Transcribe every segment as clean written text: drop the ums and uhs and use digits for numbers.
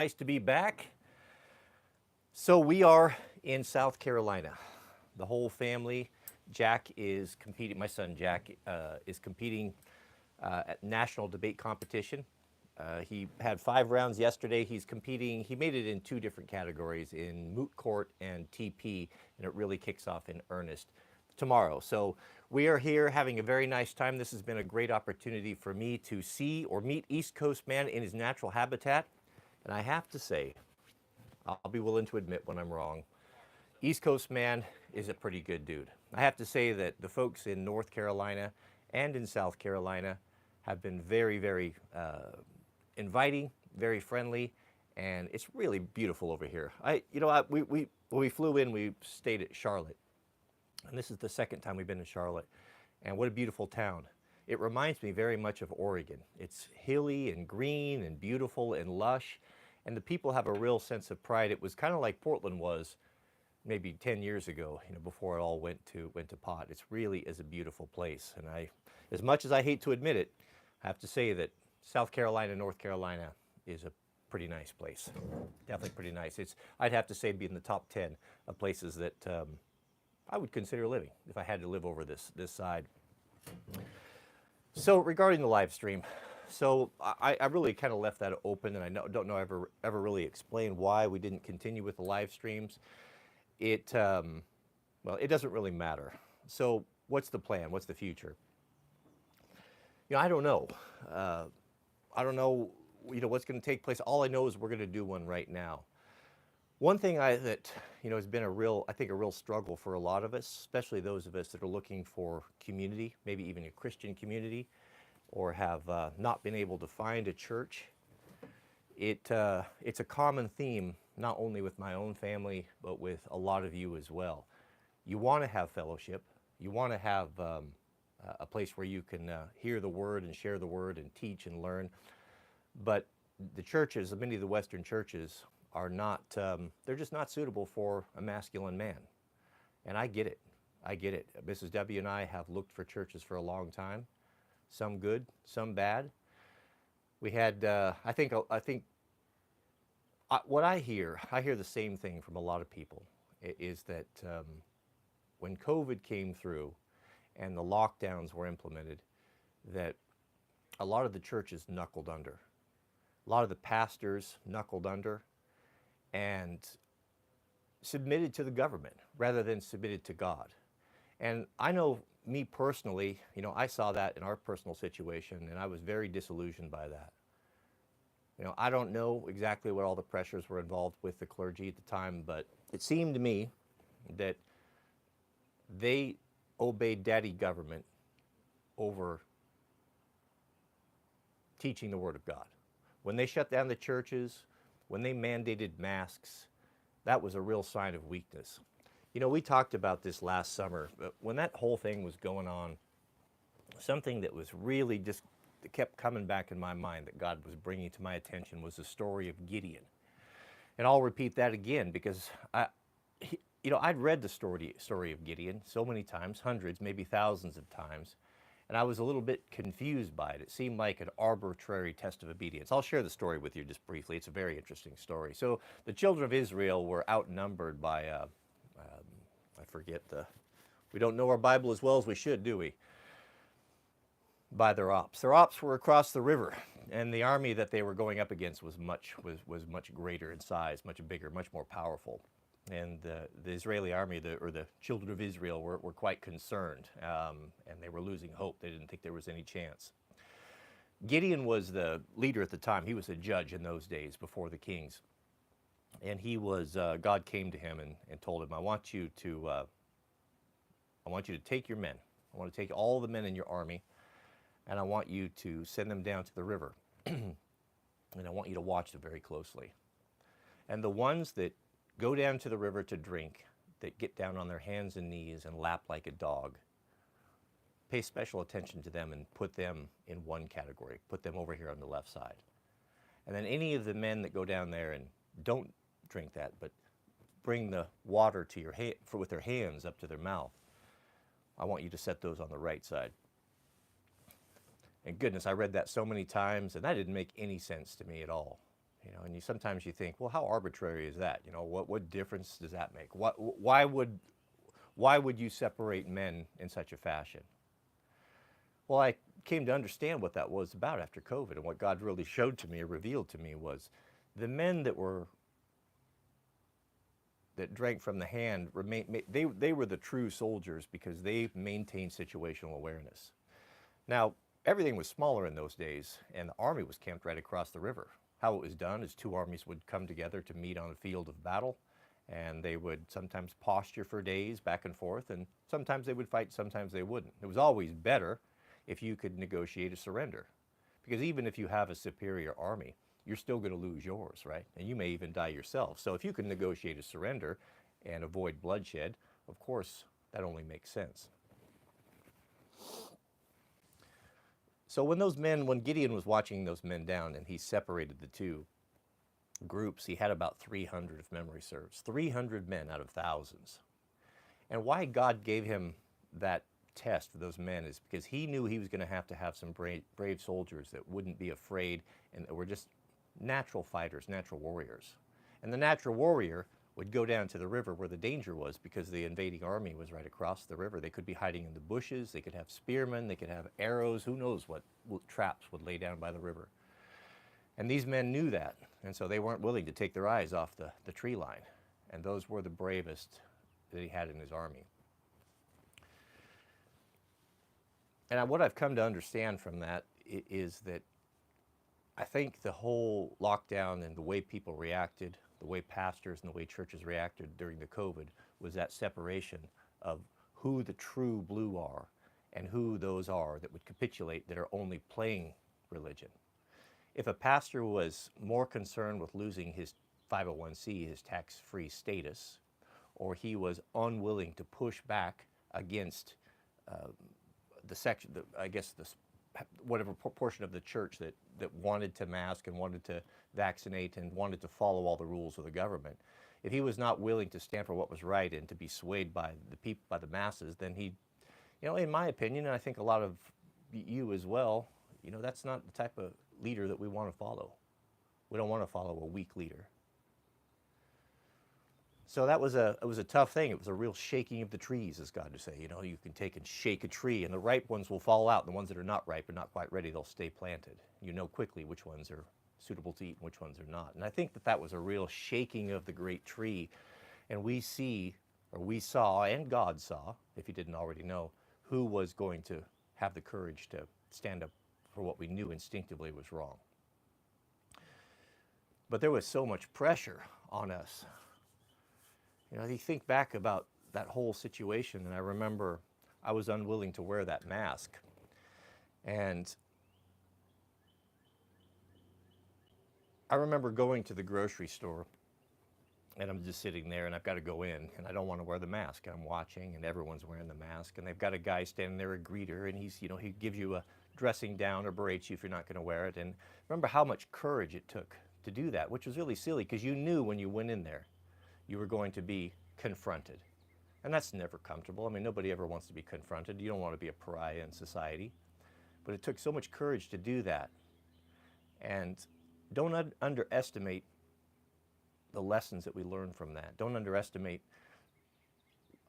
Nice to be back. So we are in South Carolina. The whole family. Jack is competing. My son Jack is competing at national debate competition. He had 5 rounds yesterday. He's competing. He made it in 2 different categories, in moot court and TP, and it really kicks off in earnest tomorrow. So we are here having a very nice time. This has been a great opportunity for me to see or meet East Coast man in his natural habitat. And I have to say, I'll be willing to admit when I'm wrong, East Coast man is a pretty good dude. I have to say that the folks in North Carolina and in South Carolina have been very, very inviting, very friendly, and it's really beautiful over here. When we flew in, we stayed at Charlotte, and this is the second time we've been in Charlotte, and what a beautiful town. It reminds me very much of Oregon. It's hilly and green and beautiful and lush, and the people have a real sense of pride. It was kind of like Portland was maybe 10 years ago, before it all went to pot. It's really is a beautiful place, and as much as I hate to admit it, I have to say that South Carolina, North Carolina is a pretty nice place. Definitely pretty nice. I'd have to say, be in the top 10 of places that I would consider living if I had to live over this side. So regarding the live stream, so I really kind of left that open, and I don't know ever really explain why we didn't continue with the live streams. It doesn't really matter. So what's the plan? What's the future? I don't know. I don't know, what's going to take place. All I know is we're going to do one right now. One thing that has been a real struggle for a lot of us, especially those of us that are looking for community, maybe even a Christian community, or have not been able to find a church. It's a common theme, not only with my own family, but with a lot of you as well. You want to have fellowship. You want to have a place where you can hear the word and share the word and teach and learn. But the churches, many of the Western churches, are not, they're just not suitable for a masculine man. And I get it. I get it. Mrs. W and I have looked for churches for a long time. Some good, some bad. We had, what I hear the same thing from a lot of people, is that when COVID came through and the lockdowns were implemented, that a lot of the churches knuckled under. A lot of the pastors knuckled under and submitted to the government rather than submitted to God. And I know me personally, I saw that in our personal situation, and I was very disillusioned by that. I don't know exactly what all the pressures were involved with the clergy at the time, but it seemed to me that they obeyed daddy government over teaching the Word of God. When they shut down the churches, when they mandated masks, that was a real sign of weakness. We talked about this last summer, but when that whole thing was going on, something that was really just kept coming back in my mind that God was bringing to my attention was the story of Gideon. And I'll repeat that again because I'd read the story of Gideon so many times, hundreds, maybe thousands of times, and I was a little bit confused by it. It seemed like an arbitrary test of obedience. I'll share the story with you just briefly. It's a very interesting story. So the children of Israel were outnumbered by, we don't know our Bible as well as we should, do we? By their ops. Their ops were across the river, and the army that they were going up against was much greater in size, much bigger, much more powerful. And the Israeli army, or the children of Israel, were quite concerned, and they were losing hope. They didn't think there was any chance. Gideon was the leader at the time. He was a judge in those days before the kings. And God came to him and told him, I want you to take your men. I want to take all the men in your army, and I want you to send them down to the river. And I want you to watch them very closely. And the ones that go down to the river to drink, that get down on their hands and knees and lap like a dog, pay special attention to them and put them in one category. Put them over here on the left side. And then any of the men that go down there and don't drink that, but bring the water to your with their hands up to their mouth, I want you to set those on the right side. And goodness, I read that so many times, and that didn't make any sense to me at all. You know, and sometimes you think, well, how arbitrary is that? You know, what difference does that make? Why would you separate men in such a fashion? Well, I came to understand what that was about after COVID, and what God really showed to me or revealed to me was the men that drank from the hand they were the true soldiers because they maintained situational awareness. Now, everything was smaller in those days, and the army was camped right across the river. How it was done is two armies would come together to meet on a field of battle, and they would sometimes posture for days back and forth, and sometimes they would fight, sometimes they wouldn't. It was always better if you could negotiate a surrender, because even if you have a superior army, you're still going to lose yours, right? And you may even die yourself. So if you can negotiate a surrender and avoid bloodshed, of course, that only makes sense. So when Gideon was watching those men down and he separated the two groups, he had about 300, if memory serves, 300 men out of thousands. And why God gave him that test for those men is because he knew he was going to have some brave soldiers that wouldn't be afraid and that were just natural fighters, natural warriors. And the natural warrior would go down to the river where the danger was because the invading army was right across the river. They could be hiding in the bushes, they could have spearmen, they could have arrows, who knows what traps would lay down by the river. And these men knew that, and so they weren't willing to take their eyes off the tree line. And those were the bravest that he had in his army. And what I've come to understand from that is that I think the whole lockdown and the way people reacted, the way pastors and the way churches reacted during the COVID was that separation of who the true blue are and who those are that would capitulate, that are only playing religion. If a pastor was more concerned with losing his 501c, his tax-free status, or he was unwilling to push back against whatever portion of the church that wanted to mask and wanted to vaccinate and wanted to follow all the rules of the government, if he was not willing to stand for what was right and to be swayed by the masses, then he, in my opinion, and I think a lot of you as well, that's not the type of leader that we want to follow. We don't want to follow a weak leader. So it was a tough thing. It was a real shaking of the trees, as God would say. You can take and shake a tree, and the ripe ones will fall out. The ones that are not ripe and not quite ready, they'll stay planted. You know quickly which ones are suitable to eat and which ones are not. And I think that was a real shaking of the great tree. And we saw, and God saw, if you didn't already know, who was going to have the courage to stand up for what we knew instinctively was wrong. But there was so much pressure on us. You think back about that whole situation, and I remember I was unwilling to wear that mask. And I remember going to the grocery store, and I'm just sitting there, and I've got to go in, and I don't want to wear the mask. I'm watching, and everyone's wearing the mask, and they've got a guy standing there, a greeter, and he gives you a dressing down or berates you if you're not going to wear it. And remember how much courage it took to do that, which was really silly, because you knew when you went in there, you were going to be confronted. And that's never comfortable. I mean, nobody ever wants to be confronted. You don't want to be a pariah in society. But it took so much courage to do that. And don't underestimate the lessons that we learned from that. Don't underestimate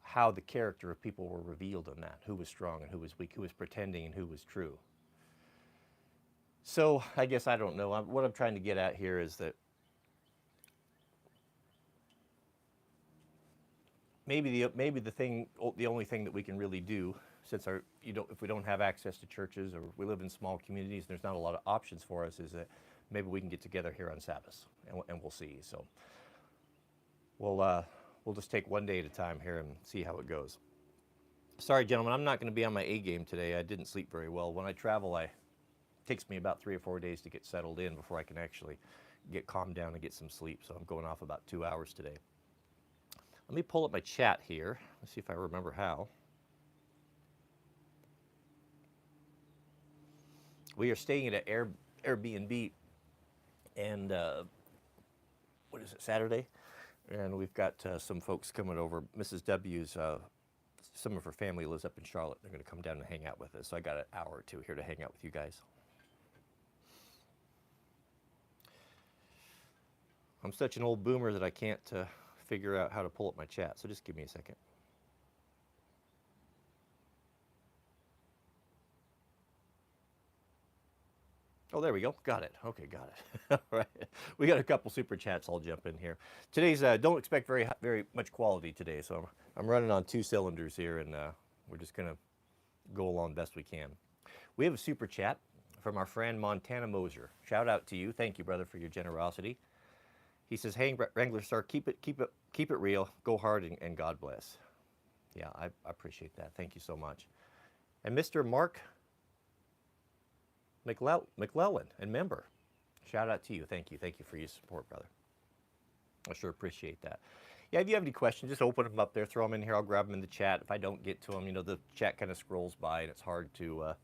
how the character of people were revealed in that, who was strong and who was weak, who was pretending and who was true. So I guess I don't know. What I'm trying to get at here is that maybe the only thing that we can really do, since if we don't have access to churches or we live in small communities, there's not a lot of options for us, is that maybe we can get together here on Sabbath, and we'll see. So we'll just take one day at a time here and see how it goes. Sorry, gentlemen, I'm not going to be on my A game today. I didn't sleep very well. When I travel, it takes me about 3 or 4 days to get settled in before I can actually get calmed down and get some sleep. So I'm going off about 2 hours today. Let me pull up my chat here. Let's see if I remember how. We are staying at an Airbnb, and what is it, Saturday? And we've got some folks coming over. Mrs. W's, some of her family lives up in Charlotte. They're going to come down and hang out with us. So I got an hour or two here to hang out with you guys. I'm such an old boomer that I can't figure out how to pull up my chat, so just give me a second. Oh, there we go. Got it. Okay, got it. All right. We got a couple super chats. I'll jump in here. Today's, don't expect very much quality today, so I'm running on 2 cylinders here, and we're just going to go along best we can. We have a super chat from our friend Montana Moser. Shout out to you. Thank you, brother, for your generosity. He says, "Hey, Wranglerstar, keep it real. Go hard, and God bless." Yeah, I appreciate that. Thank you so much. And Mr. Mark McClellan, and member, shout out to you. Thank you for your support, brother. I sure appreciate that. Yeah, if you have any questions, just open them up there, throw them in here. I'll grab them in the chat. If I don't get to them, you know, the chat kind of scrolls by, and it's hard to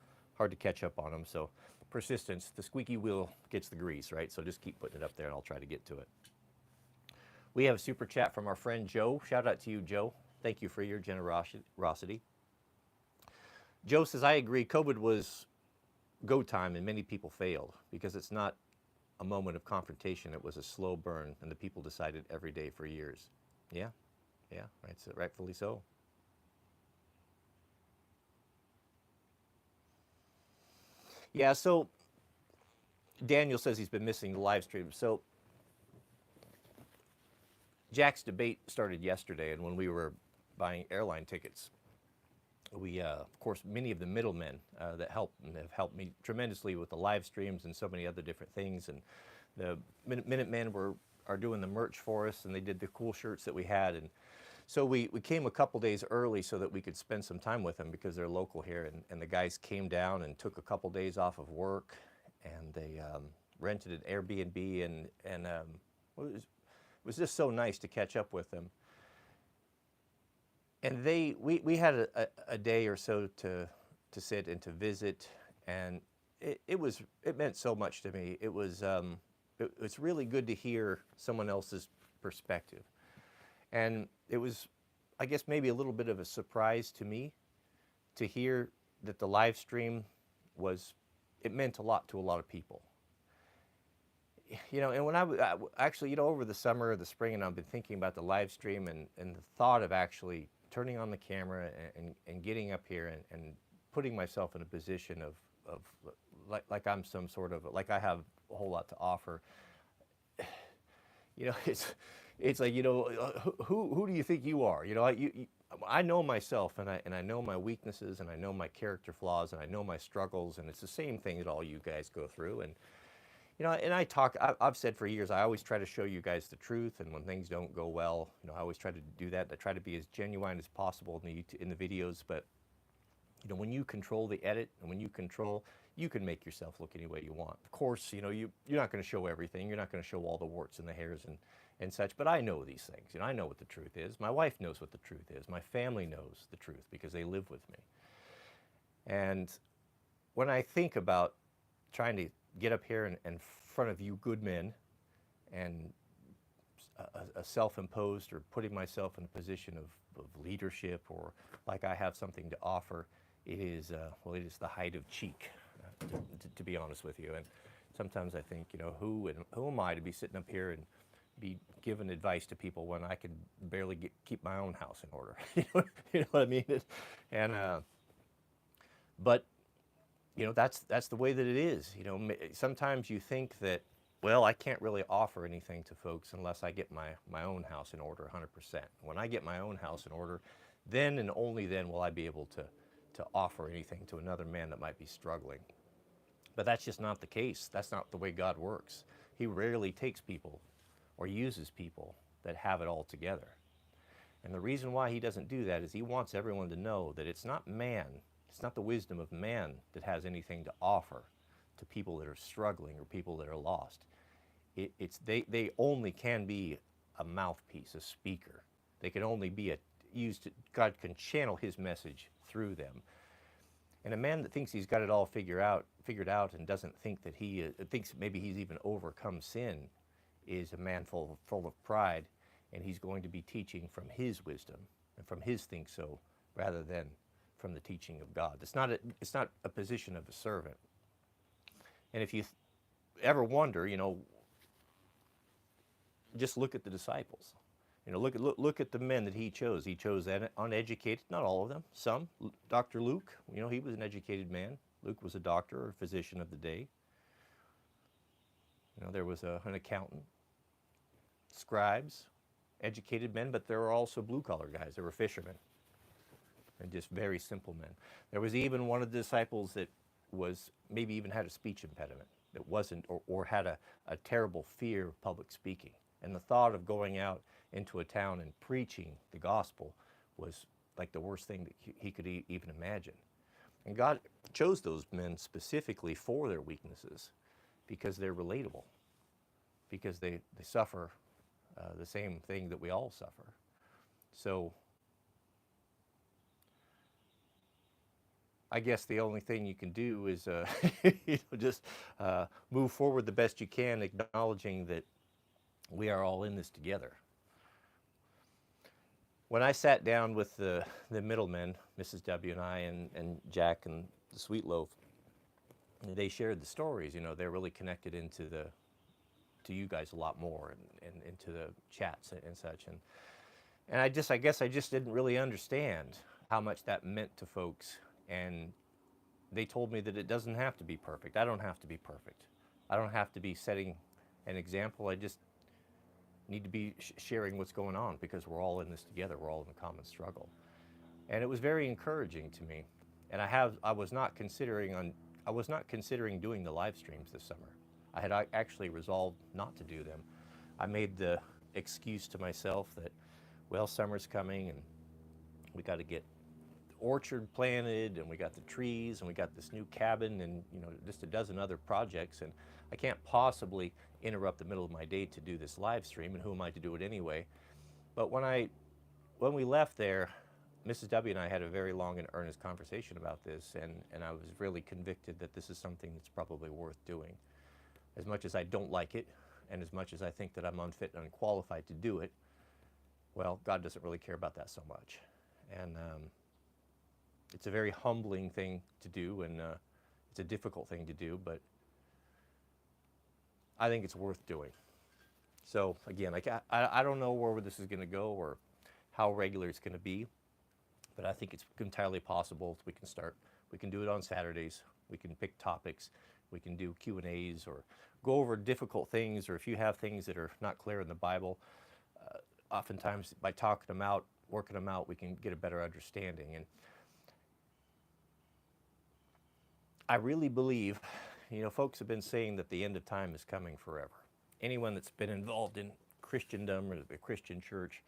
catch up on them. So persistence, the squeaky wheel gets the grease, right? So just keep putting it up there, and I'll try to get to it. We have a super chat from our friend Joe. Shout out to you, Joe. Thank you for your generosity. Joe says, "I agree. COVID was go time, and many people failed because it's not a moment of confrontation. It was a slow burn, and the people decided every day for years." Yeah, right, so rightfully so. Yeah, so Daniel says he's been missing the live stream. So Jack's debate started yesterday, and when we were buying airline tickets, we, of course, many of the middlemen that help and have helped me tremendously with the live streams and so many other different things. And the Minutemen are doing the merch for us, and they did the cool shirts that we had. And so we came a couple days early so that we could spend some time with them because they're local here. And the guys came down and took a couple days off of work, and they rented an Airbnb, and it was just so nice to catch up with them. And we had a day or so to sit and to visit, and it meant so much to me. It's really good to hear someone else's perspective, and it was, I guess, maybe a little bit of a surprise to me to hear that the live stream it meant a lot to a lot of people. You know, and when I actually, you know, over the summer or the spring, and I've been thinking about the live stream and the thought of actually turning on the camera and getting up here and putting myself in a position of like I'm some sort of, like I have a whole lot to offer. You know, it's like, you know, who do you think you are? You know, I know myself, and I know my weaknesses, and I know my character flaws, and I know my struggles, and it's the same thing that all you guys go through. And you know, and I've said for years, I always try to show you guys the truth, and when things don't go well, you know, I always try to do that. I try to be as genuine as possible in the videos, but, you know, when you control the edit, and when you control, you can make yourself look any way you want. Of course, you know, you're not going to show everything. You're not going to show all the warts and the hairs and such, but I know these things. You know, I know what the truth is. My wife knows what the truth is. My family knows the truth because they live with me. And when I think about trying to get up here in front of you good men and a self-imposed, or putting myself in a position of leadership, or like I have something to offer, it is the height of cheek, to be honest with you. And sometimes I think, you know, who am I to be sitting up here and be giving advice to people when I can barely keep my own house in order? You know what I mean? And but you know, that's the way that it is. You know, sometimes you think that, well, I can't really offer anything to folks unless I get my own house in order 100%. When I get my own house in order, then and only then will I be able to offer anything to another man that might be struggling. But that's just not the case. That's not the way God works. He rarely takes people or uses people that have it all together. And the reason why he doesn't do that is he wants everyone to know that it's not man, it's not the wisdom of man that has anything to offer to people that are struggling or people that are lost. They only can be a mouthpiece, a speaker. They can only be God can channel his message through them. And a man that thinks he's got it all figured out and doesn't think that thinks maybe he's even overcome sin is a man full of pride, and he's going to be teaching from his wisdom and from his think so rather than from the teaching of God. It's not a position of a servant. And if you ever wonder, you know, just look at the disciples. You know, look at the men that he chose. He chose uneducated, not all of them, some. Dr. Luke, you know, he was an educated man. Luke was a doctor or physician of the day. You know, there was an accountant, scribes, educated men, but there were also blue-collar guys. There were fishermen and just very simple men. There was even one of the disciples that was maybe even had a speech impediment, that wasn't, or had a terrible fear of public speaking. And the thought of going out into a town and preaching the gospel was like the worst thing that he could even imagine. And God chose those men specifically for their weaknesses, because they're relatable, because they suffer the same thing that we all suffer. So I guess the only thing you can do is you know, just move forward the best you can, acknowledging that we are all in this together. When I sat down with the middlemen, Mrs. W and I, and Jack and the Sweet Loaf, they shared the stories. You know, they're really connected to you guys a lot more, and into the chats and such. And I guess I just didn't really understand how much that meant to folks. And they told me that it doesn't have to be perfect. I don't have to be perfect. I don't have to be setting an example. I just need to be sharing what's going on, because we're all in this together. We're all in a common struggle. And it was very encouraging to me. And I was not considering doing the live streams this summer. I had actually resolved not to do them. I made the excuse to myself that, well, summer's coming and we got to get the orchard planted, and we got the trees, and we got this new cabin, and you know, just a dozen other projects, and I can't possibly interrupt the middle of my day to do this live stream, and who am I to do it anyway? But when we left there, Mrs. W and I had a very long and earnest conversation about this, and I was really convicted that this is something that's probably worth doing. As much as I don't like it, and as much as I think that I'm unfit and unqualified to do it, well, God doesn't really care about that so much. And it's a very humbling thing to do, and it's a difficult thing to do, but I think it's worth doing. So again, I don't know where this is going to go or how regular it's going to be, but I think it's entirely possible. We can do it on Saturdays. We can pick topics. We can do Q&As or go over difficult things, or if you have things that are not clear in the Bible, oftentimes by talking them out, working them out, we can get a better understanding. And I really believe, you know, folks have been saying that the end of time is coming forever. Anyone that's been involved in Christendom or the Christian church,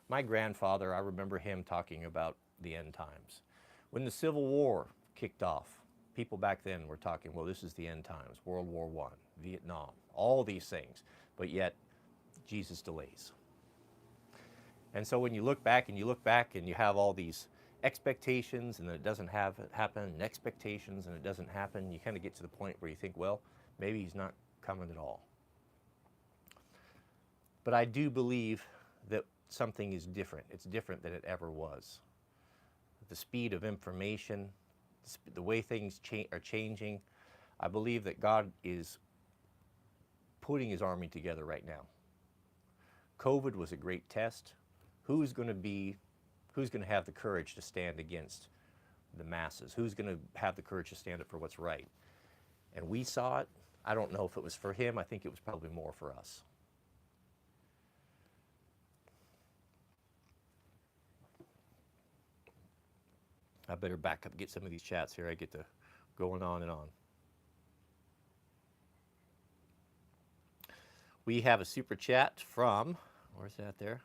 my grandfather, I remember him talking about the end times. When the Civil War kicked off, people back then were talking, well, this is the end times, World War I, Vietnam, all these things, but yet Jesus delays. And so when you look back and you have all these expectations, and then it doesn't happen, and expectations, and it doesn't happen, you kind of get to the point where you think, well, maybe he's not coming at all. But I do believe that something is different. It's different than it ever was. The speed of information, the way things are changing, I believe that God is putting his army together right now. COVID was a great test. Who's going to have the courage to stand against the masses? Who's going to have the courage to stand up for what's right? And we saw it. I don't know if it was for him. I think it was probably more for us. I better back up and get some of these chats here. I get to going on and on. We have a super chat from, where's that there?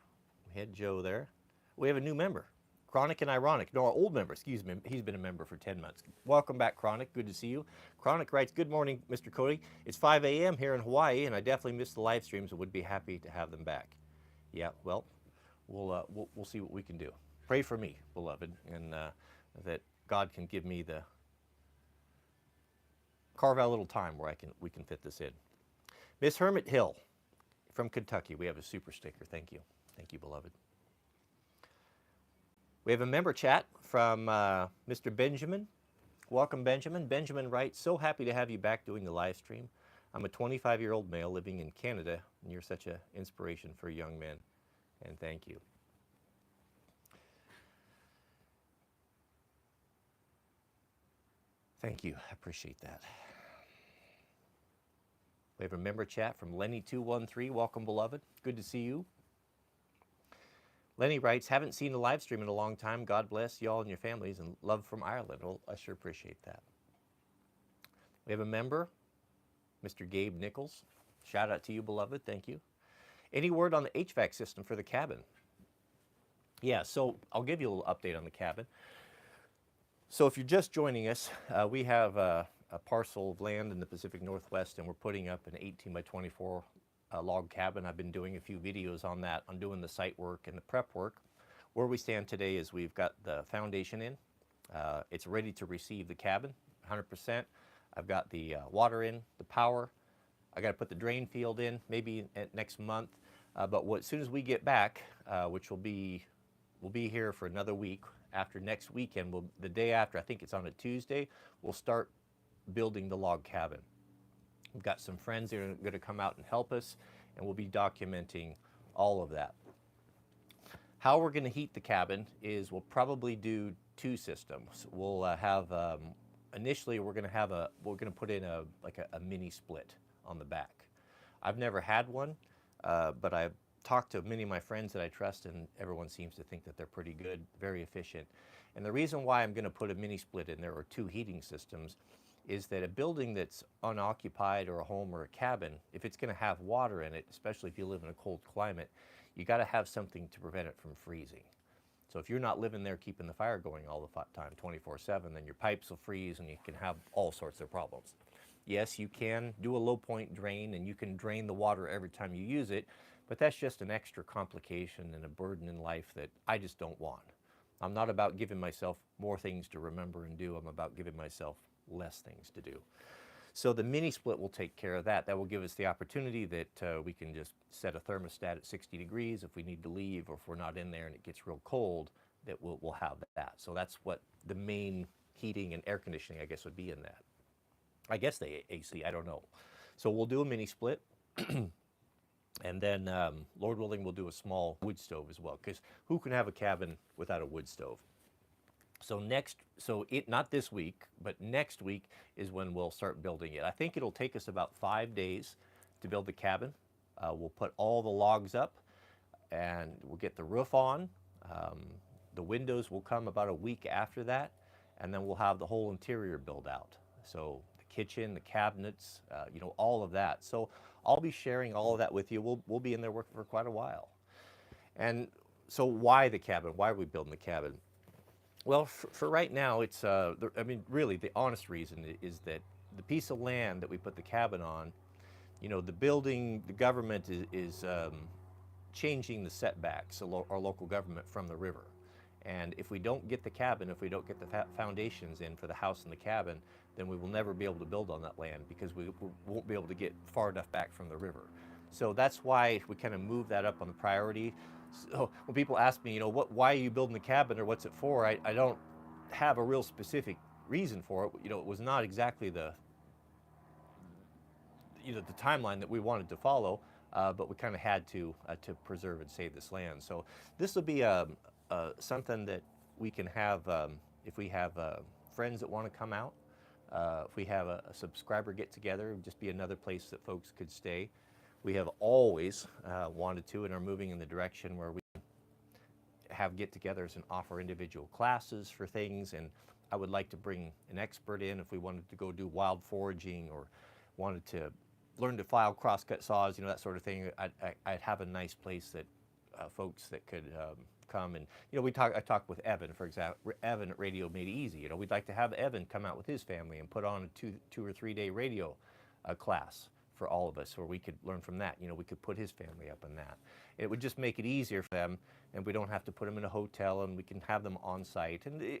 We had Joe there. We have a new member, Chronic and Ironic. No, our old member, excuse me. He's been a member for 10 months. Welcome back, Chronic. Good to see you. Chronic writes, good morning, Mr. Cody. It's 5 a.m. here in Hawaii, and I definitely missed the live streams and would be happy to have them back. Yeah, well, we'll see what we can do. Pray for me, beloved, and that God can give me carve out a little time where we can fit this in. Miss Hermit Hill from Kentucky, we have a super sticker. Thank you. Thank you, beloved. We have a member chat from Mr. Benjamin. Welcome, Benjamin. Benjamin writes, so happy to have you back doing the live stream. I'm a 25-year-old male living in Canada And you're such an inspiration for young men, and thank you. Thank you. I appreciate that. We have a member chat from Lenny213. Welcome, beloved. Good to see you. Lenny writes, haven't seen a live stream in a long time. God bless you all and your families, and love from Ireland. Well, I sure appreciate that. We have a member, Mr. Gabe Nichols. Shout out to you, beloved. Thank you. Any word on the HVAC system for the cabin? Yeah, so I'll give you a little update on the cabin. So if you're just joining us, we have a parcel of land in the Pacific Northwest, and we're putting up an 18 by 24 log cabin. I've been doing a few videos on that, on doing the site work and the prep work. Where we stand today is we've got the foundation in. It's ready to receive the cabin, 100%. I've got the water in, the power. I got to put the drain field in, maybe next month. But as soon as we get back, which we'll be here for another week. After next weekend, the day after, I think it's on a Tuesday, we'll start building the log cabin. We've got some friends that are going to come out and help us, and we'll be documenting all of that. How we're going to heat the cabin is we'll probably do two systems. We'll have initially we're going to put in a mini split on the back. I've never had one, but I've talked to many of my friends that I trust, and everyone seems to think that they're pretty good, very efficient. And the reason why I'm going to put a mini split in there, or two heating systems, is that a building that's unoccupied, or a home or a cabin, if it's going to have water in it, especially if you live in a cold climate, you got to have something to prevent it from freezing. So if you're not living there keeping the fire going all the time, 24/7, then your pipes will freeze and you can have all sorts of problems. Yes, you can do a low point drain, and you can drain the water every time you use it, but that's just an extra complication and a burden in life that I just don't want. I'm not about giving myself more things to remember and do. I'm about giving myself less things to do. So the mini split will take care of that. That will give us the opportunity that we can just set a thermostat at 60 degrees if we need to leave, or if we're not in there and it gets real cold, that we'll have that. So that's what the main heating and air conditioning, I guess, would be in that. I guess the AC, I don't know. So we'll do a mini split. And then, Lord willing, we'll do a small wood stove as well, because who can have a cabin without a wood stove? So not this week, but next week is when we'll start building it. I think it'll take us about 5 days to build the cabin. We'll put all the logs up, and we'll get the roof on. The windows will come about a week after that, and then we'll have the whole interior built out. So the kitchen, the cabinets, all of that. So I'll be sharing all of that with you. We'll be in there working for quite a while. And so why the cabin? Why are we building the cabin? Well, for right now, it's, really the honest reason is that the piece of land that we put the cabin on, the government is changing the setbacks, our local government, from the river. And if we don't get the cabin, if we don't get the foundations in for the house and the cabin, then we will never be able to build on that land, because we won't be able to get far enough back from the river. So that's why we kind of move that up on the priority. So when people ask me, why are you building the cabin, or what's it for? I don't have a real specific reason for it. It was not exactly the timeline that we wanted to follow, but we kind of had to preserve and save this land. So this will be something that we can have if we have friends that want to come out. If we have a subscriber get together, it would just be another place that folks could stay. We have always wanted to, and are moving in the direction where we have get-togethers and offer individual classes for things. And I would like to bring an expert in if we wanted to go do wild foraging, or wanted to learn to file crosscut saws, that sort of thing. I'd have a nice place that folks that could come. And I talked with Evan, for example. Evan at Radio Made Easy. We'd like to have Evan come out with his family and put on a 2 or 3 day radio class for all of us, where we could learn from that. We could put his family up in that. It would just make it easier for them, and we don't have to put them in a hotel, and we can have them on site. And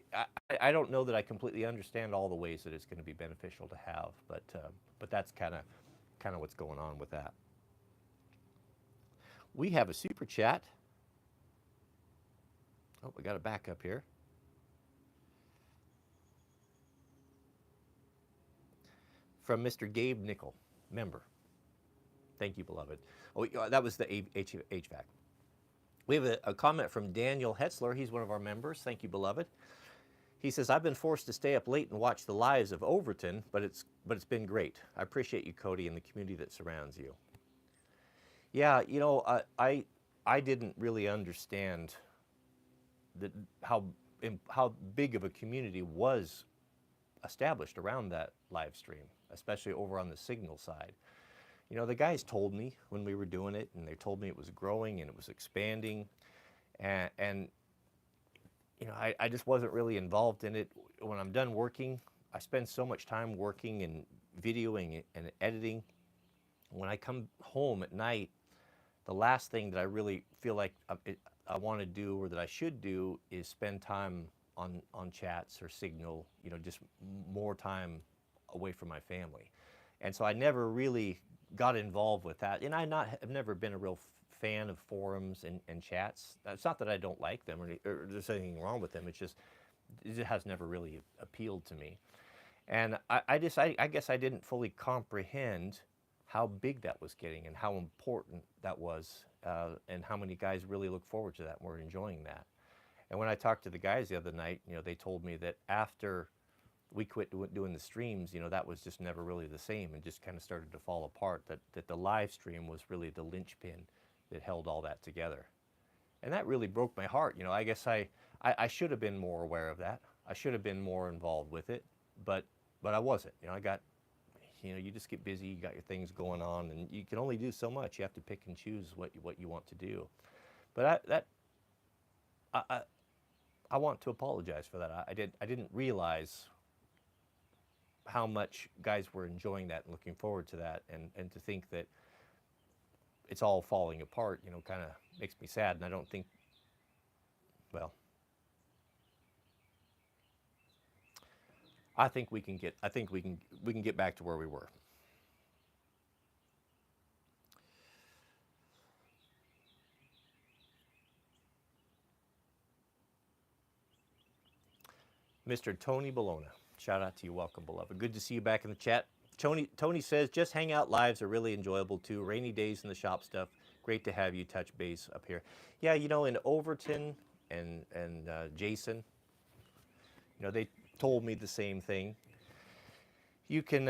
I don't know that I completely understand all the ways that it's going to be beneficial to have, but that's kind of what's going on with that. We have a super chat. Oh, we got a backup here. From Mr. Gabe Nickel, member. Thank you, beloved. Oh, yeah, that was the HVAC. We have a comment from Daniel Hetzler. He's one of our members. Thank you, beloved. He says, I've been forced to stay up late and watch the lives of Overton, but it's been great. I appreciate you, Cody, and the community that surrounds you. Yeah, you know, I didn't really understand how big of a community was established around that live stream, especially over on the Signal side. You know, the guys told me when we were doing it, and they told me it was growing and it was expanding, and you know, I just wasn't really involved in it. When I'm done working, I spend so much time working and videoing and editing. When I come home at night, the last thing that I really feel like I want to do or that I should do is spend time on chats or Signal, you know, just more time away from my family. And so I never really got involved with that. And I've never been a real fan of forums and chats. It's not that I don't like them or there's anything wrong with them. It's just, it has never really appealed to me. And I guess I didn't fully comprehend how big that was getting and how important that was, and how many guys really look forward to that and were enjoying that. And when I talked to the guys the other night, you know, they told me that after we quit doing the streams, you know, that was just never really the same and just kind of started to fall apart, that the live stream was really the linchpin that held all that together. And that really broke my heart. You know, I guess I should have been more aware of that. I should have been more involved with it, but I wasn't. You know, you know, you just get busy, you got your things going on, and you can only do so much. You have to pick and choose what you want to do. But I want to apologize for that. I didn't realize how much guys were enjoying that and looking forward to that, and to think that it's all falling apart, you know, kind of makes me sad. And I don't think, well, I think we can get back to where we were. Mr. Tony Bologna, shout out to you. Welcome, beloved. Good to see you back in the chat. Tony says, just hang out lives are really enjoyable too. Rainy days in the shop stuff. Great to have you touch base up here. Yeah, you know, in Overton and Jason, you know, they told me the same thing. You can,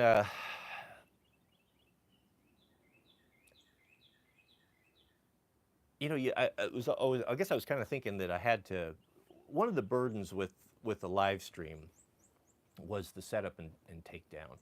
you know, I guess I was kind of thinking that I had to, one of the burdens with the live stream was the setup and takedown.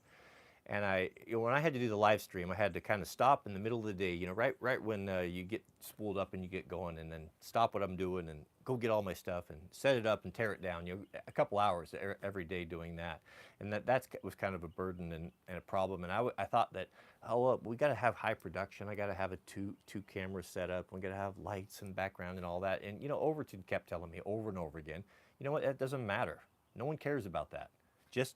And you know, when I had to do the live stream, I had to kind of stop in the middle of the day, you know, right when you get spooled up and you get going, and then stop what I'm doing and go get all my stuff and set it up and tear it down. You know, a couple hours every day doing that, and that was kind of a burden and a problem. And I thought that, oh, well, we got to have high production. I got to have a two camera setup. We got to have lights and background and all that. And you know, Overton kept telling me over and over again, you know what? That doesn't matter. No one cares about that. Just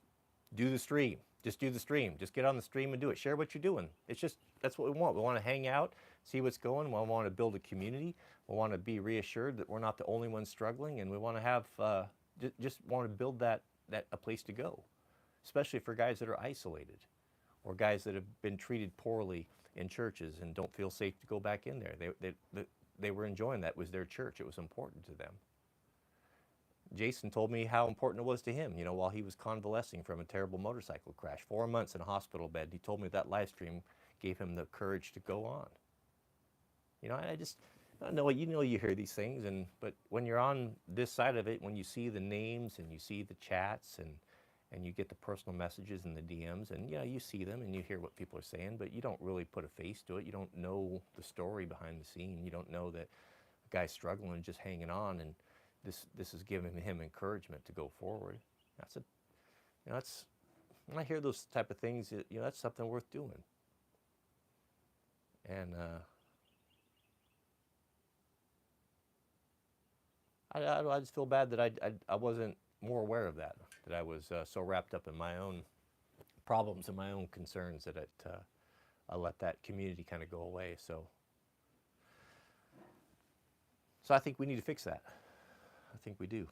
do the stream. Just do the stream. Just get on the stream and do it. Share what you're doing. It's just, that's what we want. We want to hang out, see what's going. We want to build a community. We want to be reassured that we're not the only ones struggling, and we want to have, just want to build that a place to go, especially for guys that are isolated or guys that have been treated poorly in churches and don't feel safe to go back in there. They were enjoying that. It was their church. It was important to them. Jason told me how important it was to him, you know, while he was convalescing from a terrible motorcycle crash, 4 months in a hospital bed. He told me that live stream gave him the courage to go on. You know, I know, you hear these things, but when you're on this side of it, when you see the names and you see the chats and you get the personal messages and the DMs, and yeah, you see them and you hear what people are saying, but you don't really put a face to it. You don't know the story behind the scene. You don't know that a guy's struggling, just hanging on, and this is giving him encouragement to go forward. That's when I hear those type of things, you know, that's something worth doing. And I just feel bad that I wasn't more aware of that I was so wrapped up in my own problems and my own concerns that I let that community kind of go away. So I think we need to fix that. I think we do.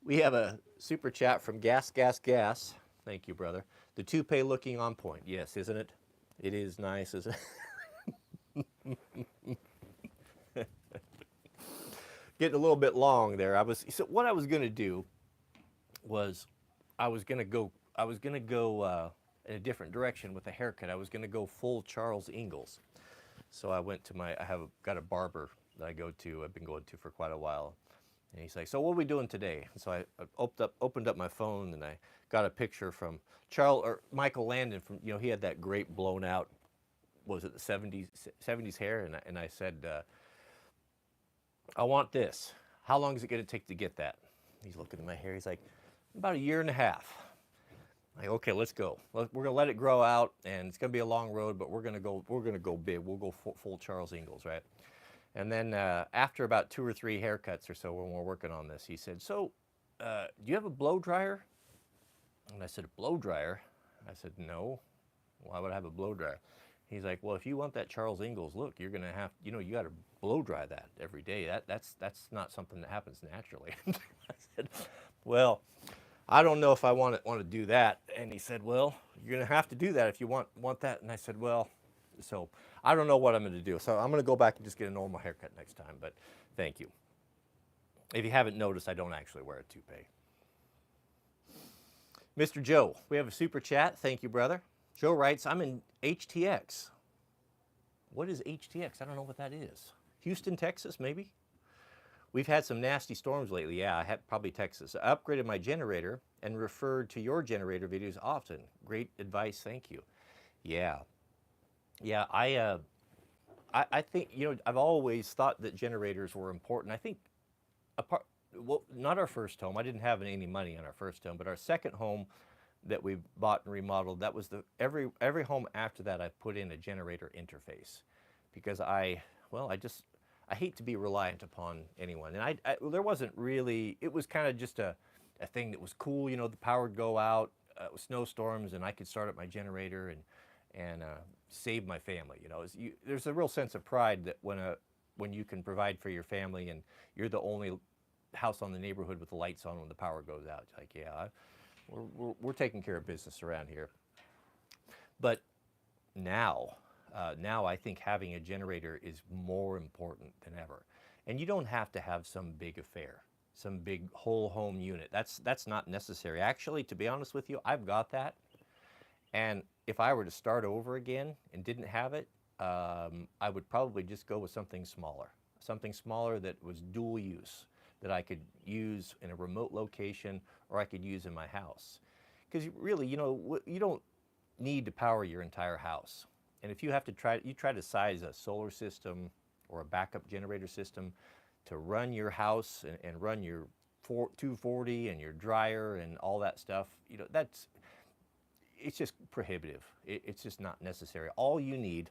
We have a super chat from Gas. Thank you, brother. The toupee looking on point. Yes, isn't it? It is nice, isn't it? Getting a little bit long there. So what I was gonna do was I was gonna go in a different direction with a haircut. I was gonna go full Charles Ingalls. So I went to got a barber that I go to. I've been going to for quite a while. And he's like, "So what are we doing today?" And so I opened up my phone and I got a picture from Michael Landon from, he had that great blown out, was it the 70s hair? And I said, "I want this. How long is it going to take to get that?" He's looking at my hair. He's like, "About a year and a half." I'm like, "Okay, let's go. We're going to let it grow out, and it's going to be a long road, but we're going to go big. We'll go full Charles Ingalls, right?" And then after about 2 or 3 haircuts or so, when we're working on this, he said, "So, do you have a blow dryer?" And I said, "A blow dryer?" I said, "No. Why would I have a blow dryer?" He's like, "Well, if you want that Charles Ingalls look, you're gonna have, you got to blow dry that every day. That's not something that happens naturally." I said, "Well, I don't know if I want to do that." And he said, "Well, you're gonna have to do that if you want that." And I said, "Well, so I don't know what I'm going to do. So I'm going to go back and just get a normal haircut next time. But thank you." If you haven't noticed, I don't actually wear a toupee. Mr. Joe, we have a super chat. Thank you, brother. Joe writes, "I'm in HTX." What is HTX? I don't know what that is. Houston, Texas, maybe? "We've had some nasty storms lately." Yeah, I had probably Texas. "I upgraded my generator and referred to your generator videos often. Great advice, thank you." Yeah. Yeah, I think, I've always thought that generators were important. I think not our first home. I didn't have any money on our first home, but our second home that we bought and remodeled, that was every home after that I put in a generator interface, because I hate to be reliant upon anyone. And there wasn't really, it was kind of just a thing that was cool. The power would go out with snowstorms and I could start up my generator and save my family. There's a real sense of pride that when you can provide for your family and you're the only house on the neighborhood with the lights on when the power goes out. It's like, yeah, we're taking care of business around here. But now I think having a generator is more important than ever. And you don't have to have some big affair, some big whole home unit. That's not necessary. Actually, to be honest with you, I've got that. And if I were to start over again and didn't have it, I would probably just go with something smaller that was dual use, that I could use in a remote location or I could use in my house. Because really, you don't need to power your entire house. And if you have to try to size a solar system or a backup generator system to run your house and run your 240 and your dryer and all that stuff, it's just prohibitive. It's just not necessary. All you need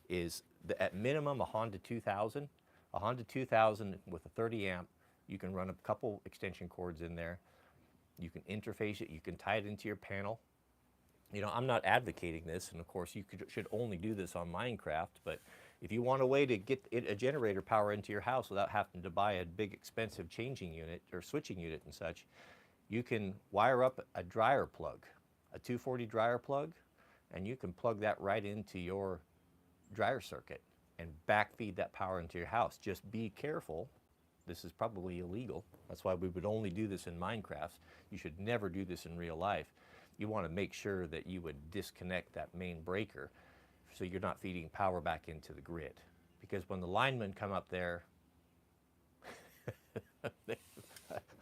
is, at minimum, a Honda 2000. A Honda 2000 with a 30 amp. You can run a couple extension cords in there. You can interface it. You can tie it into your panel. I'm not advocating this, and of course you should only do this on Minecraft, but if you want a way to get a generator power into your house without having to buy a big expensive changing unit or switching unit and such, you can wire up a dryer plug, a 240 dryer plug, and you can plug that right into your dryer circuit and backfeed that power into your house. Just be careful. This is probably illegal. That's why we would only do this in Minecraft. You should never do this in real life. You want to make sure that you would disconnect that main breaker so you're not feeding power back into the grid. Because when the linemen come up there,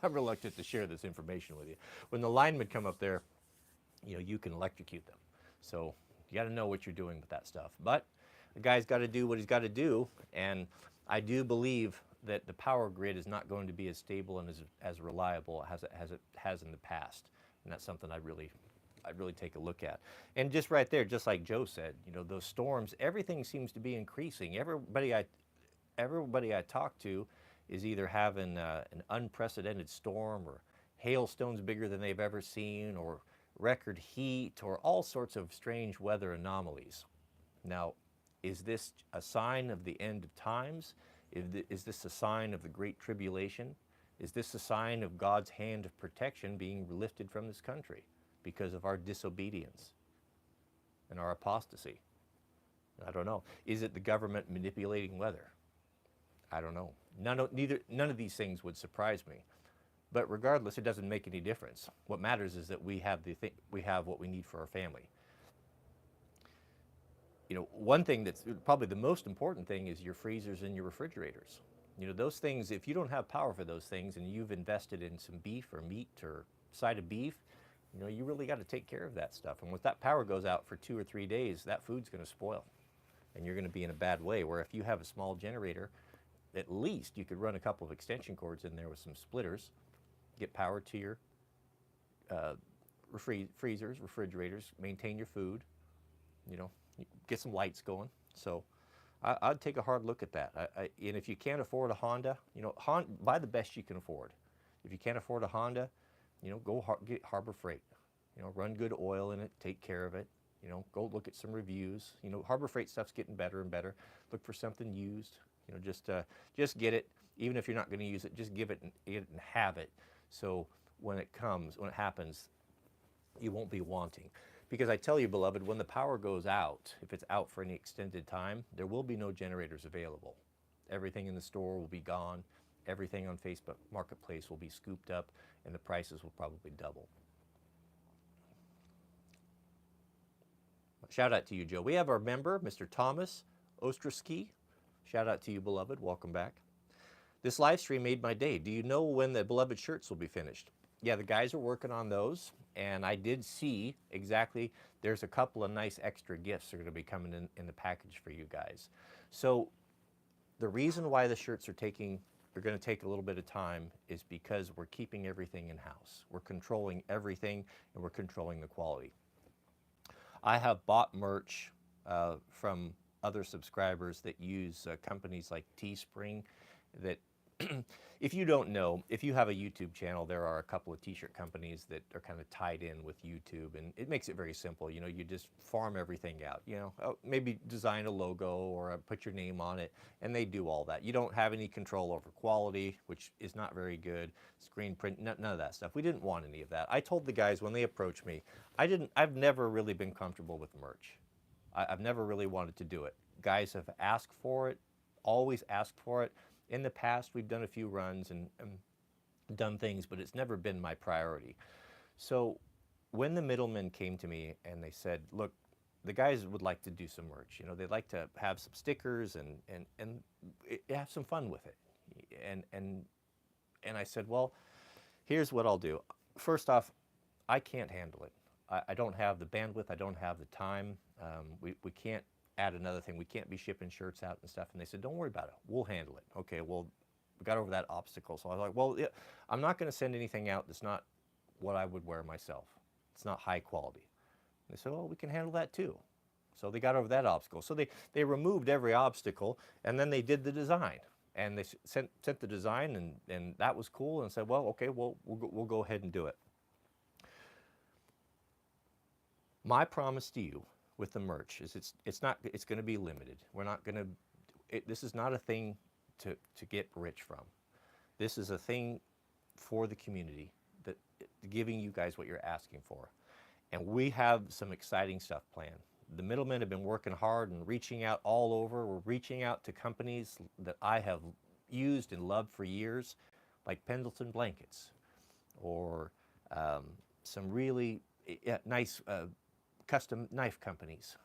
I'm reluctant to share this information with you. When the linemen come up there, you can electrocute them. So you got to know what you're doing with that stuff. But the guy's got to do what he's got to do, and I do believe that the power grid is not going to be as stable and as reliable as it has in the past. And that's something I'd really take a look at. And just right there, just like Joe said, those storms, everything seems to be increasing. Everybody I talk to is either having an unprecedented storm or hailstones bigger than they've ever seen, or record heat, or all sorts of strange weather anomalies. Now, is this a sign of the end of times? Is this a sign of the Great Tribulation? Is this a sign of God's hand of protection being lifted from this country because of our disobedience and our apostasy? I don't know. Is it the government manipulating weather? I don't know. None of these things would surprise me. But regardless, it doesn't make any difference. What matters is that we have we have what we need for our family. You know, one thing that's probably the most important thing is your freezers and your refrigerators. You know, those things, if you don't have power for those things and you've invested in some beef or meat or side of beef, you know, you really got to take care of that stuff. And once that power goes out for 2 or 3 days, that food's going to spoil. And you're going to be in a bad way. Where if you have a small generator, at least you could run a couple of extension cords in there with some splitters, get power to your freezers, refrigerators, maintain your food, you know, get some lights going. So I'd take a hard look at that. And if you can't afford a Honda, you know, buy the best you can afford. If you can't afford a Honda, you know, go get Harbor Freight. You know, run good oil in it, take care of it. You know, go look at some reviews. You know, Harbor Freight stuff's getting better and better. Look for something used. You know, just get it. Even if you're not going to use it, just get it and have it. So when it happens, you won't be wanting. Because I tell you, beloved, when the power goes out, if it's out for any extended time, there will be no generators available. Everything in the store will be gone. Everything on Facebook Marketplace will be scooped up, and the prices will probably double. Shout out to you, Joe. We have our member, Mr. Thomas Ostrowski. Shout out to you, beloved. Welcome back. This live stream made my day. Do you know when the beloved shirts will be finished? Yeah, the guys are working on those, and I did see exactly, there's a couple of nice extra gifts that are going to be coming in the package for you guys. So the reason why the shirts are going to take a little bit of time is because we're keeping everything in-house. We're controlling everything, and we're controlling the quality. I have bought merch from other subscribers that use companies like Teespring that if you don't know, if you have a YouTube channel, there are a couple of t-shirt companies that are kind of tied in with YouTube, and it makes it very simple. You know, you just farm everything out, you know, maybe design a logo or put your name on it, and they do all that. You don't have any control over quality, which is not very good, screen print, none of that stuff. We didn't want any of that. I told the guys when they approached me, I've never really been comfortable with merch. I've never really wanted to do it. Guys have asked for it, always asked for it. In the past, we've done a few runs and done things, but it's never been my priority. So when the middlemen came to me and they said, look, the guys would like to do some merch. You know, they'd like to have some stickers and have some fun with it. And I said, well, here's what I'll do. First off, I can't handle it. I don't have the bandwidth. I don't have the time. We can't add another thing. We can't be shipping shirts out and stuff. And they said, don't worry about it. We'll handle it. Okay, well, we got over that obstacle. So I was like, well, yeah, I'm not going to send anything out that's not what I would wear myself. It's not high quality. And they said, well, we can handle that too. So they got over that obstacle. So they removed every obstacle, and then they did the design. And they sent the design, and that was cool, and said, well, okay, we'll go ahead and do it. My promise to you with the merch is it's going to be limited. We're not going to, this is not a thing to get rich from. This is a thing for the community, that giving you guys what you're asking for. And we have some exciting stuff planned. The middlemen have been working hard and reaching out all over. We're reaching out to companies that I have used and loved for years, like Pendleton Blankets, or some really nice custom knife companies.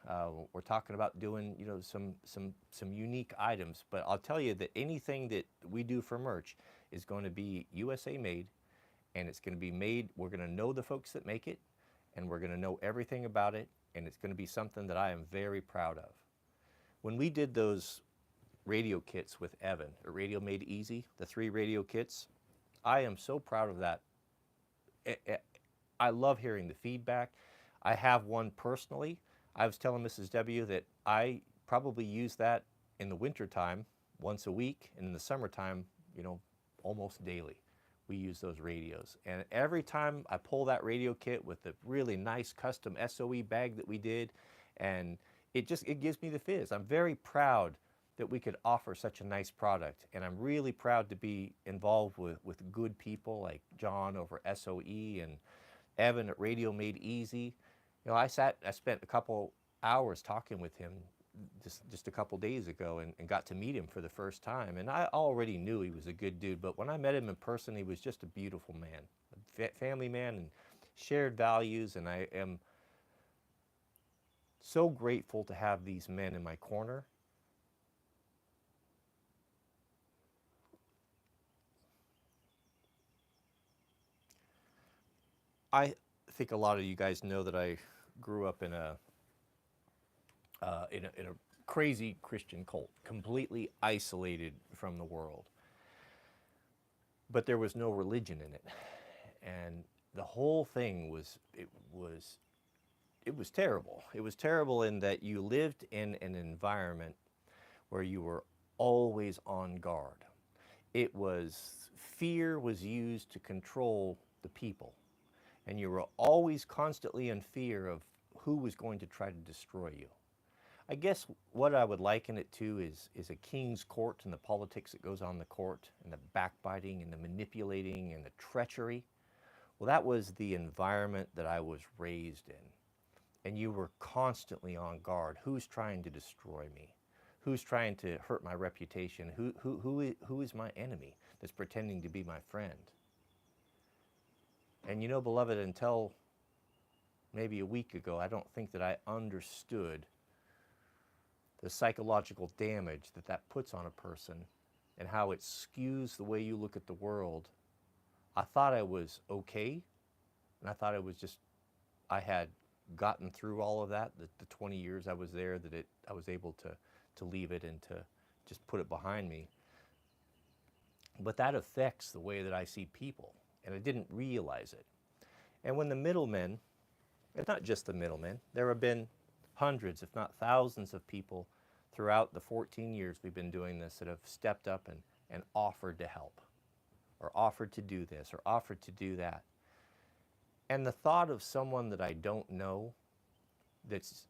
We're talking about doing, you know, some unique items. But I'll tell you that anything that we do for merch is going to be USA made, and it's going to be made. We're going to know the folks that make it, and we're going to know everything about it, and it's going to be something that I am very proud of. When we did those radio kits with Evan, or Radio Made Easy, the 3 radio kits, I am so proud of that. I love hearing the feedback. I have one personally. I was telling Mrs. W that I probably use that in the wintertime once a week, and in the summertime, you know, almost daily. We use those radios. And every time I pull that radio kit with the really nice custom SOE bag that we did, and it gives me the fizz. I'm very proud that we could offer such a nice product, and I'm really proud to be involved with good people like John over SOE and Evan at Radio Made Easy. You know, I spent a couple hours talking with him just a couple days ago and got to meet him for the first time. And I already knew he was a good dude, but when I met him in person, he was just a beautiful man, a family man, and shared values. And I am so grateful to have these men in my corner. I think a lot of you guys know that I grew up in a crazy Christian cult, completely isolated from the world. But there was no religion in it, and the whole thing was terrible. It was terrible in that you lived in an environment where you were always on guard. Fear was used to control the people, and you were always constantly in fear of who was going to try to destroy you. I guess what I would liken it to is a king's court and the politics that goes on in the court, and the backbiting and the manipulating and the treachery. Well, that was the environment that I was raised in. And you were constantly on guard. Who's trying to destroy me? Who's trying to hurt my reputation? Who is my enemy that's pretending to be my friend? And you know, beloved, until maybe a week ago, I don't think that I understood the psychological damage that that puts on a person and how it skews the way you look at the world. I thought I was okay, and I thought I had gotten through all of that, the 20 years I was there, I was able to leave it and to just put it behind me. But that affects the way that I see people, and I didn't realize it. And when the middlemen, and not just the middlemen, there have been hundreds, if not thousands of people throughout the 14 years we've been doing this that have stepped up and offered to help, or offered to do this, or offered to do that. And the thought of someone that I don't know that's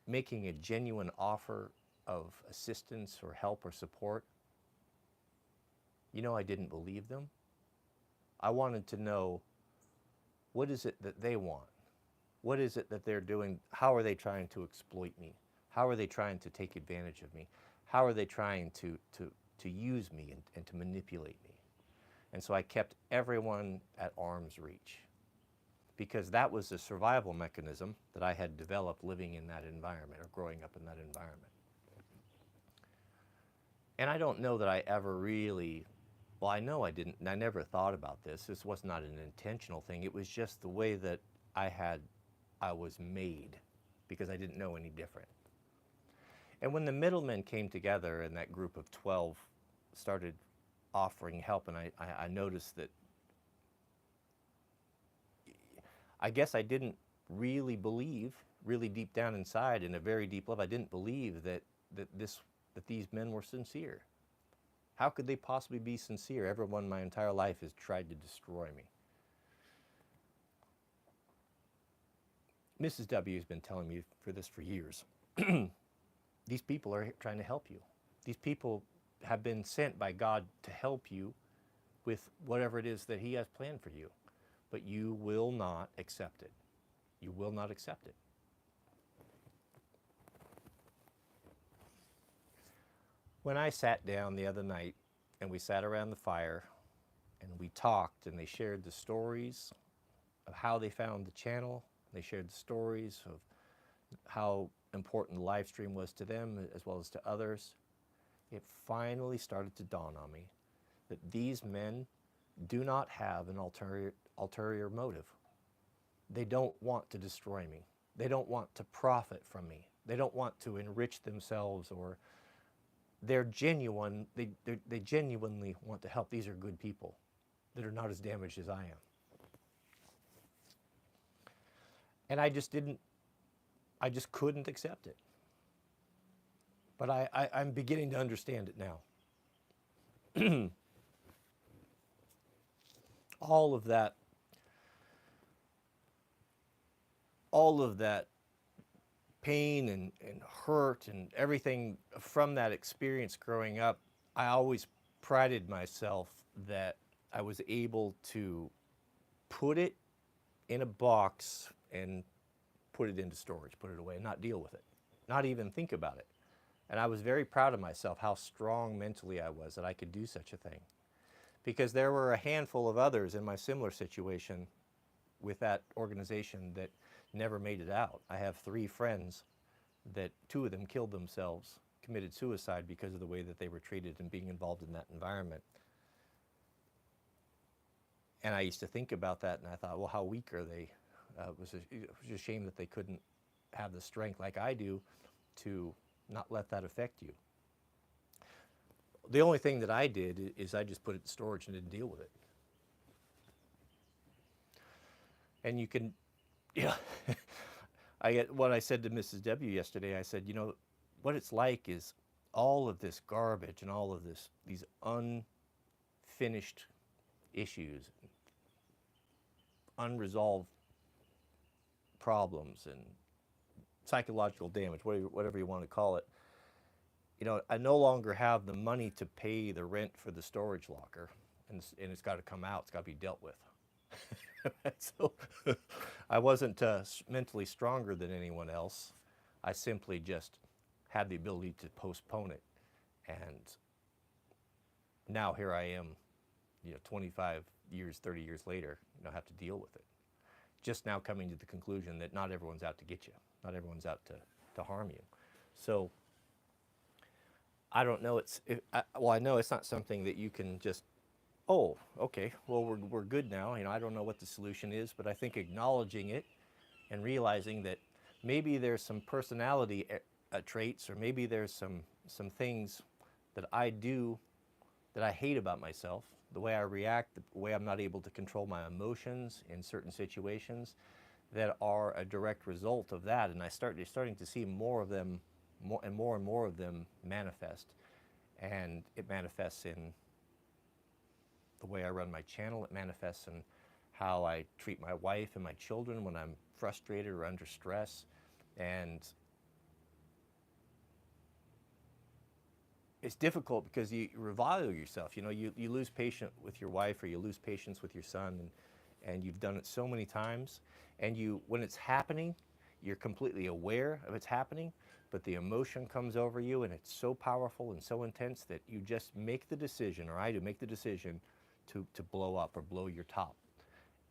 making a genuine offer of assistance or help or support, you know, I didn't believe them. I wanted to know, what is it that they want? What is it that they're doing? How are they trying to exploit me? How are they trying to take advantage of me? How are they trying to use me and to manipulate me? And so I kept everyone at arm's reach, because that was a survival mechanism that I had developed living in that environment, or growing up in that environment. And I don't know that I ever really, well, I know I didn't, I never thought about this. This was not an intentional thing. It was just the way that I was made, because I didn't know any different. And when the middlemen came together and that group of 12 started offering help, and I noticed that, I guess I didn't really believe, really deep down inside, in a very deep level, I didn't believe that these men were sincere. How could they possibly be sincere? Everyone my entire life has tried to destroy me. Mrs. W has been telling me for years. These people are trying to help you. These people have been sent by God to help you with whatever it is that He has planned for you. But you will not accept it. You will not accept it. When I sat down the other night and we sat around the fire and we talked, and they shared the stories of how they found the channel, they shared the stories of how important the live stream was to them as well as to others, it finally started to dawn on me that these men do not have an ulterior motive. They don't want to destroy me. They don't want to profit from me. They don't want to enrich themselves, or they're genuine. They genuinely want to help. These are good people that are not as damaged as I am. And I just couldn't accept it. But I'm beginning to understand it now. All of that pain and hurt and everything from that experience growing up, I always prided myself that I was able to put it in a box and put it into storage, put it away, and not deal with it, not even think about it. And I was very proud of myself, how strong mentally I was that I could do such a thing. Because there were a handful of others in my similar situation with that organization that never made it out. I have 3 friends that 2 of them killed themselves, committed suicide because of the way that they were treated and being involved in that environment. And I used to think about that, and I thought, well, how weak are they? It was a shame that they couldn't have the strength like I do to not let that affect you. The only thing that I did is I just put it in storage and didn't deal with it. And you can, yeah, I get what I said to Mrs. W yesterday. I said, you know, what it's like is all of this garbage and all of these unfinished issues, unresolved problems and psychological damage, whatever you want to call it. You know, I no longer have the money to pay the rent for the storage locker, and it's got to come out. It's got to be dealt with. So I wasn't mentally stronger than anyone else. I simply just had the ability to postpone it. And now here I am, you know, 25 years, 30 years later, you know, have to deal with it. Just now coming to the conclusion that not everyone's out to get you. Not everyone's out to harm you. So I don't know. Well, I know it's not something that you can just, oh, okay, well, we're good now. You know, I don't know what the solution is, but I think acknowledging it and realizing that maybe there's some personality traits, or maybe there's some things that I do that I hate about myself, the way I react, the way I'm not able to control my emotions in certain situations, that are a direct result of that. And starting to see more of them, more and more of them manifest. And it manifests in the way I run my channel. It manifests in how I treat my wife and my children when I'm frustrated or under stress. And it's difficult because you revile yourself. You know, you lose patience with your wife, or you lose patience with your son, and you've done it so many times. And when it's happening, you're completely aware of it's happening, but the emotion comes over you, and it's so powerful and so intense that you just make the decision, or I do make the decision, to blow up or blow your top.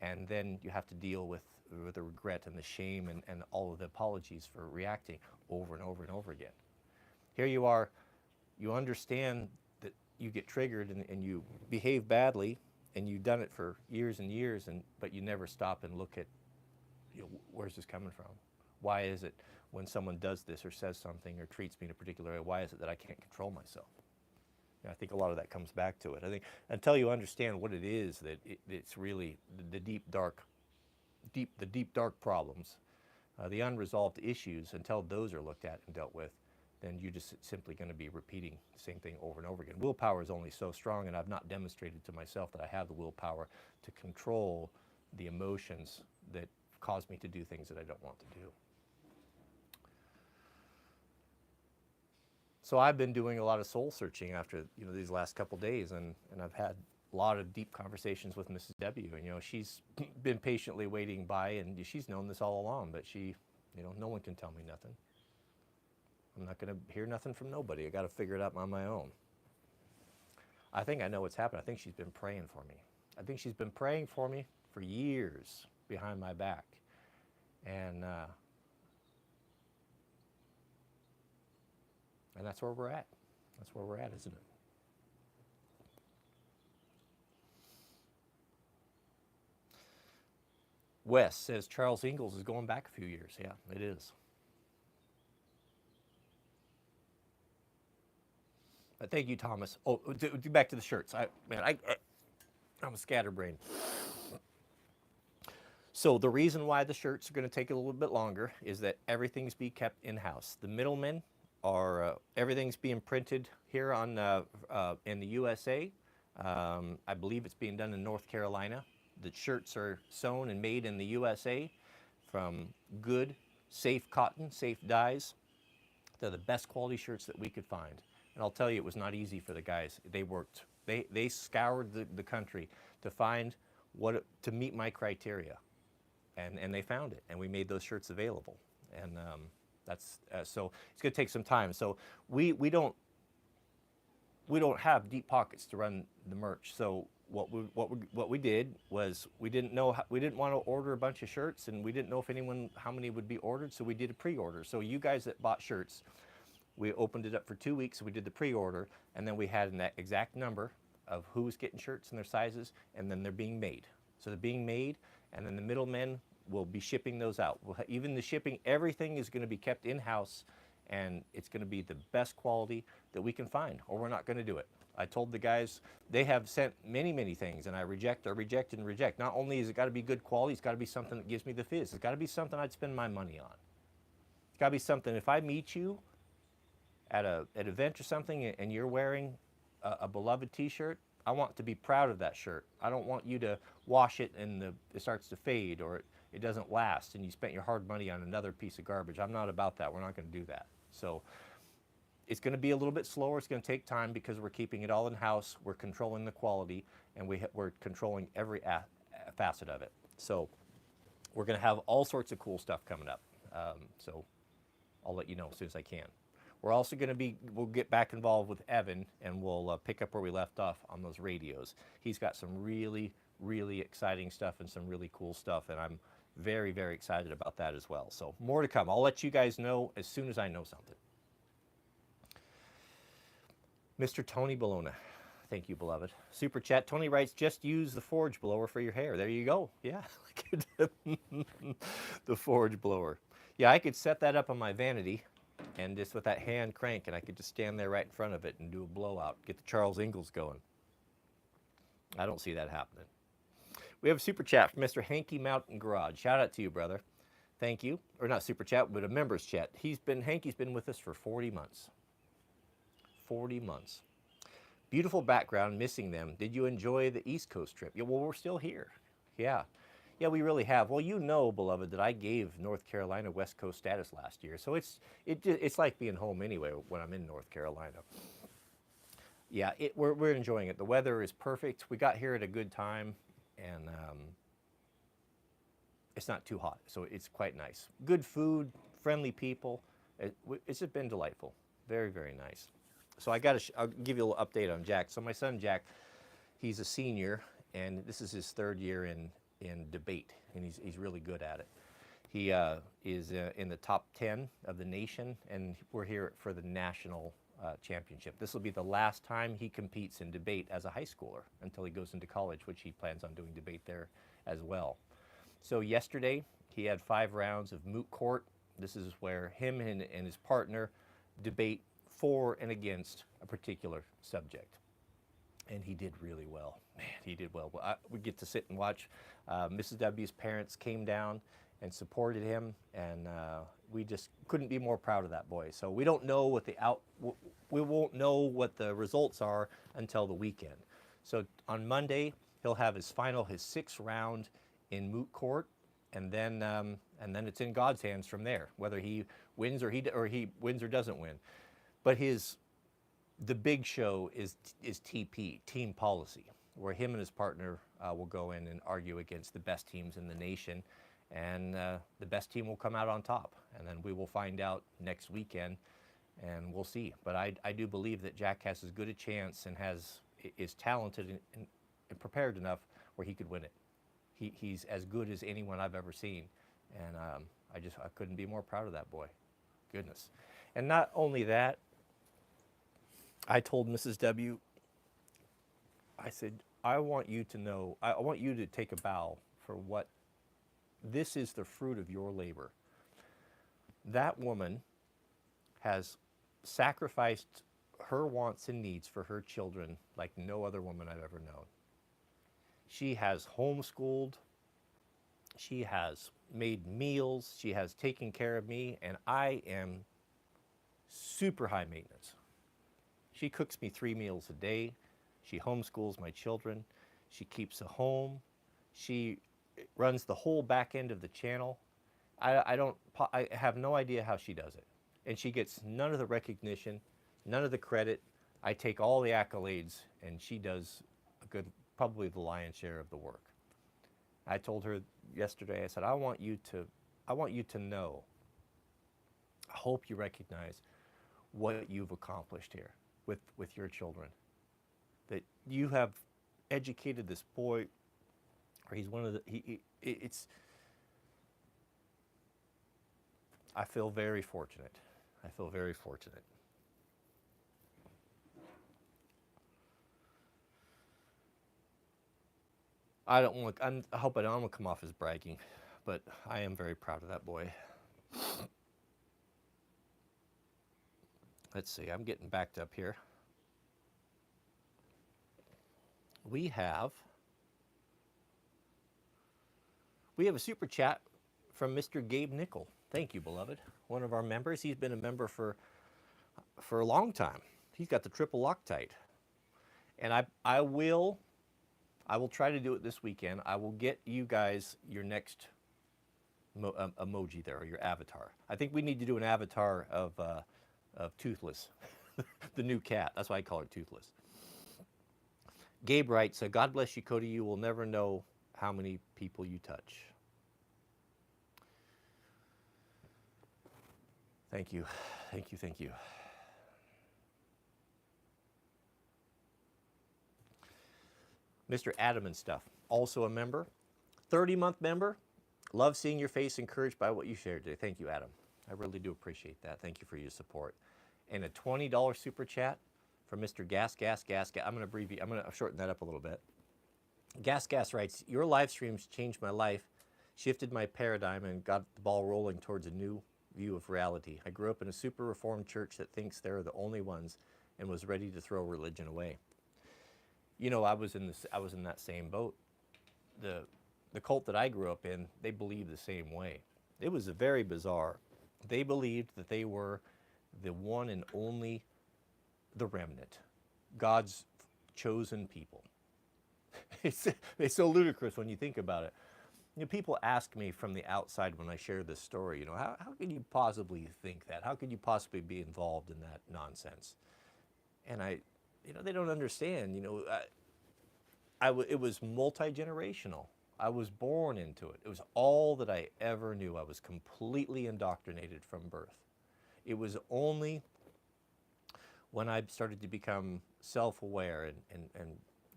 And then you have to deal with the regret and the shame and all of the apologies for reacting over and over and over again. Here you are, you understand that you get triggered and you behave badly, and you've done it for years and years, but you never stop and look at, you know, where's this coming from? Why is it when someone does this or says something or treats me in a particular way, why is it that I can't control myself? I think a lot of that comes back to it. I think until you understand what it is, that it's really the deep dark problems, the unresolved issues, until those are looked at and dealt with, then you're just simply going to be repeating the same thing over and over again. Willpower is only so strong, and I've not demonstrated to myself that I have the willpower to control the emotions that cause me to do things that I don't want to do. So I've been doing a lot of soul searching after, you know, these last couple days, and I've had a lot of deep conversations with Mrs. W. And, you know, she's been patiently waiting by, and she's known this all along, but she, you know, no one can tell me nothing. I'm not going to hear nothing from nobody. I got to figure it out on my own. I think I know what's happened. I think she's been praying for me. I think she's been praying for me for years behind my back. And that's where we're at. That's where we're at, isn't it? Wes says Charles Ingalls is going back a few years. Yeah, it is. Thank you, Thomas. Oh, back to the shirts. I'm a scatterbrain. So the reason why the shirts are going to take a little bit longer is that everything's being kept in-house. The middlemen are, everything's being printed here in the USA. I believe it's being done in North Carolina. The shirts are sewn and made in the USA from good, safe cotton, safe dyes. They're the best quality shirts that we could find. And I'll tell you, it was not easy for the guys. They worked. They scoured the country to find to meet my criteria. And they found it, and we made those shirts available. And That's so it's going to take some time. So we don't have deep pockets to run the merch. So what we did was we didn't know we didn't want to order a bunch of shirts, and we didn't know if how many would be ordered. So we did a pre-order. So you guys that bought shirts, we opened it up for 2 weeks. We did the pre-order, and then we had an exact number of who's getting shirts and their sizes, and then they're being made. So they're being made, and then the middlemen will be shipping those out. Even the shipping, everything is going to be kept in-house, and it's going to be the best quality that we can find, or we're not going to do it. I told the guys, they have sent many, many things, and I reject, and reject. Not only has it got to be good quality, it's got to be something that gives me the fizz. It's got to be something I'd spend my money on. It's got to be something, if I meet you at an event or something and you're wearing a beloved t-shirt, I want to be proud of that shirt. I don't want you to wash it and it starts to fade, or it doesn't last and you spent your hard money on another piece of garbage. I'm not about that. We're not going to do that. So it's going to be a little bit slower. It's going to take time because we're keeping it all in-house. We're controlling the quality, and we're controlling every facet of it. So we're going to have all sorts of cool stuff coming up. So I'll let you know as soon as I can. We're also going to we'll get back involved with Evan, and we'll pick up where we left off on those radios. He's got some really, really exciting stuff and some really cool stuff, and I'm very, very excited about that as well. So more to come. I'll let you guys know as soon as I know something. Mr. Tony Bologna, thank you, beloved. Super chat. Tony writes, just use the forge blower for your hair. There you go. Yeah, the forge blower. Yeah, I could set that up on my vanity, and just with that hand crank, and I could just stand there right in front of it and do a blowout, get the Charles Ingalls going. I don't see that happening. We have a super chat from Mr. Hanky Mountain Garage. Shout out to you, brother. Thank you. Or not super chat, but a members chat. Hanky's been with us for 40 months. 40 months. Beautiful background, missing them. Did you enjoy the East Coast trip? Yeah, well, we're still here. Yeah. Yeah, we really have. Well, you know, beloved, that I gave North Carolina West Coast status last year. So it's like being home anyway when I'm in North Carolina. Yeah, we're enjoying it. The weather is perfect. We got here at a good time, and it's not too hot, so it's quite nice. Good food, friendly people. It's just been delightful. Very, very nice. So I'll give you a little update on Jack. So my son Jack, he's a senior, and this is his 3rd year in debate, and he's really good at it. He is in the top 10 of the nation, and we're here for the national championship. This will be the last time he competes in debate as a high schooler until he goes into college, which he plans on doing debate there as well. So yesterday, he had 5 rounds of moot court. This is where him and his partner debate for and against a particular subject. And he did really well. Man, he did well. We get to sit and watch. Mrs. W's parents came down and supported him, and we just couldn't be more proud of that boy. So we don't know we won't know what the results are until the weekend. So on Monday, he'll have his 6th round in moot court, and then it's in God's hands from there, whether he wins or he wins or doesn't win. But the big show is TP, team policy, where him and his partner will go in and argue against the best teams in the nation, and the best team will come out on top. And then we will find out next weekend, and we'll see. But I do believe that Jack has as good a chance and is talented and prepared enough where he could win it. He's as good as anyone I've ever seen, and I couldn't be more proud of that boy. Goodness. And not only that, I told Mrs. W, I said, I want you to know, I want you to take a bow for what, this is the fruit of your labor. That woman has sacrificed her wants and needs for her children like no other woman I've ever known. She has homeschooled, she has made meals, she has taken care of me, and I am super high maintenance. She cooks me 3 meals a day. She homeschools my children. She keeps a home. She runs the whole back end of the channel. I have no idea how she does it. And she gets none of the recognition, none of the credit. I take all the accolades, and she does probably the lion's share of the work. I told her yesterday, I said, I want you to know I hope you recognize what you've accomplished here with your children. That you have educated this boy, or he's one of the, it's, I feel very fortunate. I feel very fortunate. I don't want, I hope I don't want to come off as bragging, but I am very proud of that boy. Let's see, I'm getting backed up here. We have a super chat from Mr. Gabe Nickel. Thank you, beloved. One of our members. He's been a member for a long time. He's got the triple Loctite. And I will try to do it this weekend. I will get you guys your next emoji there, or your avatar. I think we need to do an avatar of Toothless, the new cat. That's why I call her Toothless. Gabe writes, God bless you, Cody. You will never know how many people you touch. Thank you. Thank you. Thank you. Mr. Adam and Stuff, also a member, 30-month member. Love seeing your face, encouraged by what you shared today. Thank you, Adam. I really do appreciate that. Thank you for your support. And a $20 super chat from Mr. Gas. I'm going to shorten that up a little bit. Gas writes, your live streams changed my life, shifted my paradigm, and got the ball rolling towards a new view of reality. I grew up in a super reformed church that thinks they're the only ones and was ready to throw religion away. You know, I was in that same boat. The cult that I grew up in, they believed the same way. It was very bizarre. They believed that they were the one and only, the remnant, God's chosen people. It's so ludicrous when you think about it. You know, people ask me from the outside when I share this story, you know, how can you possibly think that? How could you possibly be involved in that nonsense? And they don't understand, you know, it was multi-generational. I was born into it. It was all that I ever knew. I was completely indoctrinated from birth. It was only when I started to become self-aware and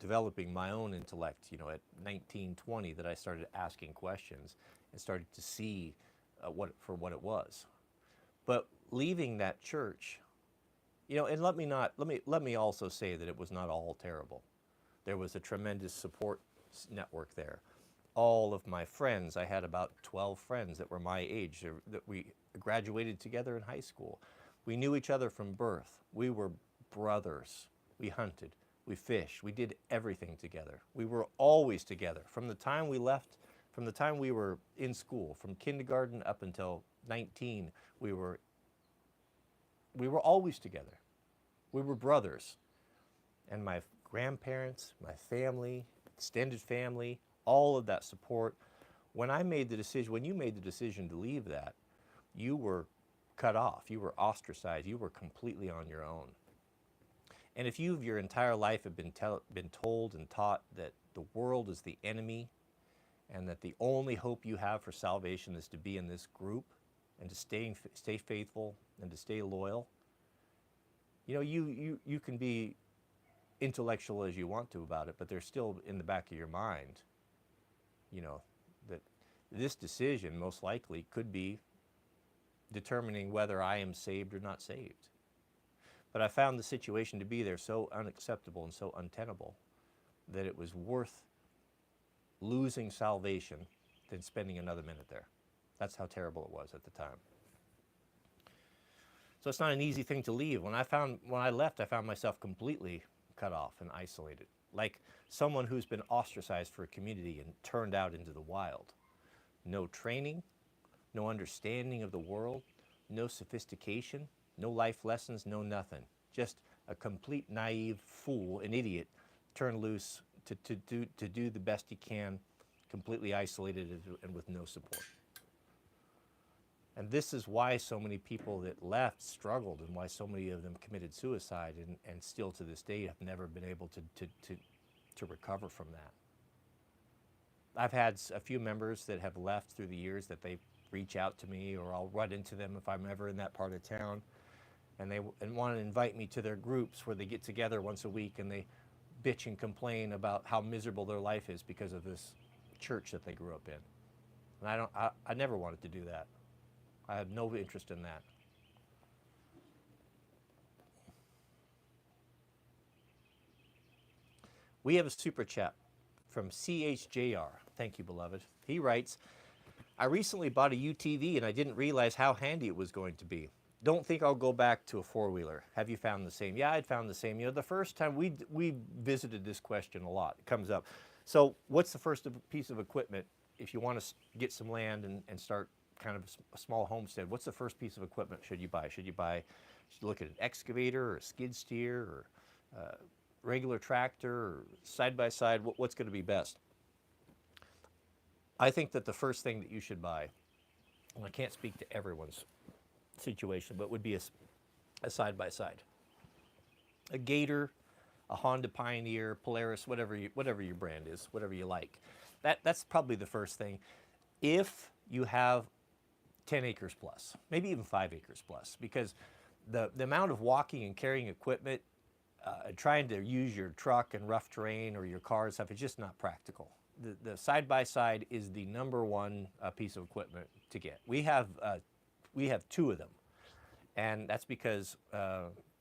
developing my own intellect, you know, at 19, 20, that I started asking questions and started to see what it was. But leaving that church, you know, and let me also say that it was not all terrible. There was a tremendous support network there. All of my friends, I had about 12 friends that were my age, that we graduated together in high school. We knew each other from birth. We were brothers. We hunted, we fished, we did everything together. We were always together. From the time we left, from the time we were in school, from kindergarten up until 19, we were always together. We were brothers. And my grandparents, my family, extended family, all of that support. When you made the decision to leave that, you were cut off, you were ostracized, you were completely on your own. And if you, your entire life, have been told and taught that the world is the enemy, and that the only hope you have for salvation is to be in this group, and to stay faithful and to stay loyal, you know, you can be intellectual as you want to about it, but there's still in the back of your mind, you know, that this decision most likely could be determining whether I am saved or not saved. But I found the situation to be there so unacceptable and so untenable that it was worth losing salvation than spending another minute there. That's how terrible it was at the time. So it's not an easy thing to leave. When I left, I found myself completely cut off and isolated, like someone who's been ostracized for a community and turned out into the wild. No training, no understanding of the world, no sophistication, no life lessons, no nothing. Just a complete naive fool, an idiot, turned loose to do the best he can, completely isolated and with no support. And this is why so many people that left struggled, and why so many of them committed suicide, and still to this day have never been able to recover from that. I've had a few members that have left through the years that they reach out to me, or I'll run into them if I'm ever in that part of town, and they want to invite me to their groups where they get together once a week and they bitch and complain about how miserable their life is because of this church that they grew up in. And I never wanted to do that. I have no interest in that. We have a super chat from CHJR. Thank you, beloved. He writes, I recently bought a UTV and I didn't realize how handy it was going to be. Don't think I'll go back to a four-wheeler. Have you found the same? Yeah, I'd found the same. You know, the first time we visited this question a lot. It comes up. So what's the first piece of equipment if you want to get some land and start kind of a small homestead? What's the first piece of equipment should you buy? Should you look at an excavator or a skid steer or regular tractor or side-by-side? What's going to be best? I think that the first thing that you should buy, and I can't speak to everyone's situation, but would be a side-by-side. A Gator, a Honda Pioneer, Polaris, whatever your brand is, whatever you like. That's probably the first thing. If you have 10 acres plus, maybe even 5 acres plus, because the amount of walking and carrying equipment, trying to use your truck in rough terrain or your car and stuff, it's just not practical. The side-by-side is the number one piece of equipment to get. We have two of them, and that's because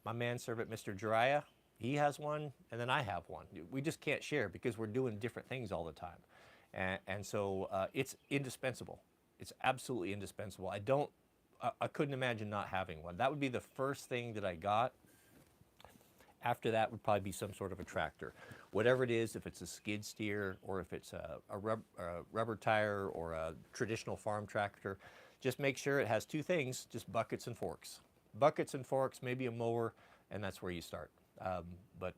my manservant, Mr. Jariah, he has one, and then I have one. We just can't share because we're doing different things all the time, and so it's indispensable. It's absolutely indispensable. I couldn't imagine not having one. That would be the first thing that I got. After that would probably be some sort of a tractor. Whatever it is, if it's a skid steer or if it's a rubber tire or a traditional farm tractor, just make sure it has two things, just buckets and forks. Buckets and forks, maybe a mower, and that's where you start. But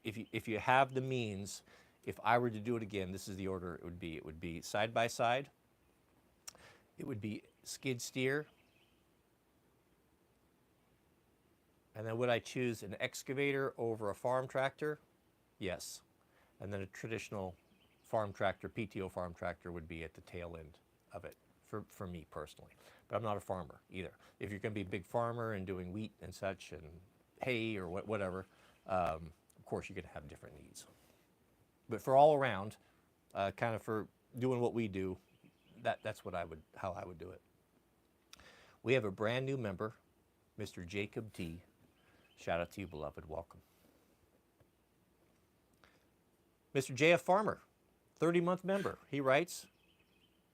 if you have the means, if I were to do it again, this is the order it would be. It would be side-by-side. It would be skid steer. And then would I choose an excavator over a farm tractor? Yes. And then a traditional farm tractor, PTO farm tractor, would be at the tail end of it for me personally. But I'm not a farmer either. If you're going to be a big farmer and doing wheat and such and hay or whatever, of course you're going to have different needs. But for all around, kind of for doing what we do, that's how I would do it. We have a brand new member, Mr. Jacob T. Shout out to you, beloved. Welcome. Mr. J.F. Farmer, 30-month member. He writes,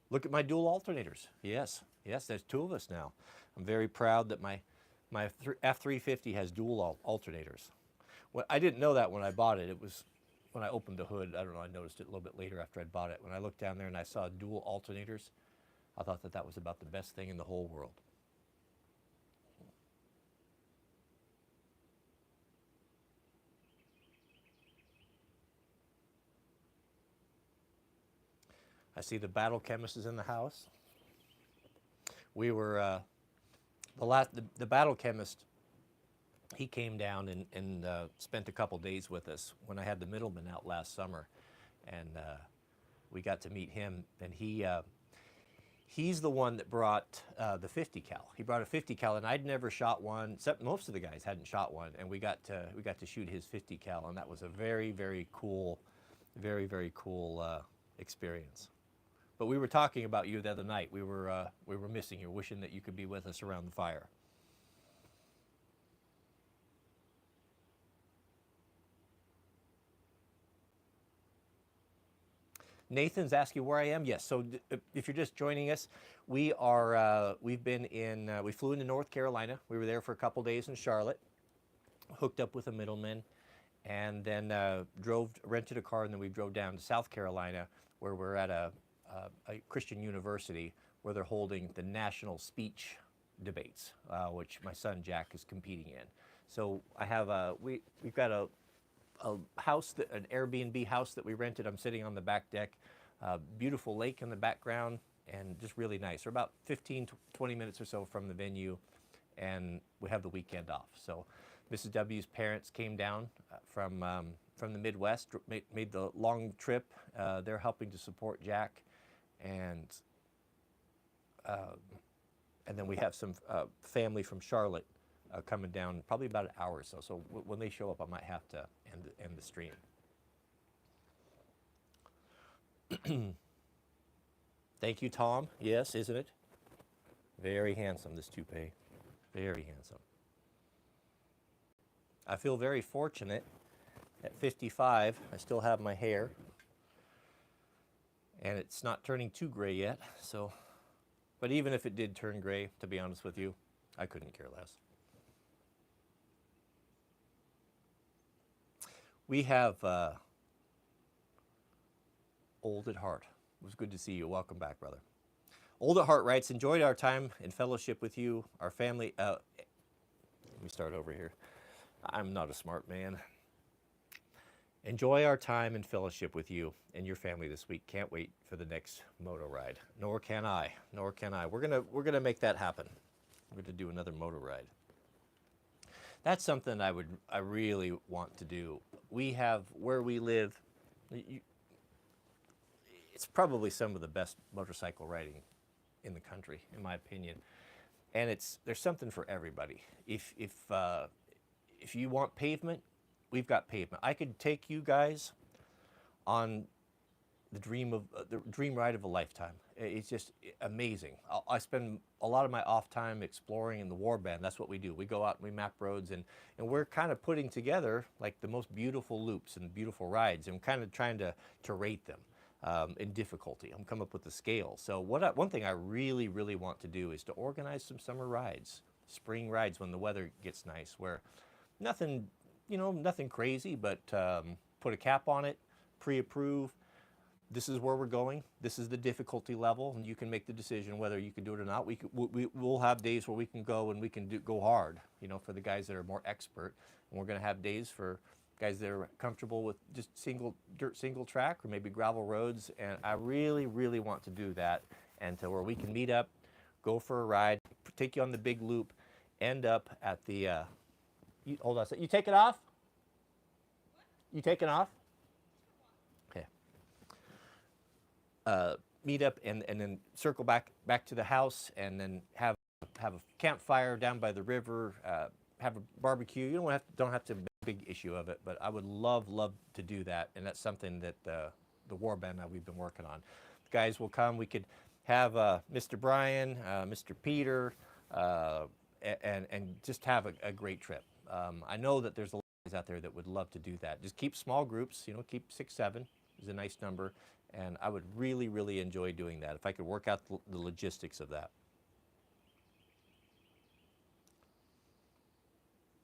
look at my dual alternators. Yes, there's two of us now. I'm very proud that my F350 has dual alternators. Well, I didn't know that when I bought it. It was when I opened the hood. I don't know, I noticed it a little bit later after I'd bought it. When I looked down there and I saw dual alternators, I thought that was about the best thing in the whole world. I see the battle chemist is in the house. We were, the battle chemist, he came down and spent a couple days with us when I had the middleman out last summer. And we got to meet him. And he's the one that brought the 50 cal. He brought a 50 cal, and I'd never shot one, except most of the guys hadn't shot one. And we got to shoot his 50 cal, and that was a very, very cool experience. But we were talking about you the other night. We were missing you, wishing that you could be with us around the fire. Nathan's asking where I am. Yes. So if you're just joining us, we flew into North Carolina. We were there for a couple days in Charlotte, hooked up with a middleman, and then rented a car, and then we drove down to South Carolina, where we're at a Christian university where they're holding the national speech debates, which my son Jack is competing in. So I have we've got a house, an Airbnb house that we rented. I'm sitting on the back deck, beautiful lake in the background, and just really nice. We're about 15 to 20 minutes or so from the venue, and we have the weekend off. So Mrs. W's parents came down from the Midwest, made the long trip. They're helping to support Jack, and And then we have some family from Charlotte coming down probably about an hour or so. So when they show up, I might have to end the stream. Thank you, Tom. Yes, isn't it? Very handsome, this toupee. Very handsome. I feel very fortunate. At 55, I still have my hair. And it's not turning too gray yet. So, but even if it did turn gray, to be honest with you, I couldn't care less. We have Old at Heart. It was good to see you. Welcome back, brother. Old at Heart writes, enjoyed our time in fellowship with you, our family. Let me start over here. I'm not a smart man. Enjoy our time in fellowship with you and your family this week. Can't wait for the next moto ride. Nor can I. Nor can I. We're gonna make that happen. We're gonna do another moto ride. That's something I really want to do. We have where we live. It's probably some of the best motorcycle riding in the country, in my opinion. And there's something for everybody. If you want pavement, we've got pavement. I could take you guys on the dream ride of a lifetime. It's just amazing. I spend a lot of my off time exploring in the warband. That's what we do. We go out and we map roads, and we're kind of putting together like the most beautiful loops and beautiful rides, and kind of trying to rate them in difficulty. I'm coming up with the scale. So one thing I really, really want to do is to organize some summer rides, spring rides when the weather gets nice, where nothing crazy, but put a cap on it, pre-approve. This is where we're going. This is the difficulty level, and you can make the decision whether you can do it or not. We'll have days where we can go and we can go hard, for the guys that are more expert. And we're going to have days for guys that are comfortable with just single track or maybe gravel roads. And I really, really want to do that, and to where we can meet up, go for a ride, take you on the big loop, end up at the. Hold on a second. You take it off? You take it off? Okay. Meet up and then circle back to the house, and then have a campfire down by the river, have a barbecue. You don't have to make a big issue of it, but I would love to do that, and that's something that the warband that we've been working on. The guys will come. We could have Mr. Brian, Mr. Peter, and just have a great trip. I know that there's a lot of guys out there that would love to do that. Just keep small groups, keep 6, 7 is a nice number. And I would really, really enjoy doing that if I could work out the logistics of that.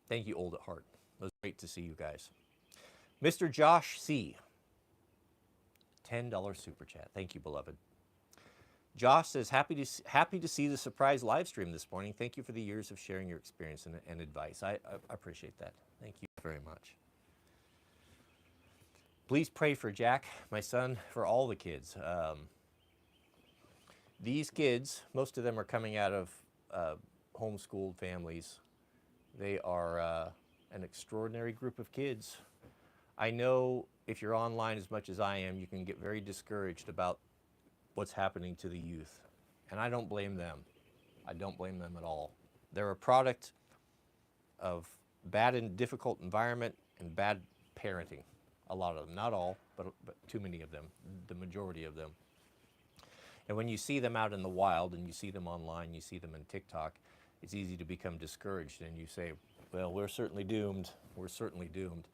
Thank you, Old at Heart. It was great to see you guys. Mr. Josh C. $10 super chat. Thank you, beloved. Josh says, happy to see the surprise live stream this morning. Thank you for the years of sharing your experience and advice. I appreciate that. Thank you very much. Please pray for Jack, my son, for all the kids. These kids, most of them are coming out of homeschooled families. They are an extraordinary group of kids. I know if you're online as much as I am, you can get very discouraged about what's happening to the youth. And I don't blame them. I don't blame them at all. They're a product of bad and difficult environment and bad parenting. A lot of them, not all, but too many of them, the majority of them. And when you see them out in the wild and you see them online, you see them in TikTok, it's easy to become discouraged, and you say, well, we're certainly doomed. We're certainly doomed.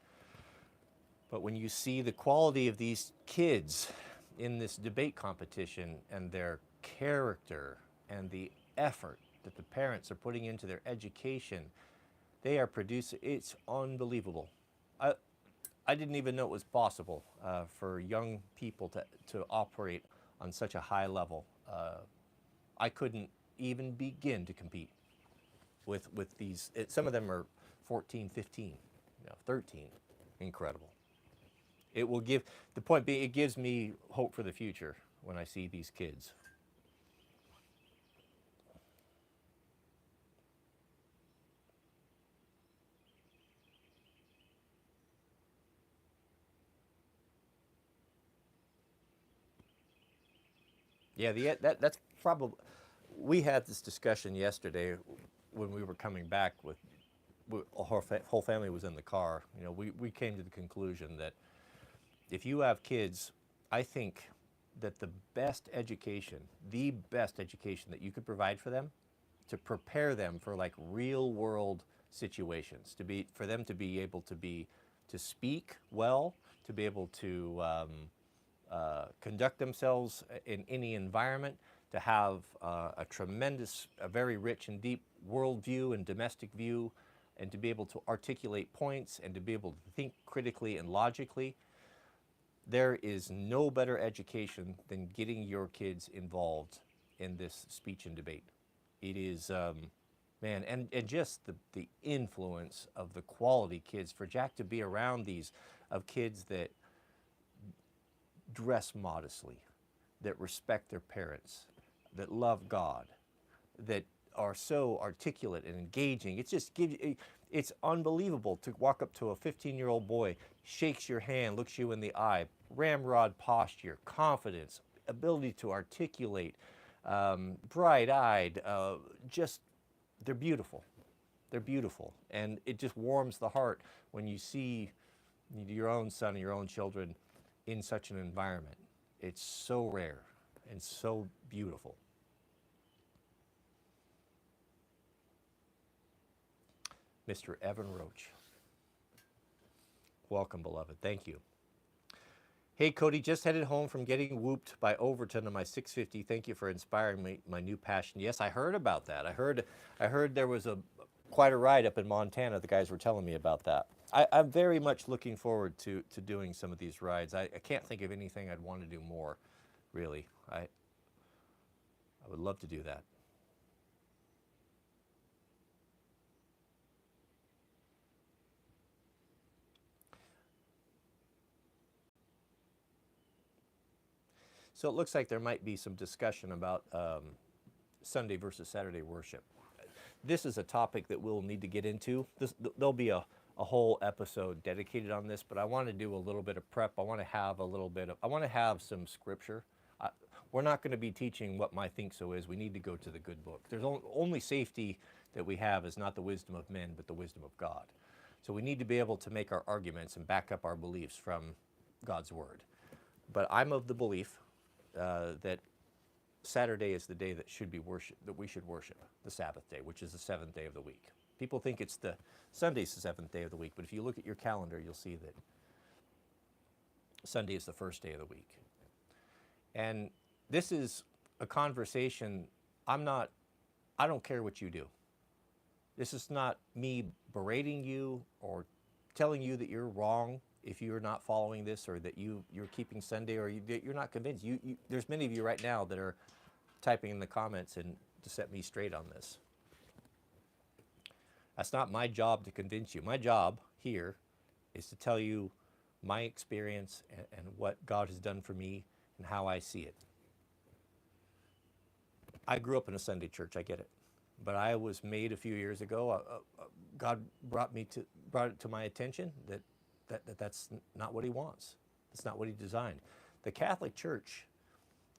But when you see the quality of these kids in this debate competition, and their character and the effort that the parents are putting into their education, they are producing, it's unbelievable. I didn't even know it was possible for young people to operate on such a high level. I couldn't even begin to compete with these. Some of them are 14, 15, 13. Incredible. It will give, the point being, it gives me hope for the future when I see these kids. Yeah, that's probably, we had this discussion yesterday when we were coming back with, our whole family was in the car. You know, we came to the conclusion that if you have kids, I think that the best education that you could provide for them, to prepare them for like real world situations, for them to be able to speak well, to be able to conduct themselves in any environment, to have a very rich and deep worldview and domestic view, and to be able to articulate points and to be able to think critically and logically. There is no better education than getting your kids involved in this speech and debate. It is, man, and just the influence of the quality kids, for Jack to be around these, of kids that dress modestly, that respect their parents, that love God, that are so articulate and engaging. It's unbelievable to walk up to a 15-year-old boy, shakes your hand, looks you in the eye, ramrod posture, confidence, ability to articulate, bright-eyed, they're beautiful. They're beautiful. And it just warms the heart when you see your own son and your own children in such an environment. It's so rare and so beautiful. Mr. Evan Roach. Welcome, beloved. Thank you. Hey, Cody, just headed home from getting whooped by Overton on my 650. Thank you for inspiring me, my new passion. Yes, I heard about that. I heard there was quite a ride up in Montana. The guys were telling me about that. I'm very much looking forward to doing some of these rides. I can't think of anything I'd want to do more, really. I would love to do that. So it looks like there might be some discussion about Sunday versus Saturday worship. This is a topic that we'll need to get into. There'll be a whole episode dedicated on this, but I want to do a little bit of prep. I want to have some scripture. We're not going to be teaching what my think so is. We need to go to the good book. There's only safety that we have is not the wisdom of men, but the wisdom of God. So we need to be able to make our arguments and back up our beliefs from God's word. But I'm of the belief that Saturday is the day that we should worship, the Sabbath day, which is the seventh day of the week. People think it's Sunday's the seventh day of the week, but if you look at your calendar, you'll see that Sunday is the first day of the week. And this is a conversation, I don't care what you do. This is not me berating you or telling you that you're wrong if you're not following this, or that you're keeping Sunday, or you're not convinced. There's many of you right now that are typing in the comments and to set me straight on this. That's not my job to convince you. My job here is to tell you my experience and what God has done for me and how I see it. I grew up in a Sunday church, I get it. But I was made a few years ago, God brought it to my attention that that's not what he wants. That's not what he designed. The Catholic Church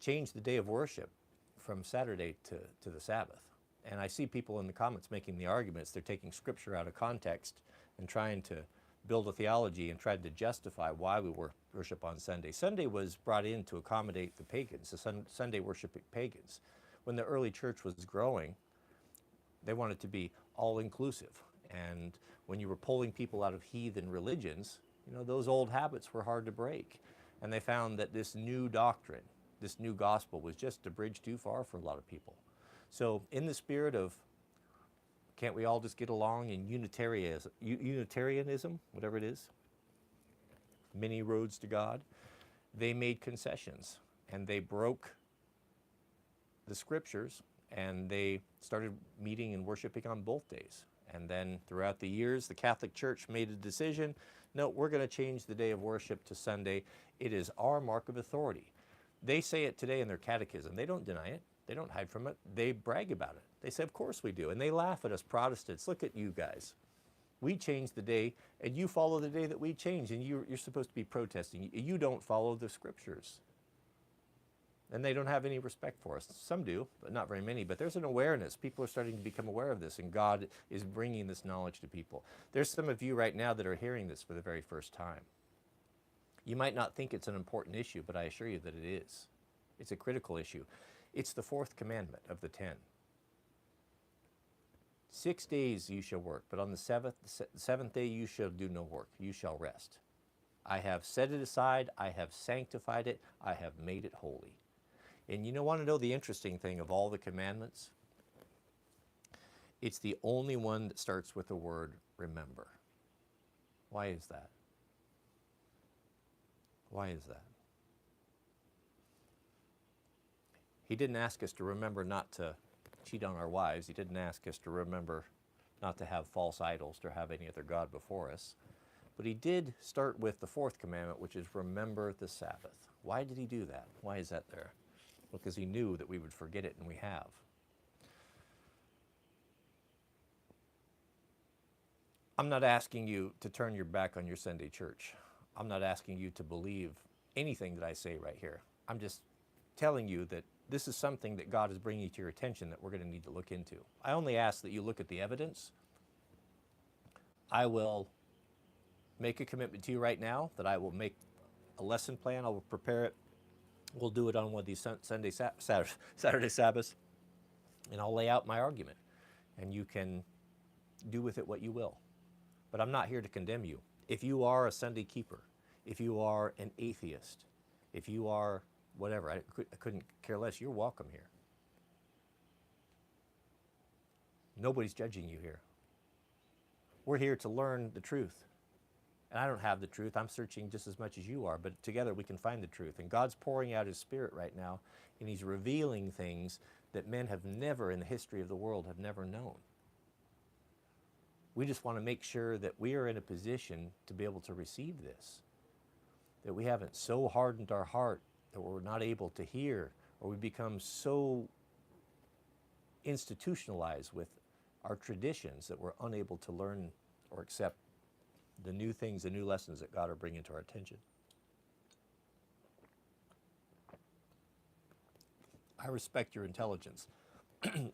changed the day of worship from Saturday to the Sabbath. And I see people in the comments making the arguments. They're taking scripture out of context and trying to build a theology and tried to justify why we worship on Sunday. Sunday was brought in to accommodate the pagans, the Sunday worshiping pagans. When the early church was growing, they wanted to be all-inclusive. And when you were pulling people out of heathen religions, those old habits were hard to break. And they found that this new doctrine, this new gospel, was just a bridge too far for a lot of people. So in the spirit of, can't we all just get along in Unitarianism, whatever it is, many roads to God, they made concessions and they broke the scriptures, and they started meeting and worshiping on both days. And then throughout the years, the Catholic Church made a decision, no, we're going to change the day of worship to Sunday. It is our mark of authority. They say it today in their catechism. They don't deny it. They don't hide from it. They brag about it. They say, of course we do. And they laugh at us Protestants. Look at you guys. We change the day, and you follow the day that we change, and you're supposed to be protesting. You don't follow the scriptures. And they don't have any respect for us. Some do, but not very many. But there's an awareness. People are starting to become aware of this, and God is bringing this knowledge to people. There's some of you right now that are hearing this for the very first time. You might not think it's an important issue, but I assure you that it is. It's a critical issue. It's the fourth commandment of the 10. 6 days you shall work, but on the seventh day you shall do no work. You shall rest. I have set it aside. I have sanctified it. I have made it holy. And you want to know the interesting thing of all the commandments? It's the only one that starts with the word remember. Why is that? Why is that? He didn't ask us to remember not to cheat on our wives. He didn't ask us to remember not to have false idols, to have any other God before us. But he did start with the fourth commandment, which is remember the Sabbath. Why did he do that? Why is that there? Because he knew that we would forget it, and we have. I'm not asking you to turn your back on your Sunday church. I'm not asking you to believe anything that I say right here. I'm just telling you that this is something that God is bringing to your attention that we're going to need to look into. I only ask that you look at the evidence. I will make a commitment to you right now that I will make a lesson plan. I will prepare it. We'll do it on one of these Saturday Sabbaths, and I'll lay out my argument, and you can do with it what you will. But I'm not here to condemn you. If you are a Sunday keeper, if you are an atheist, if you are whatever, I couldn't care less, you're welcome here. Nobody's judging you here. We're here to learn the truth. And I don't have the truth. I'm searching just as much as you are, but together we can find the truth. And God's pouring out his Spirit right now, and he's revealing things that men have never, in the history of the world, have never known. We just want to make sure that we are in a position to be able to receive this, that we haven't so hardened our heart that we're not able to hear, or we become so institutionalized with our traditions that we're unable to learn or accept the new things, the new lessons that God are bringing to our attention. I respect your intelligence.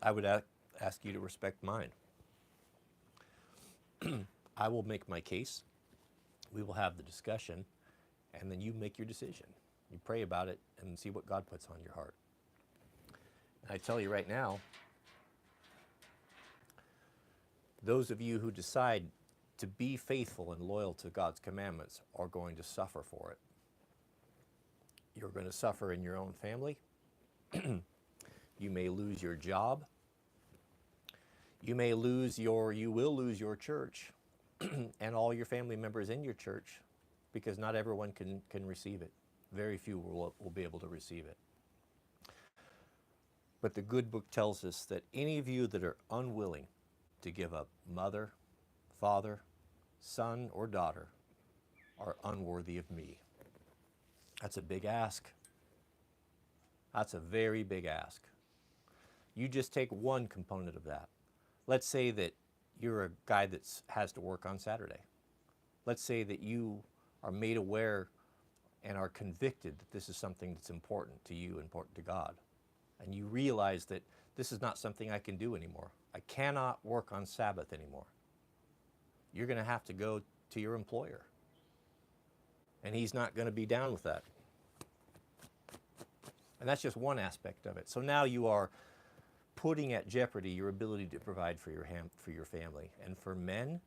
I would ask you to respect mine. I will make my case. We will have the discussion, and then you make your decision. You pray about it and see what God puts on your heart. And I tell you right now, those of you who decide to be faithful and loyal to God's commandments are going to suffer for it. You're going to suffer in your own family. You may lose your job. You will lose your church and all your family members in your church, because not everyone can receive it. Very few will be able to receive it. But the good book tells us that any of you that are unwilling to give up mother, father, son, or daughter are unworthy of me. That's a big ask. That's a very big ask. You just take one component of that. Let's say that you're a guy that has to work on Saturday. Let's say that you are made aware and are convicted that this is something that's important to you, important to God. And you realize that this is not something I can do anymore. I cannot work on Sabbath anymore. You're going to have to go to your employer. And he's not going to be down with that. And that's just one aspect of it. So now you are putting at jeopardy your ability to provide for your family. And for men,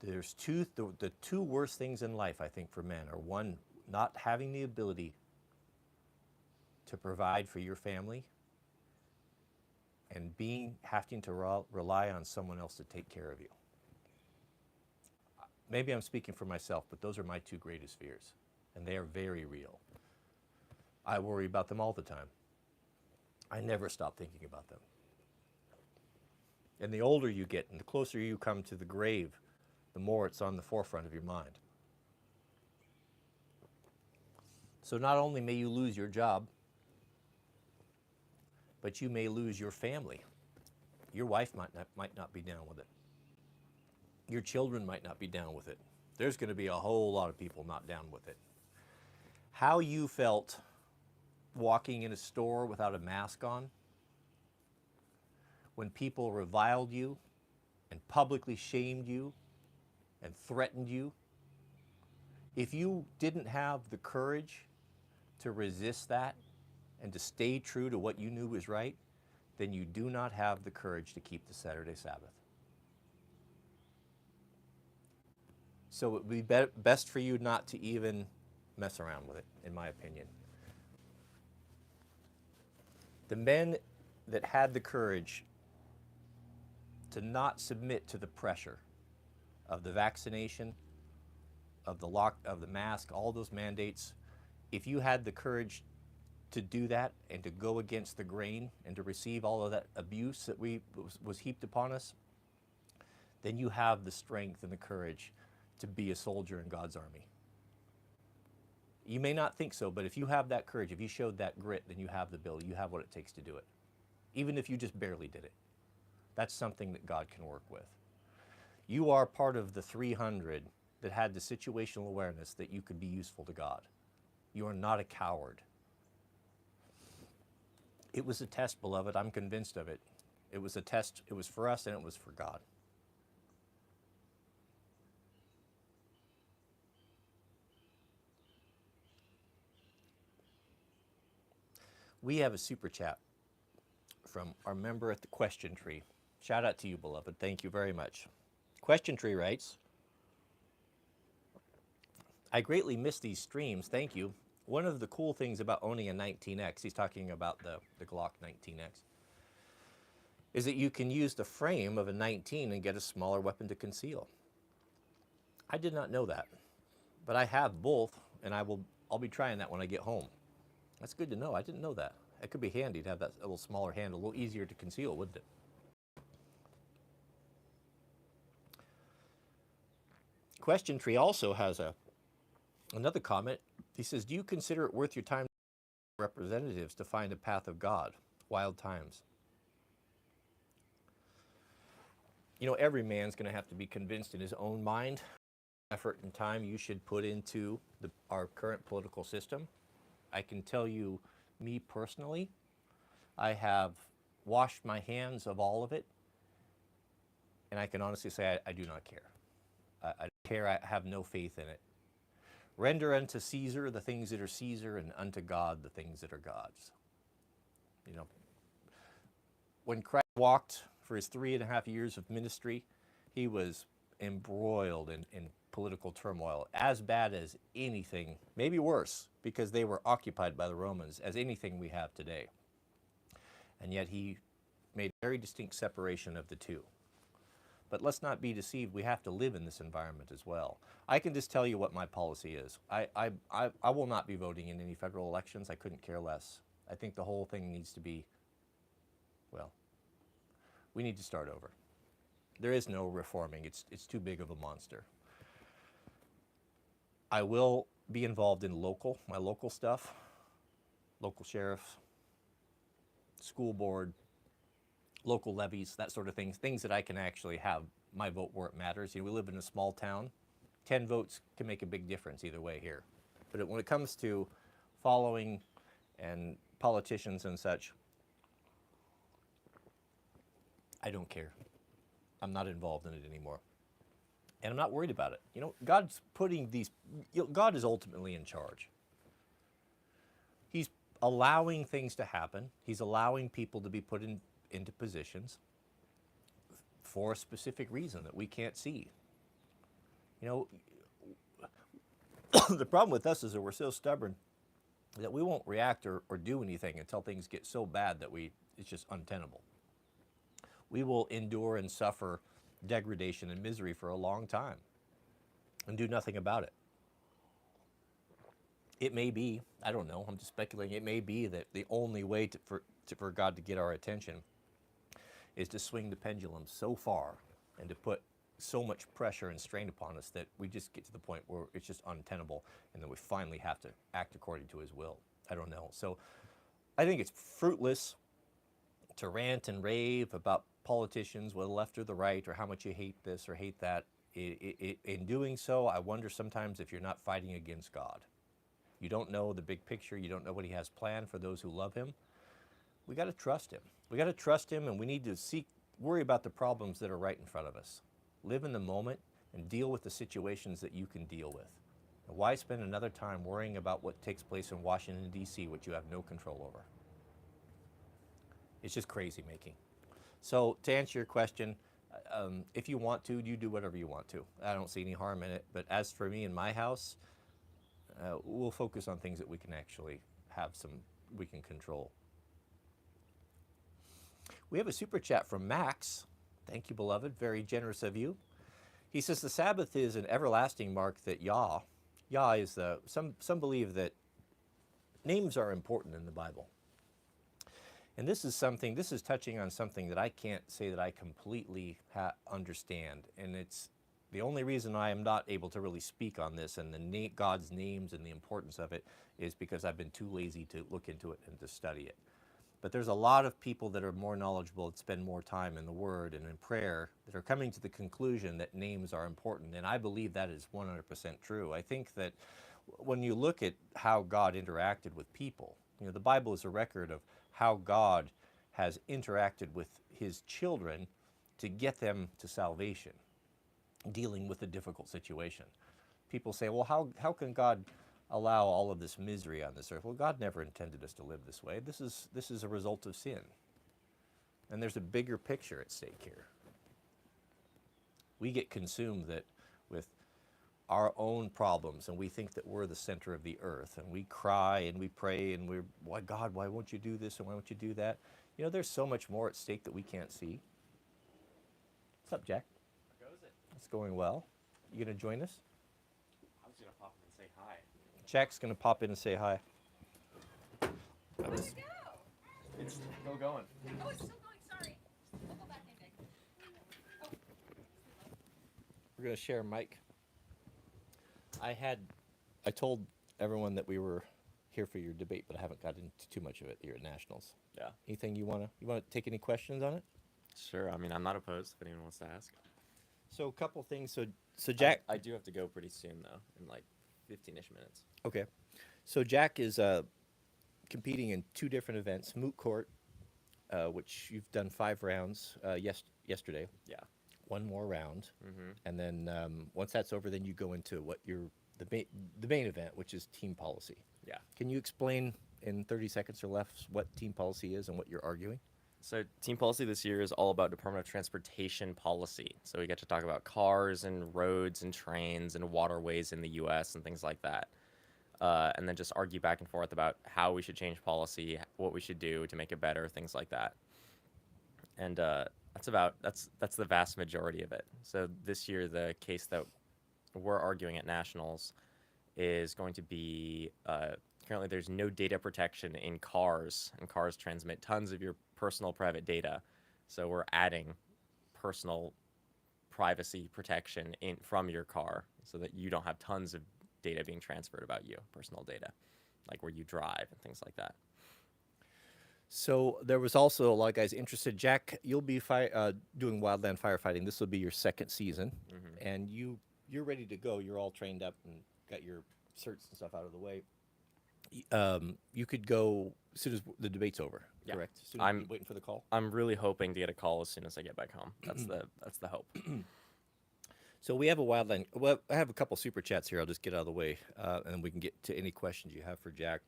there's the two worst things in life, I think, for men are, one, not having the ability to provide for your family, and having to rely on someone else to take care of you. Maybe I'm speaking for myself, but those are my two greatest fears, and they are very real. I worry about them all the time. I never stop thinking about them. And the older you get and the closer you come to the grave, the more it's on the forefront of your mind. So not only may you lose your job, but you may lose your family. Your wife might not be down with it. Your children might not be down with it. There's going to be a whole lot of people not down with it. How you felt walking in a store without a mask on, when people reviled you and publicly shamed you and threatened you, if you didn't have the courage to resist that and to stay true to what you knew was right, then you do not have the courage to keep the Saturday Sabbath. So it would be best for you not to even mess around with it, in my opinion. The men that had the courage to not submit to the pressure of the vaccination, of the mask, all those mandates, if you had the courage to do that and to go against the grain and to receive all of that abuse that was heaped upon us, then you have the strength and the courage to be a soldier in God's army. You may not think so, but if you have that courage, if you showed that grit, then you have the ability, you have what it takes to do it. Even if you just barely did it. That's something that God can work with. You are part of the 300 that had the situational awareness that you could be useful to God. You are not a coward. It was a test, beloved. I'm convinced of it. It was a test. It was for us and it was for God. We have a super chat from our member at the Question Tree. Shout out to you, beloved. Thank you very much. Question Tree writes, I greatly miss these streams. Thank you. One of the cool things about owning a 19X, he's talking about the Glock 19X, is that you can use the frame of a 19 and get a smaller weapon to conceal. I did not know that, but I have both, and I'll be trying that when I get home. That's good to know. I didn't know that. It could be handy to have that a little smaller handle, a little easier to conceal, wouldn't it? Question Tree also has another comment. He says, do you consider it worth your time representatives to find a path of God? Wild times. You know, every man's going to have to be convinced in his own mind effort and time you should put into our current political system. I can tell you, me personally, I have washed my hands of all of it, and I can honestly say I do not care. I don't care. I have no faith in it. Render unto Caesar the things that are Caesar, and unto God the things that are God's. You know, when Christ walked for his 3.5 years of ministry, he was embroiled in political turmoil, as bad as anything, maybe worse, because they were occupied by the Romans, as anything we have today. And yet he made a very distinct separation of the two. But let's not be deceived. We have to live in this environment as well. I can just tell you what my policy is. I will not be voting in any federal elections. I couldn't care less. I think the whole thing needs to be, well, we need to start over. There is no reforming. It's too big of a monster. I will be involved in my local stuff, local sheriffs, school board, local levies, that sort of things that I can actually have my vote where it matters. You know, we live in a small town. 10 votes can make a big difference either way here. But when it comes to following and politicians and such, I don't care. I'm not involved in it anymore. And I'm not worried about it. You know, God's putting these, God is ultimately in charge. He's allowing things to happen. He's allowing people to be put into positions for a specific reason that we can't see. You know, the problem with us is that we're so stubborn that we won't react or do anything until things get so bad that it's just untenable. We will endure and suffer degradation and misery for a long time and do nothing about it. It may be, I don't know, I'm just speculating, it may be that the only way for God to get our attention is to swing the pendulum so far and to put so much pressure and strain upon us that we just get to the point where it's just untenable and then we finally have to act according to his will. I don't know. So I think it's fruitless to rant and rave about politicians, whether left or the right, or how much you hate this or hate that. In doing so, I wonder sometimes if you're not fighting against God. You don't know the big picture. You don't know what he has planned for those who love him. We got to trust him. We got to trust him, and we need to worry about the problems that are right in front of us. Live in the moment and deal with the situations that you can deal with. And why spend another time worrying about what takes place in Washington, D.C., which you have no control over? It's just crazy making. So to answer your question, if you want to, you do whatever you want to. I don't see any harm in it. But as for me and my house, we'll focus on things that we can actually we can control. We have a super chat from Max. Thank you, beloved. Very generous of you. He says the Sabbath is an everlasting mark that Yah is some believe that names are important in the Bible. And this is touching on something that I can't say that I completely understand. And it's the only reason I am not able to really speak on this and God's names and the importance of it is because I've been too lazy to look into it and to study it. But there's a lot of people that are more knowledgeable and spend more time in the Word and in prayer that are coming to the conclusion that names are important. And I believe that is 100% true. I think that when you look at how God interacted with people, the Bible is a record of how God has interacted with his children to get them to salvation, dealing with a difficult situation. People say, well, how can God allow all of this misery on this earth? Well, God never intended us to live this way. This is a result of sin. And there's a bigger picture at stake here. We get consumed with our own problems, and we think that we're the center of the earth, and we cry and we pray and why God, why won't you do this and why won't you do that? There's so much more at stake that we can't see. What's up, Jack? How goes it? It's going well. You gonna join us? I was gonna pop in and say hi. Jack's gonna pop in and say hi. Where'd it go? It's still going. Oh, it's still going. Sorry. We'll go back in, Vic. Oh. We're gonna share a mic. I told everyone that we were here for your debate, but I haven't gotten into too much of it here at Nationals. Yeah. Anything you wanna take any questions on it? Sure. I mean, I'm not opposed if anyone wants to ask. So a couple things. So Jack, I do have to go pretty soon though, in like 15-ish minutes. okay. So Jack is competing in two different events: moot court, which you've done 5 rounds yesterday. Yeah. One more round, Mm-hmm. and then once that's over, then you go into the main event, which is team policy. Yeah. Can you explain in 30 seconds or less what team policy is and what you're arguing? So team policy this year is all about Department of Transportation policy. So we get to talk about cars and roads and trains and waterways in the U.S. and things like that. And then just argue back and forth about how we should change policy, what we should do to make it better, things like that. And that's the vast majority of it. So this year, the case that we're arguing at Nationals is going to be currently there's no data protection in cars, and cars transmit tons of your personal private data. So we're adding personal privacy protection from your car so that you don't have tons of data being transferred about you, personal data, like where you drive and things like that. So there was also a lot of guys interested. Jack, you'll be doing wildland firefighting. This will be your 2nd season, and you're ready to go. You're all trained up and got your certs and stuff out of the way. You could go as soon as the debate's over, correct? As soon as you're waiting for the call? I'm really hoping to get a call as soon as I get back home. That's the hope. So we have I have a couple super chats here. I'll just get out of the way, and then we can get to any questions you have for Jack.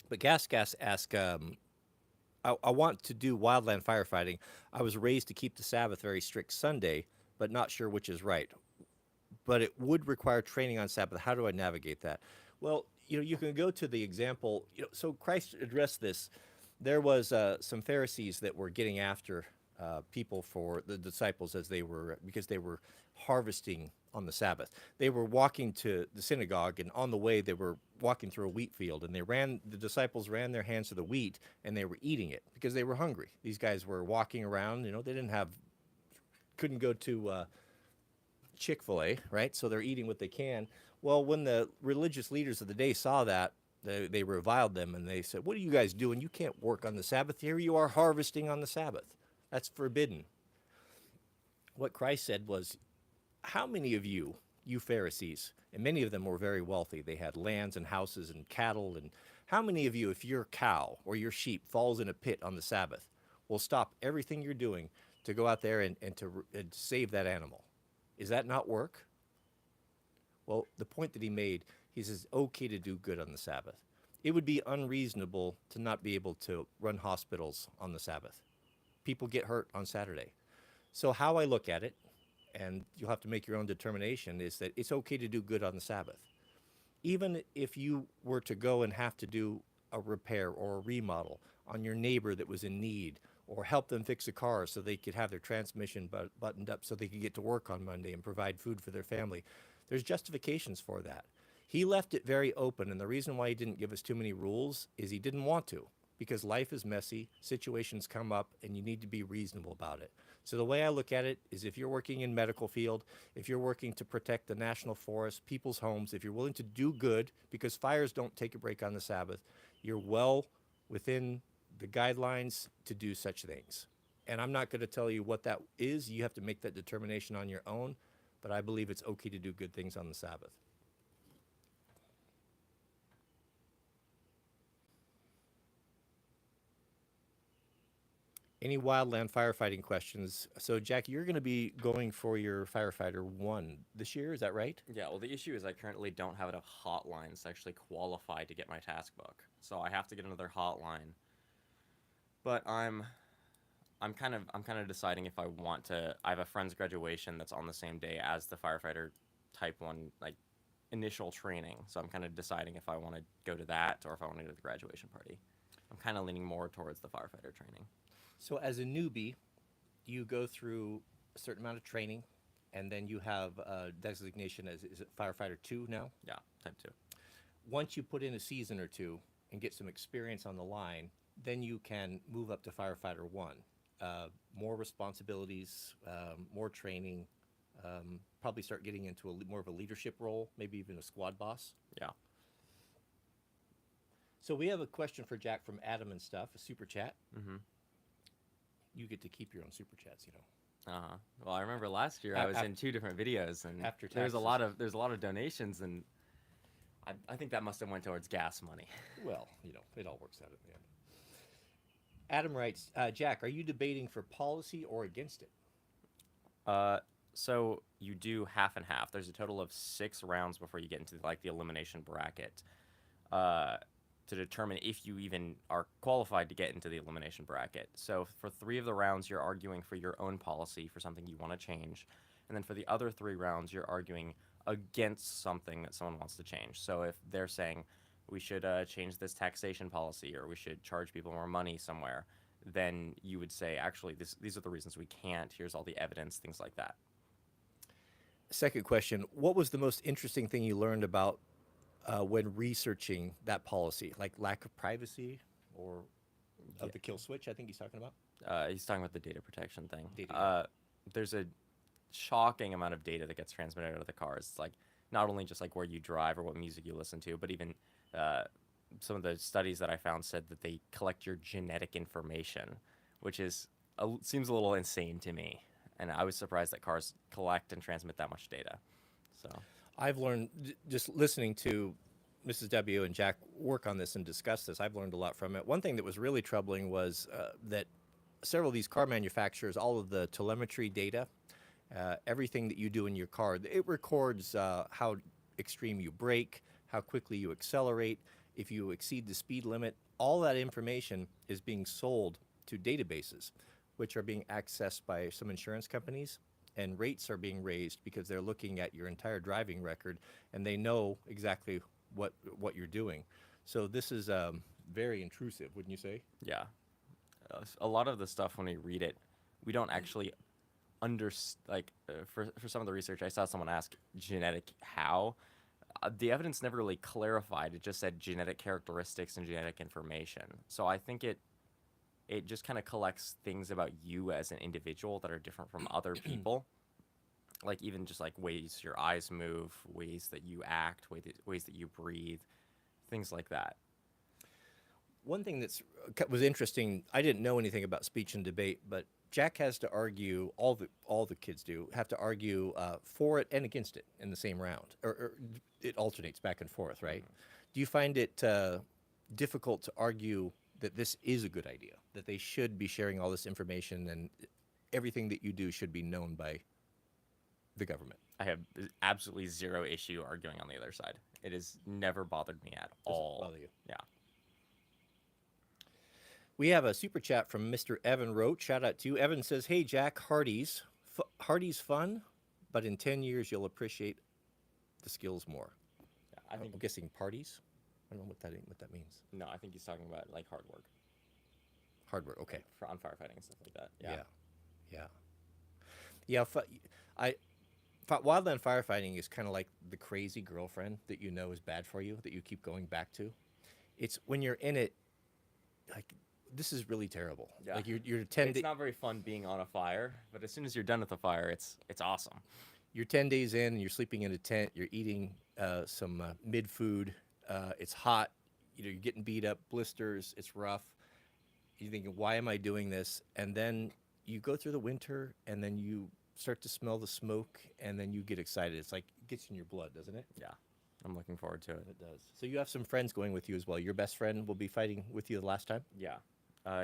But Gas asked, I want to do wildland firefighting. I was raised to keep the Sabbath very strict Sunday, but not sure which is right. But it would require training on Sabbath. How do I navigate that? Well, you can go to the example. So Christ addressed this. There was some Pharisees that were getting after people for the disciples because they were harvesting on the Sabbath. They were walking to the synagogue, and on the way they were walking through a wheat field, and the disciples ran their hands to the wheat, and they were eating it because they were hungry. These guys were walking around, they couldn't go to Chick-fil-A, right? So they're eating what they can. Well, when the religious leaders of the day saw that, they reviled them, and they said, "What are you guys doing? You can't work on the Sabbath. Here you are harvesting on the Sabbath. That's forbidden." What Christ said was, how many of you you Pharisees, and many of them were very wealthy. They had lands and houses and cattle. And how many of you, if your cow or your sheep falls in a pit on the Sabbath, will stop everything you're doing to go out there and save that animal? Is that not work? Well, the point that he made, he says, okay to do good on the Sabbath. It would be unreasonable to not be able to run hospitals on the Sabbath. People get hurt on Saturday. So how I look at it, and you'll have to make your own determination, is that it's okay to do good on the Sabbath. Even if you were to go and have to do a repair or a remodel on your neighbor that was in need, or help them fix a car so they could have their transmission buttoned up so they could get to work on Monday and provide food for their family, there's justifications for that. He left it very open, and the reason why he didn't give us too many rules is he didn't want to, because life is messy, situations come up, and you need to be reasonable about it. So the way I look at it is, if you're working in medical field, if you're working to protect the national forest, people's homes, if you're willing to do good, because fires don't take a break on the Sabbath, you're well within the guidelines to do such things. And I'm not going to tell you what that is. You have to make that determination on your own, but I believe it's okay to do good things on the Sabbath. Any wildland firefighting questions? So, Jack, you're going to be going for your Firefighter 1 this year, is that right? Yeah, well, the issue is I currently don't have enough hotlines to actually qualify to get my task book. So I have to get another hotline. But I'm kind of deciding if I want to. I have a friend's graduation that's on the same day as the firefighter type 1 like initial training. So I'm kind of deciding if I want to go to that or if I want to go to the graduation party. I'm kind of leaning more towards the firefighter training. So as a newbie, you go through a certain amount of training, and then you have a designation as, is it Firefighter 2 now? Yeah, type 2. Once you put in a season or two and get some experience on the line, then you can move up to Firefighter 1. More responsibilities, more training, probably start getting into more of a leadership role, maybe even a squad boss. Yeah. So we have a question for Jack from Adam and stuff, a super chat. Mm-hmm. You get to keep your own super chats, you know. Uh-huh. Well, I remember last year I was in 2 different videos, and After there's a taxes. lot of donations, and I think that must have went towards gas money. Well, you know, it all works out at the end. Adam writes, Jack, are you debating for policy or against it? So you do half and half. There's a total of 6 rounds before you get into like the elimination bracket, to determine if you even are qualified to get into the elimination bracket. So for 3 of the rounds, you're arguing for your own policy for something you want to change, and then for the other 3 rounds, you're arguing against something that someone wants to change. So if they're saying we should change this taxation policy, or we should charge people more money somewhere, then you would say, actually, these are the reasons we can't. Here's all the evidence, things like that. Second question, what was the most interesting thing you learned about when researching that policy? Like lack of privacy or of the kill switch, I think he's talking about? He's talking about the data protection thing. Data. There's a shocking amount of data that gets transmitted out of the cars. It's like not only just like where you drive or what music you listen to, but even some of the studies that I found said that they collect your genetic information, which is seems a little insane to me. And I was surprised that cars collect and transmit that much data. So I've learned, just listening to Mrs. W. and Jack work on this and discuss this, I've learned a lot from it. One thing that was really troubling was that several of these car manufacturers, all of the telemetry data, everything that you do in your car, it records how extreme you brake, how quickly you accelerate, if you exceed the speed limit. All that information is being sold to databases, which are being accessed by some insurance companies, and rates are being raised because they're looking at your entire driving record, and they know exactly what you're doing. So this is very intrusive, wouldn't you say? yeah, a lot of the stuff when we read it, we don't actually for some of the research, I saw someone ask genetic how. The evidence never really clarified. It just said genetic characteristics and genetic information. So I think it just kind of collects things about you as an individual that are different from other people. Like even just like ways your eyes move, ways that you act, ways that you breathe, things like that. One thing was interesting, I didn't know anything about speech and debate, but Jack has to argue, all the kids do have to argue for it and against it in the same round, or it alternates back and forth, right? Do you find it difficult to argue that this is a good idea, that they should be sharing all this information and everything that you do should be known by the government? I have absolutely zero issue arguing on the other side. It has never bothered me at all. Bother you? Yeah. We have a super chat from Mr. Evan Roach. Shout out to you. Evan says, "Hey Jack, Hardee's fun, but in 10 years you'll appreciate the skills more." Yeah, I think I'm guessing parties. I don't know what that means. no. I think he's talking about like hard work Hard work. Okay. for on firefighting and stuff like that. Yeah. Yeah. Wildland firefighting is kind of like the crazy girlfriend that you know is bad for you, that you keep going back to. It's when you're in it, like, this is really terrible. Yeah. Like you're 10 It's not very fun being on a fire, but as soon as you're done with the fire, it's awesome. You're 10 days in and you're sleeping in a tent. You're eating some mid food. It's hot. You're getting beat up, blisters. It's rough. You're thinking, why am I doing this? And then you go through the winter, and then you start to smell the smoke, and then you get excited. It's like it gets in your blood, doesn't it? Yeah, I'm looking forward to it. It does. So you have some friends going with you as well. Your best friend will be fighting with you the last time. Yeah,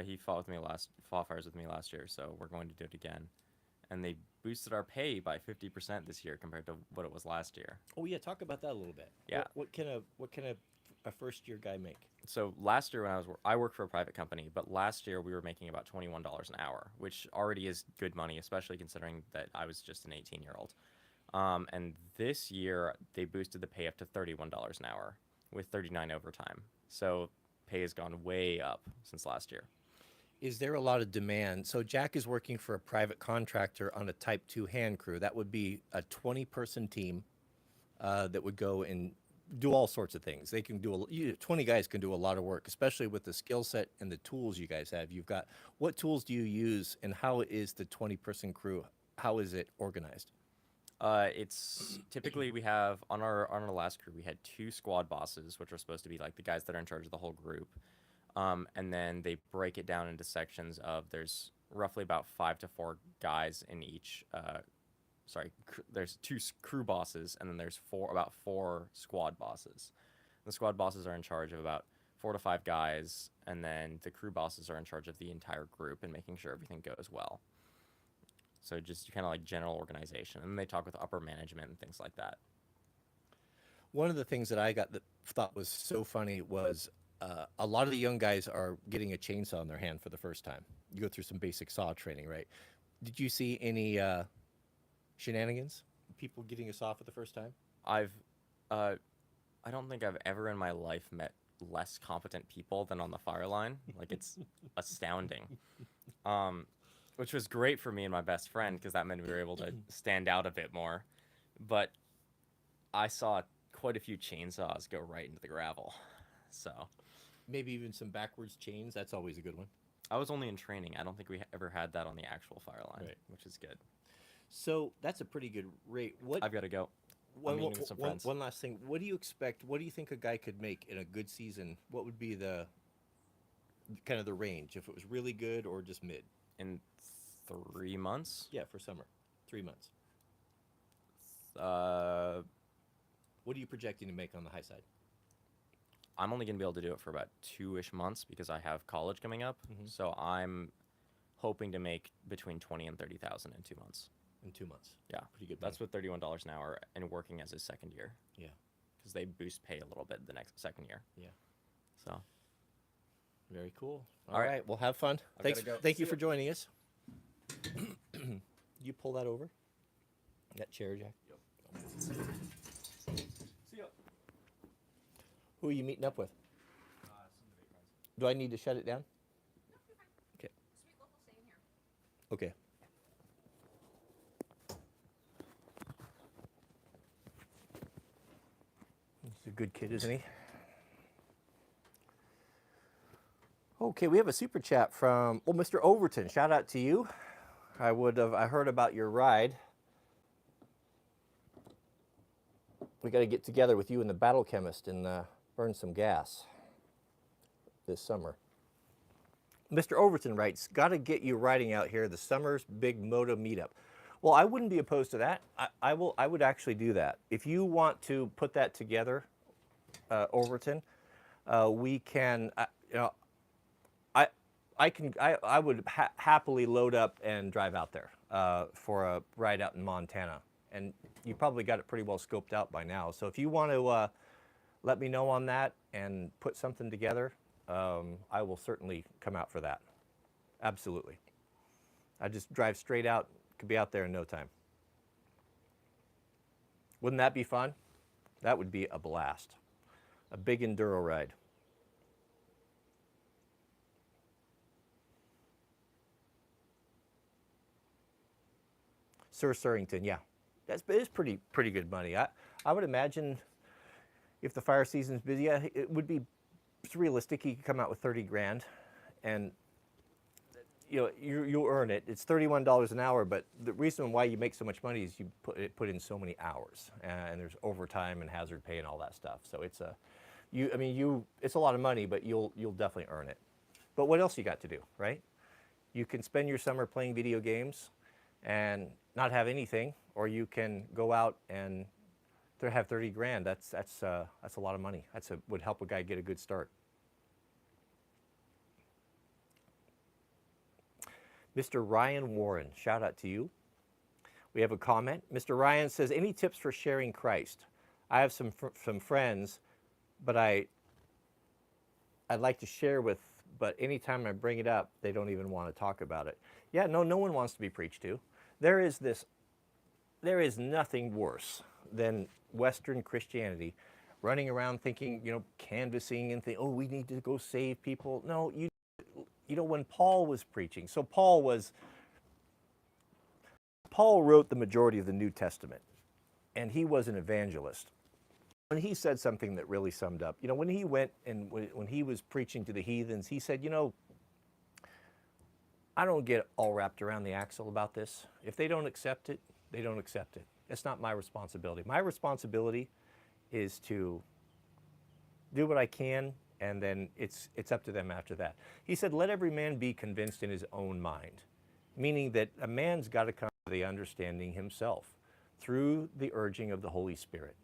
he fought fires with me last year, so we're going to do it again. And they boosted our pay by 50% this year compared to what it was last year. Oh yeah, talk about that a little bit. Yeah. What can a first year guy make? So last year when I worked for a private company, but last year we were making about $21 an hour, which already is good money, especially considering that I was just an 18-year-old. And this year they boosted the pay up to $31 an hour with 39 overtime. So pay has gone way up since last year. Is there a lot of demand? So Jack is working for a private contractor on a Type 2 hand crew. That would be a 20-person team that would go and do all sorts of things. They can do 20 guys can do a lot of work, especially with the skill set and the tools you guys have. You've got, what tools do you use, and how is the 20-person crew? How is it organized? It's typically we have on our last crew we had 2 squad bosses, which are supposed to be like the guys that are in charge of the whole group. And then they break it down into sections of there's roughly about 5 to 4 guys in each. There's 2 crew bosses, and then there's about 4 squad bosses. The squad bosses are in charge of about 4 to 5 guys, and then the crew bosses are in charge of the entire group and making sure everything goes well. So just kind of like general organization, and then they talk with upper management and things like that. One of the things that I thought was so funny was a lot of the young guys are getting a chainsaw in their hand for the first time. You go through some basic saw training, right? Did you see any shenanigans? People getting a saw for the first time? I don't think I've ever in my life met less competent people than on the fire line. Like, it's astounding. Which was great for me and my best friend because that meant we were able to stand out a bit more. But I saw quite a few chainsaws go right into the gravel. So Maybe even some backwards chains. That's always a good one. I was only in training. I don't think we ever had that on the actual fire line, Right. which is good. So that's a pretty good rate. I've got to go. I'm meeting with some friends. One last thing. What do you expect? What do you think a guy could make in a good season? What would be the kind of the range if it was really good or just mid? In 3 months? Yeah, for summer, 3 months. Uh, What are you projecting to make on the high side? I'm only going to be able to do it for about 2-ish months because I have college coming up. Mhm. So I'm hoping to make between 20 and 30,000 in 2 months. In 2 months. Yeah, Pretty good. that's money. with $31 an hour and working as his second year Yeah. because they boost pay a little bit the next second year. Yeah. So Very cool. All All right. right. Well, have fun. I've Thanks. gotta go. Thank See you ya. for joining us. You pull that over. That chair, Jack. see ya. Who are you meeting up with? Do I need to shut it down? Okay. Sweet local staying here. Okay. He's a good kid, isn't he? Okay, we have a super chat from Mr. Overton. Shout out to you. I heard about your ride. We got to get together with you and the Battle Chemist and burn some gas this summer. Mr. Overton writes, got to get you riding out here, the summer's big moto meetup. Well, I wouldn't be opposed to that. I would actually do that. If you want to put that together, Overton, we can, you know, I would happily load up and drive out there for a ride out in Montana. And you probably got it pretty well scoped out by now. So if you want to let me know on that and put something together, I will certainly come out for that. Absolutely. I just drive straight out, could be out there in no time. Wouldn't that be fun? That would be a blast. A big enduro ride. Sir Surrington, yeah. It is pretty good money. I would imagine if the fire season's busy, yeah, it would be realistic. You could come out with 30 grand, and you know you'll earn it. It's $31 an hour, but the reason why you make so much money is you put in so many hours, and there's overtime and hazard pay and all that stuff. So it's it's a lot of money, but you'll definitely earn it. But what else you got to do, right? You can spend your summer playing video games and not have anything, or you can go out and have 30 grand. That's a lot of money. Would help a guy get a good start. Mr. Ryan Warren, shout out to you. We have a comment. Mr. Ryan says, any tips for sharing Christ? I have some friends, but I'd like to share with, but anytime I bring it up, they don't even want to talk about it. Yeah, no one wants to be preached to. There is nothing worse than Western Christianity running around thinking, you know, canvassing and think, oh, we need to go save people. No, you know, when Paul was preaching, so Paul wrote the majority of the New Testament, and he was an evangelist. When he said something that really summed up, you know, when he went and when he was preaching to the heathens, he said, you know, I don't get all wrapped around the axle about this. If they don't accept it, they don't accept it. It's not my responsibility. My responsibility is to do what I can, and then it's up to them after that. He said, let every man be convinced in his own mind, meaning that a man's got to come to the understanding himself through the urging of the Holy Spirit.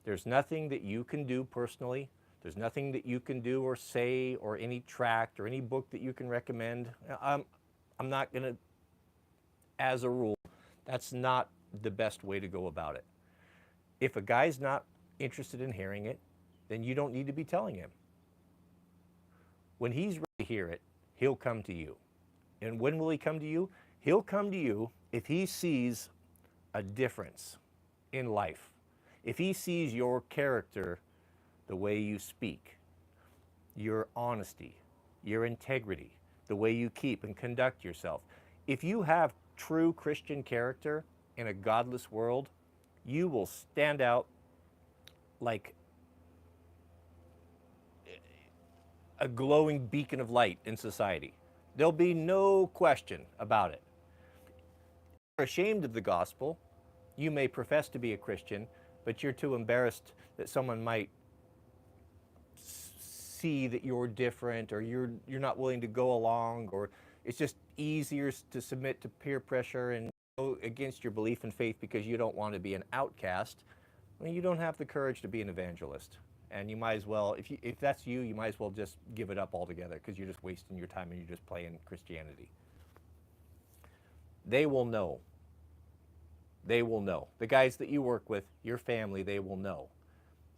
There's nothing that you can do personally. There's nothing that you can do or say or any tract or any book that you can recommend. I'm not going to, as a rule, that's not the best way to go about it. If a guy's not interested in hearing it, then you don't need to be telling him. When he's ready to hear it, he'll come to you. And when will he come to you? He'll come to you if he sees a difference in life. If he sees your character, the way you speak, your honesty, your integrity, the way you keep and conduct yourself. If you have true Christian character in a godless world, you will stand out like a glowing beacon of light in society. There'll be no question about it. If you're ashamed of the gospel, you may profess to be a Christian, but you're too embarrassed that someone might see that you're different, or you're not willing to go along, or it's just easier to submit to peer pressure and go against your belief and faith because you don't want to be an outcast. Well, you don't have the courage to be an evangelist. And you might as well, if that's you, you might as well just give it up altogether, because you're just wasting your time and you're just playing Christianity. They will know. They will know. The guys that you work with, your family, they will know.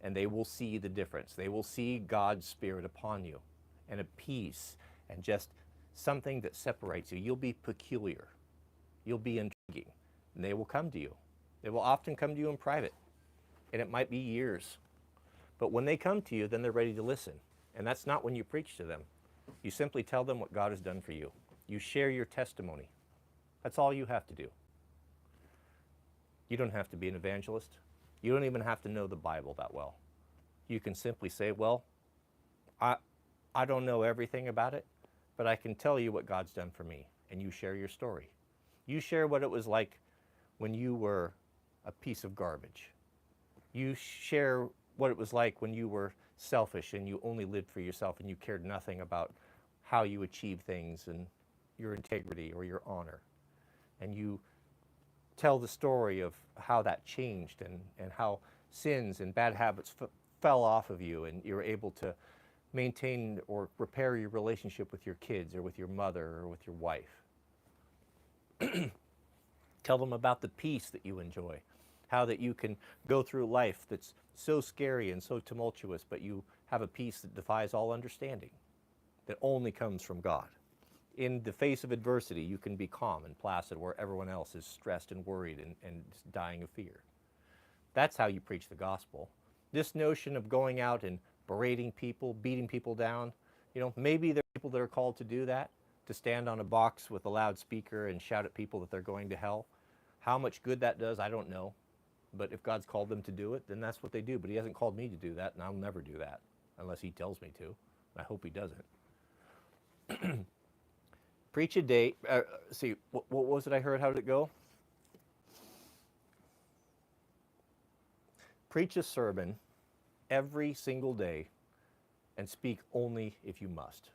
And they will see the difference. They will see God's Spirit upon you, and a peace, and just something that separates you. You'll be peculiar. You'll be intriguing. And they will come to you. They will often come to you in private. And it might be years. But when they come to you, then they're ready to listen. And that's not when you preach to them. You simply tell them what God has done for you. You share your testimony. That's all you have to do. You don't have to be an evangelist. You don't even have to know the Bible that well. You can simply say, well, I don't know everything about it, but I can tell you what God's done for me. And you share your story. You share what it was like when you were a piece of garbage. You share what it was like when you were selfish and you only lived for yourself and you cared nothing about how you achieve things and your integrity or your honor. And you tell the story of how that changed and how sins and bad habits fell off of you, and you're able to maintain or repair your relationship with your kids or with your mother or with your wife. Tell them about the peace that you enjoy, how that you can go through life that's so scary and so tumultuous, but you have a peace that defies all understanding, that only comes from God. In the face of adversity, you can be calm and placid where everyone else is stressed and worried and dying of fear. That's how you preach the gospel. This notion of going out and berating people, beating people down, maybe there are people that are called to do that, to stand on a box with a loudspeaker and shout at people that they're going to hell. How much good that does, I don't know. But if God's called them to do it, then that's what they do. But he hasn't called me to do that, and I'll never do that unless he tells me to. I hope he doesn't. Preach a day. What was it I heard? How did it go? Preach a sermon every single day and speak only if you must.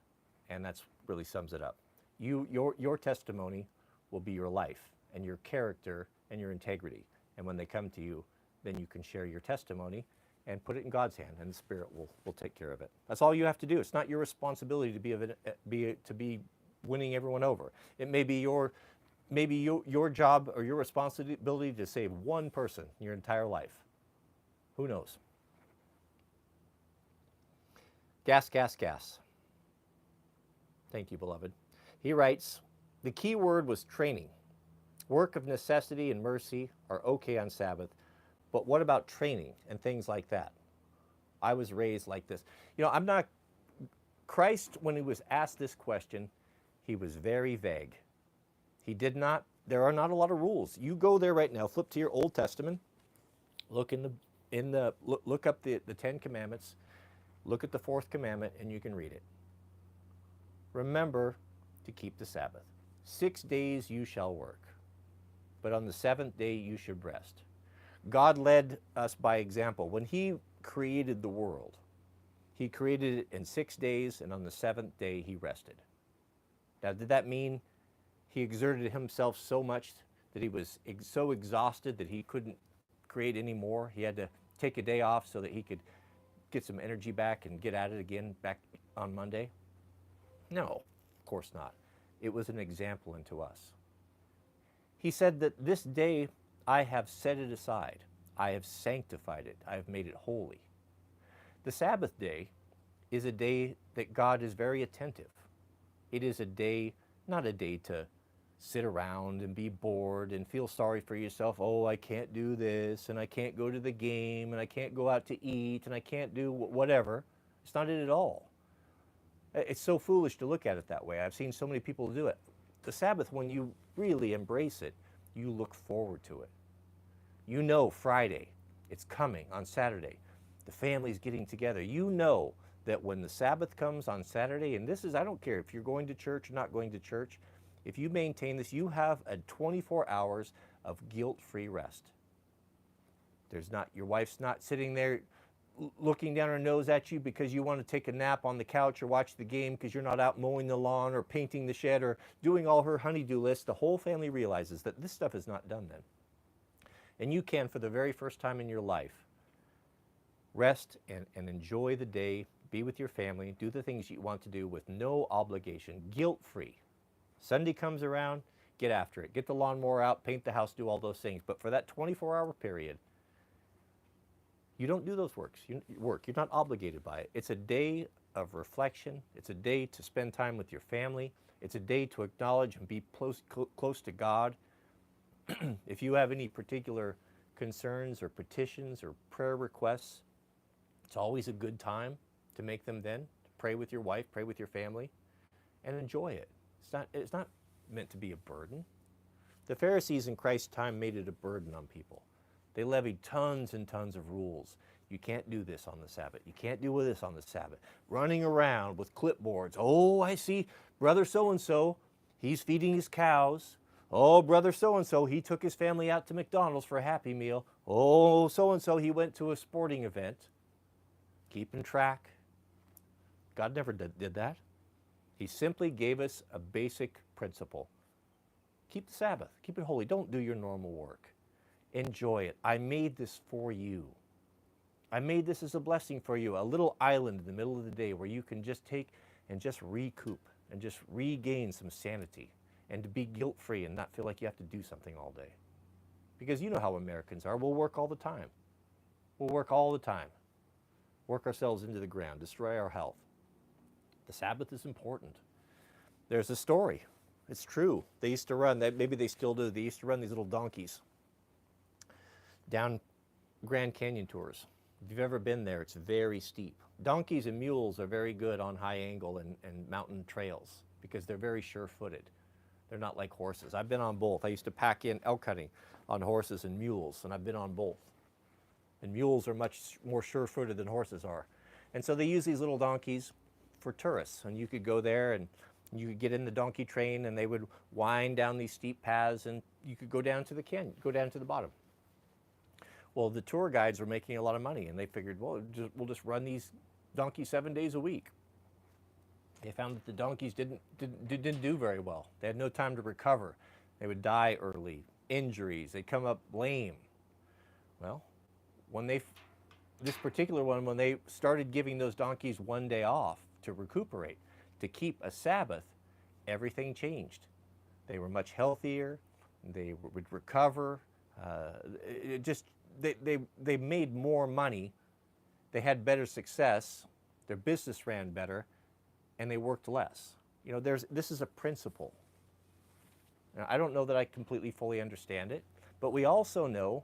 And that's really sums it up. Your testimony will be your life and your character and your integrity. And when they come to you, then you can share your testimony and put it in God's hand, and the Spirit will take care of it. That's all you have to do. It's not your responsibility to be winning everyone over. It may be your job or your responsibility to save one person your entire life. Who knows? Gas, gas, gas. Thank you, beloved. He writes, the key word was training. Work of necessity and mercy are okay on Sabbath, but what about training and things like that? I was raised like this. Christ, when he was asked this question, he was very vague. There are not a lot of rules. You go there right now, flip to your Old Testament, look look up the Ten Commandments, look at the fourth commandment, and you can read it. Remember to keep the Sabbath. 6 days you shall work, but on the seventh day you should rest. God led us by example. When he created the world, he created it in 6 days, and on the seventh day he rested. Now, did that mean he exerted himself so much that he was so exhausted that he couldn't create any more? He had to take a day off so that he could get some energy back and get at it again back on Monday? No, of course not. It was an example unto us. He said that this day I have set it aside. I have sanctified it. I have made it holy. The Sabbath day is a day that God is very attentive. It is a day, not a day to sit around and be bored and feel sorry for yourself. Oh, I can't do this, and I can't go to the game, and I can't go out to eat, and I can't do whatever. It's not it at all. It's so foolish to look at it that way. I've seen so many people do it. The Sabbath, when you really embrace it, you look forward to it. You know Friday, it's coming on Saturday. The family's getting together. You know that when the Sabbath comes on Saturday, and I don't care if you're going to church or not going to church, if you maintain this, you have a 24 hours of guilt-free rest. Your wife's not sitting there looking down her nose at you because you want to take a nap on the couch or watch the game because you're not out mowing the lawn or painting the shed or doing all her honey-do list. The whole family realizes that this stuff is not done then. And you can, for the very first time in your life, rest and enjoy the day, be with your family, do the things you want to do with no obligation, guilt-free. Sunday comes around, get after it. Get the lawnmower out, paint the house, do all those things. But for that 24-hour period, you don't do those works. You're not obligated by it. It's a day of reflection. It's a day to spend time with your family. It's a day to acknowledge and be close to God. If you have any particular concerns or petitions or prayer requests, it's always a good time to make them then. Pray with your wife, pray with your family, and enjoy it. It's not meant to be a burden. The Pharisees in Christ's time made it a burden on people. They levied tons and tons of rules. You can't do this on the Sabbath. You can't do this on the Sabbath. Running around with clipboards. Oh, I see brother so-and-so, he's feeding his cows. Oh, brother so-and-so, he took his family out to McDonald's for a Happy Meal. Oh, so-and-so, he went to a sporting event. Keeping track. God never did that. He simply gave us a basic principle. Keep the Sabbath. Keep it holy. Don't do your normal work. Enjoy it. I made this for you. I made this as a blessing for you, a little island in the middle of the day where you can just take and just recoup and just regain some sanity and to be guilt-free and not feel like you have to do something all day. Because you know how Americans are. We'll work all the time. We'll work all the time. Work ourselves into the ground, destroy our health. The Sabbath is important. There's a story. It's true. They used to run, maybe they still do, they used to run these little donkeys down Grand Canyon tours. If you've ever been there, it's very steep. Donkeys and mules are very good on high angle and mountain trails because they're very sure-footed. They're not like horses. I've been on both. I used to pack in elk hunting on horses and mules, and I've been on both. And mules are much more sure-footed than horses are. And so they use these little donkeys for tourists. And you could go there and you could get in the donkey train and they would wind down these steep paths and you could go down to the canyon, go down to the bottom. Well, the tour guides were making a lot of money and they figured, well, we'll just run these donkeys 7 days a week. They found that the donkeys didn't do very well. They had no time to recover. They would die early, injuries, they'd come up lame. Well, this particular one, when they started giving those donkeys 1 day off to recuperate, to keep a Sabbath, everything changed. They were much healthier, they would recover, they made more money, they had better success, their business ran better, and they worked less. You know, this is a principle. Now, I don't know that I completely fully understand it, but we also know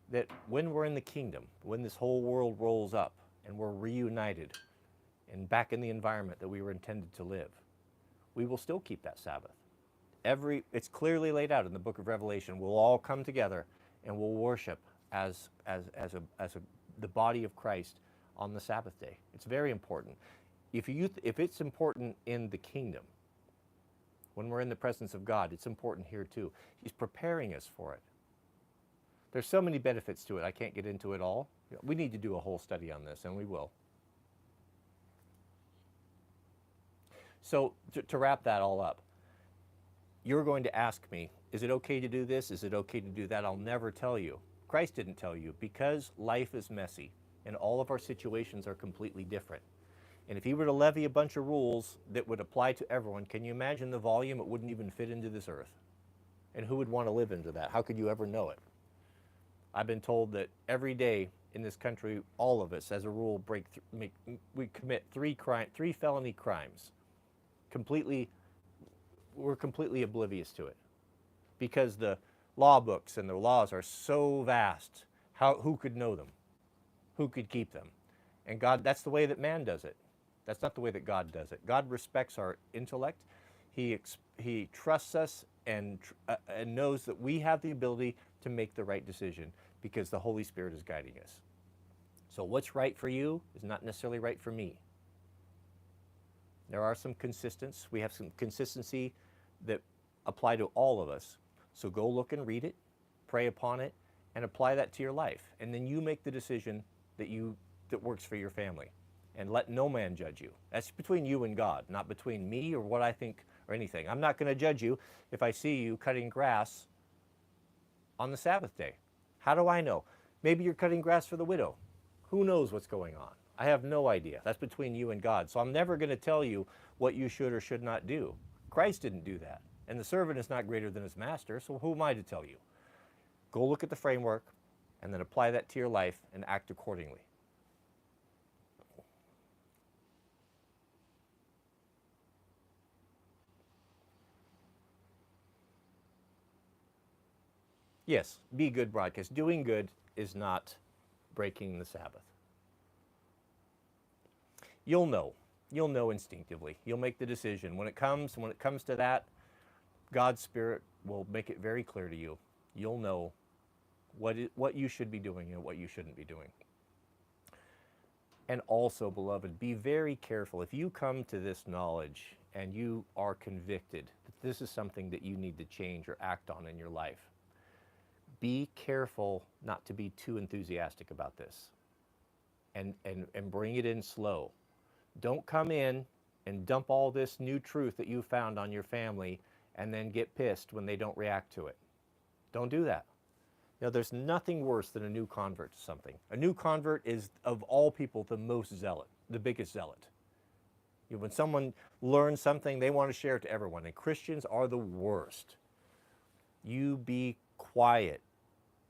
that when we're in the kingdom, when this whole world rolls up and we're reunited and back in the environment that we were intended to live, we will still keep that Sabbath. It's clearly laid out in the book of Revelation. We'll all come together and we'll worship as the body of Christ on the Sabbath day. It's very important. If it's important in the kingdom, when we're in the presence of God, it's important here too. He's preparing us for it. There's so many benefits to it. I can't get into it all. We need to do a whole study on this, and we will. So to wrap that all up, you're going to ask me, is it okay to do this? Is it okay to do that? I'll never tell you. Christ didn't tell you because life is messy and all of our situations are completely different. And if he were to levy a bunch of rules that would apply to everyone, can you imagine the volume? It wouldn't even fit into this earth. And who would want to live into that? How could you ever know it? I've been told that every day in this country, all of us, as a rule, we commit three felony crimes. We're completely oblivious to it because the law books and the laws are so vast. Who could know them? Who could keep them? And God, that's the way that man does it. That's not the way that God does it. God respects our intellect. He trusts us and knows that we have the ability to make the right decision because the Holy Spirit is guiding us. So what's right for you is not necessarily right for me. There are some consistency. We have some consistency that apply to all of us. So go look and read it, pray upon it, and apply that to your life. And then you make the decision that works for your family. And let no man judge you. That's between you and God, not between me or what I think or anything. I'm not going to judge you if I see you cutting grass on the Sabbath day. How do I know? Maybe you're cutting grass for the widow. Who knows what's going on? I have no idea. That's between you and God. So I'm never going to tell you what you should or should not do. Christ didn't do that. And the servant is not greater than his master, so who am I to tell you? Go look at the framework and then apply that to your life and act accordingly. Yes, be good broadcast. Doing good is not breaking the Sabbath. You'll know. You'll know instinctively. You'll make the decision. When it comes to that, God's Spirit will make it very clear to you. You'll know what you should be doing and what you shouldn't be doing. And also, beloved, be very careful. If you come to this knowledge and you are convicted that this is something that you need to change or act on in your life, be careful not to be too enthusiastic about this and bring it in slow. Don't come in and dump all this new truth that you found on your family and then get pissed when they don't react to it. Don't do that. Now, there's nothing worse than a new convert to something. A new convert is, of all people, the most zealot, the biggest zealot. When someone learns something, they want to share it to everyone, and Christians are the worst. You be quiet,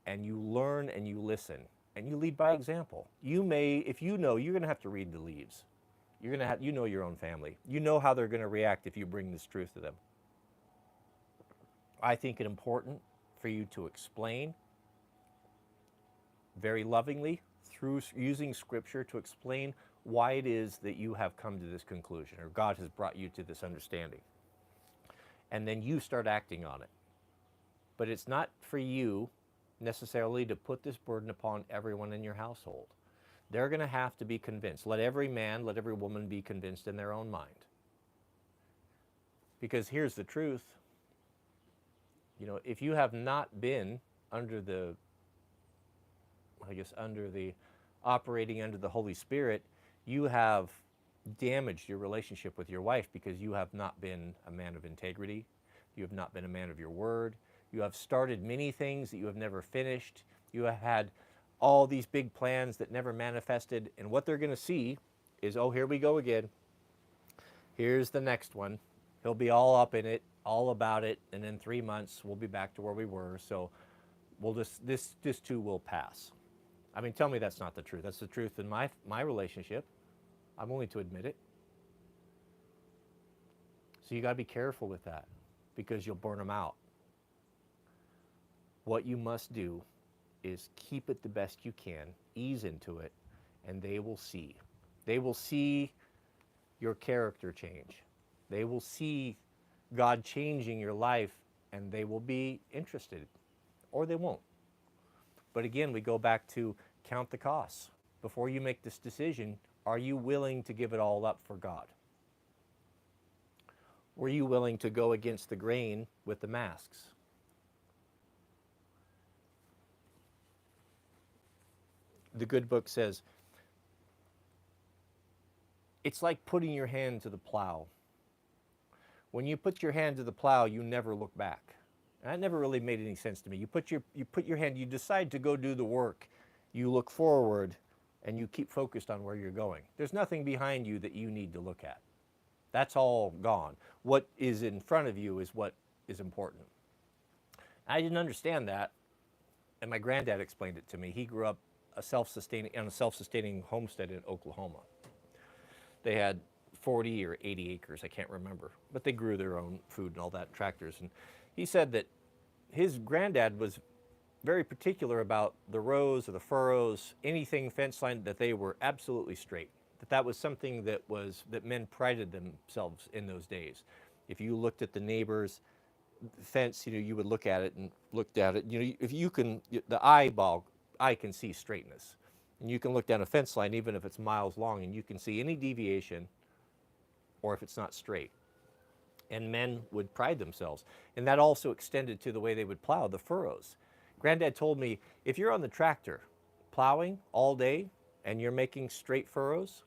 and you learn and you listen, and you lead by example. You may, if you know, you're going to have to read the leaves. You're going to have, you know your own family. You know how they're going to react if you bring this truth to them. I think it important for you to explain very lovingly through using Scripture to explain why it is that you have come to this conclusion, or God has brought you to this understanding. And then you start acting on it. But it's not for you necessarily to put this burden upon everyone in your household. They're going to have to be convinced. Let every man, let every woman be convinced in their own mind. Because here's the truth. You know, if you have not been under the, operating under the Holy Spirit, you have damaged your relationship with your wife because you have not been a man of integrity. You have not been a man of your word. You have started many things that you have never finished. You have had all these big plans that never manifested. And what they're going to see is, oh, here we go again. Here's the next one. He'll be all up in it, all about it. And in 3 months, we'll be back to where we were. So we'll just, this too will pass. I mean, tell me that's not the truth. That's the truth in my relationship. I'm willing to admit it. So you got to be careful with that because you'll burn them out. What you must do is keep it the best you can, ease into it, and they will see. They will see your character change. They will see God changing your life, and they will be interested, or they won't. But again, we go back to count the costs. Before you make this decision, are you willing to give it all up for God? Were you willing to go against the grain with the masks? The good book says, it's like putting your hand to the plow. When you put your hand to the plow, you never look back. And that never really made any sense to me. You put your hand, you decide to go do the work. You look forward and you keep focused on where you're going. There's nothing behind you that you need to look at. That's all gone. What is in front of you is what is important. I didn't understand that, and my granddad explained it to me. He grew up on a self-sustaining homestead in Oklahoma. They had 40 or 80 acres, I can't remember, but they grew their own food and all that, tractors. And he said that his granddad was very particular about the rows or the furrows, anything fence line, that they were absolutely straight. That was something that men prided themselves in those days. If you looked at the neighbor's fence, you would look at it and looked at it. If you can, the eye can see straightness. And you can look down a fence line, even if it's miles long, and you can see any deviation or if it's not straight. And men would pride themselves. And that also extended to the way they would plow the furrows. Granddad told me, if you're on the tractor plowing all day and you're making straight furrows,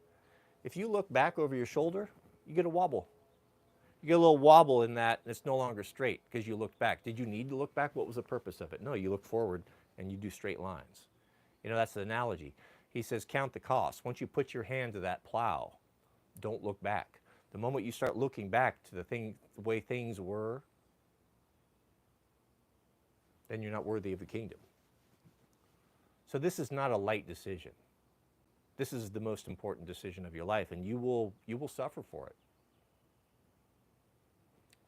if you look back over your shoulder, you get a wobble. You get a little wobble in that, and it's no longer straight because you looked back. Did you need to look back? What was the purpose of it? No, you look forward and you do straight lines. That's the analogy. He says, count the cost. Once you put your hand to that plow, don't look back. The moment you start looking back to the way things were, then you're not worthy of the kingdom. So this is not a light decision. This is the most important decision of your life, and you will suffer for it.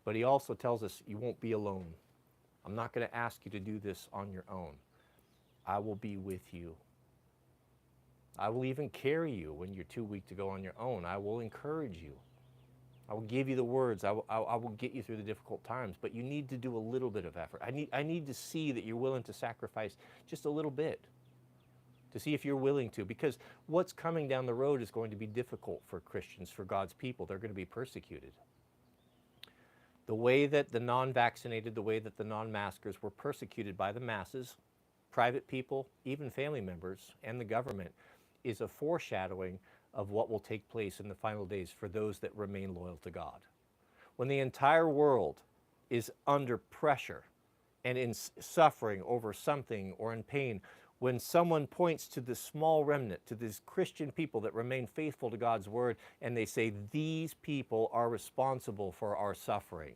But he also tells us you won't be alone. I'm not going to ask you to do this on your own. I will be with you. I will even carry you when you're too weak to go on your own. I will encourage you. I will give you the words. I will get you through the difficult times, but you need to do a little bit of effort. I need to see that you're willing to sacrifice just a little bit, to see if you're willing to, because what's coming down the road is going to be difficult for Christians, for God's people. They're going to be persecuted. The way that the non-vaccinated, the way that the non-maskers were persecuted by the masses, private people, even family members, and the government, is a foreshadowing of what will take place in the final days for those that remain loyal to God. When the entire world is under pressure and in suffering over something or in pain, when someone points to the small remnant, to these Christian people that remain faithful to God's word, and they say, these people are responsible for our suffering.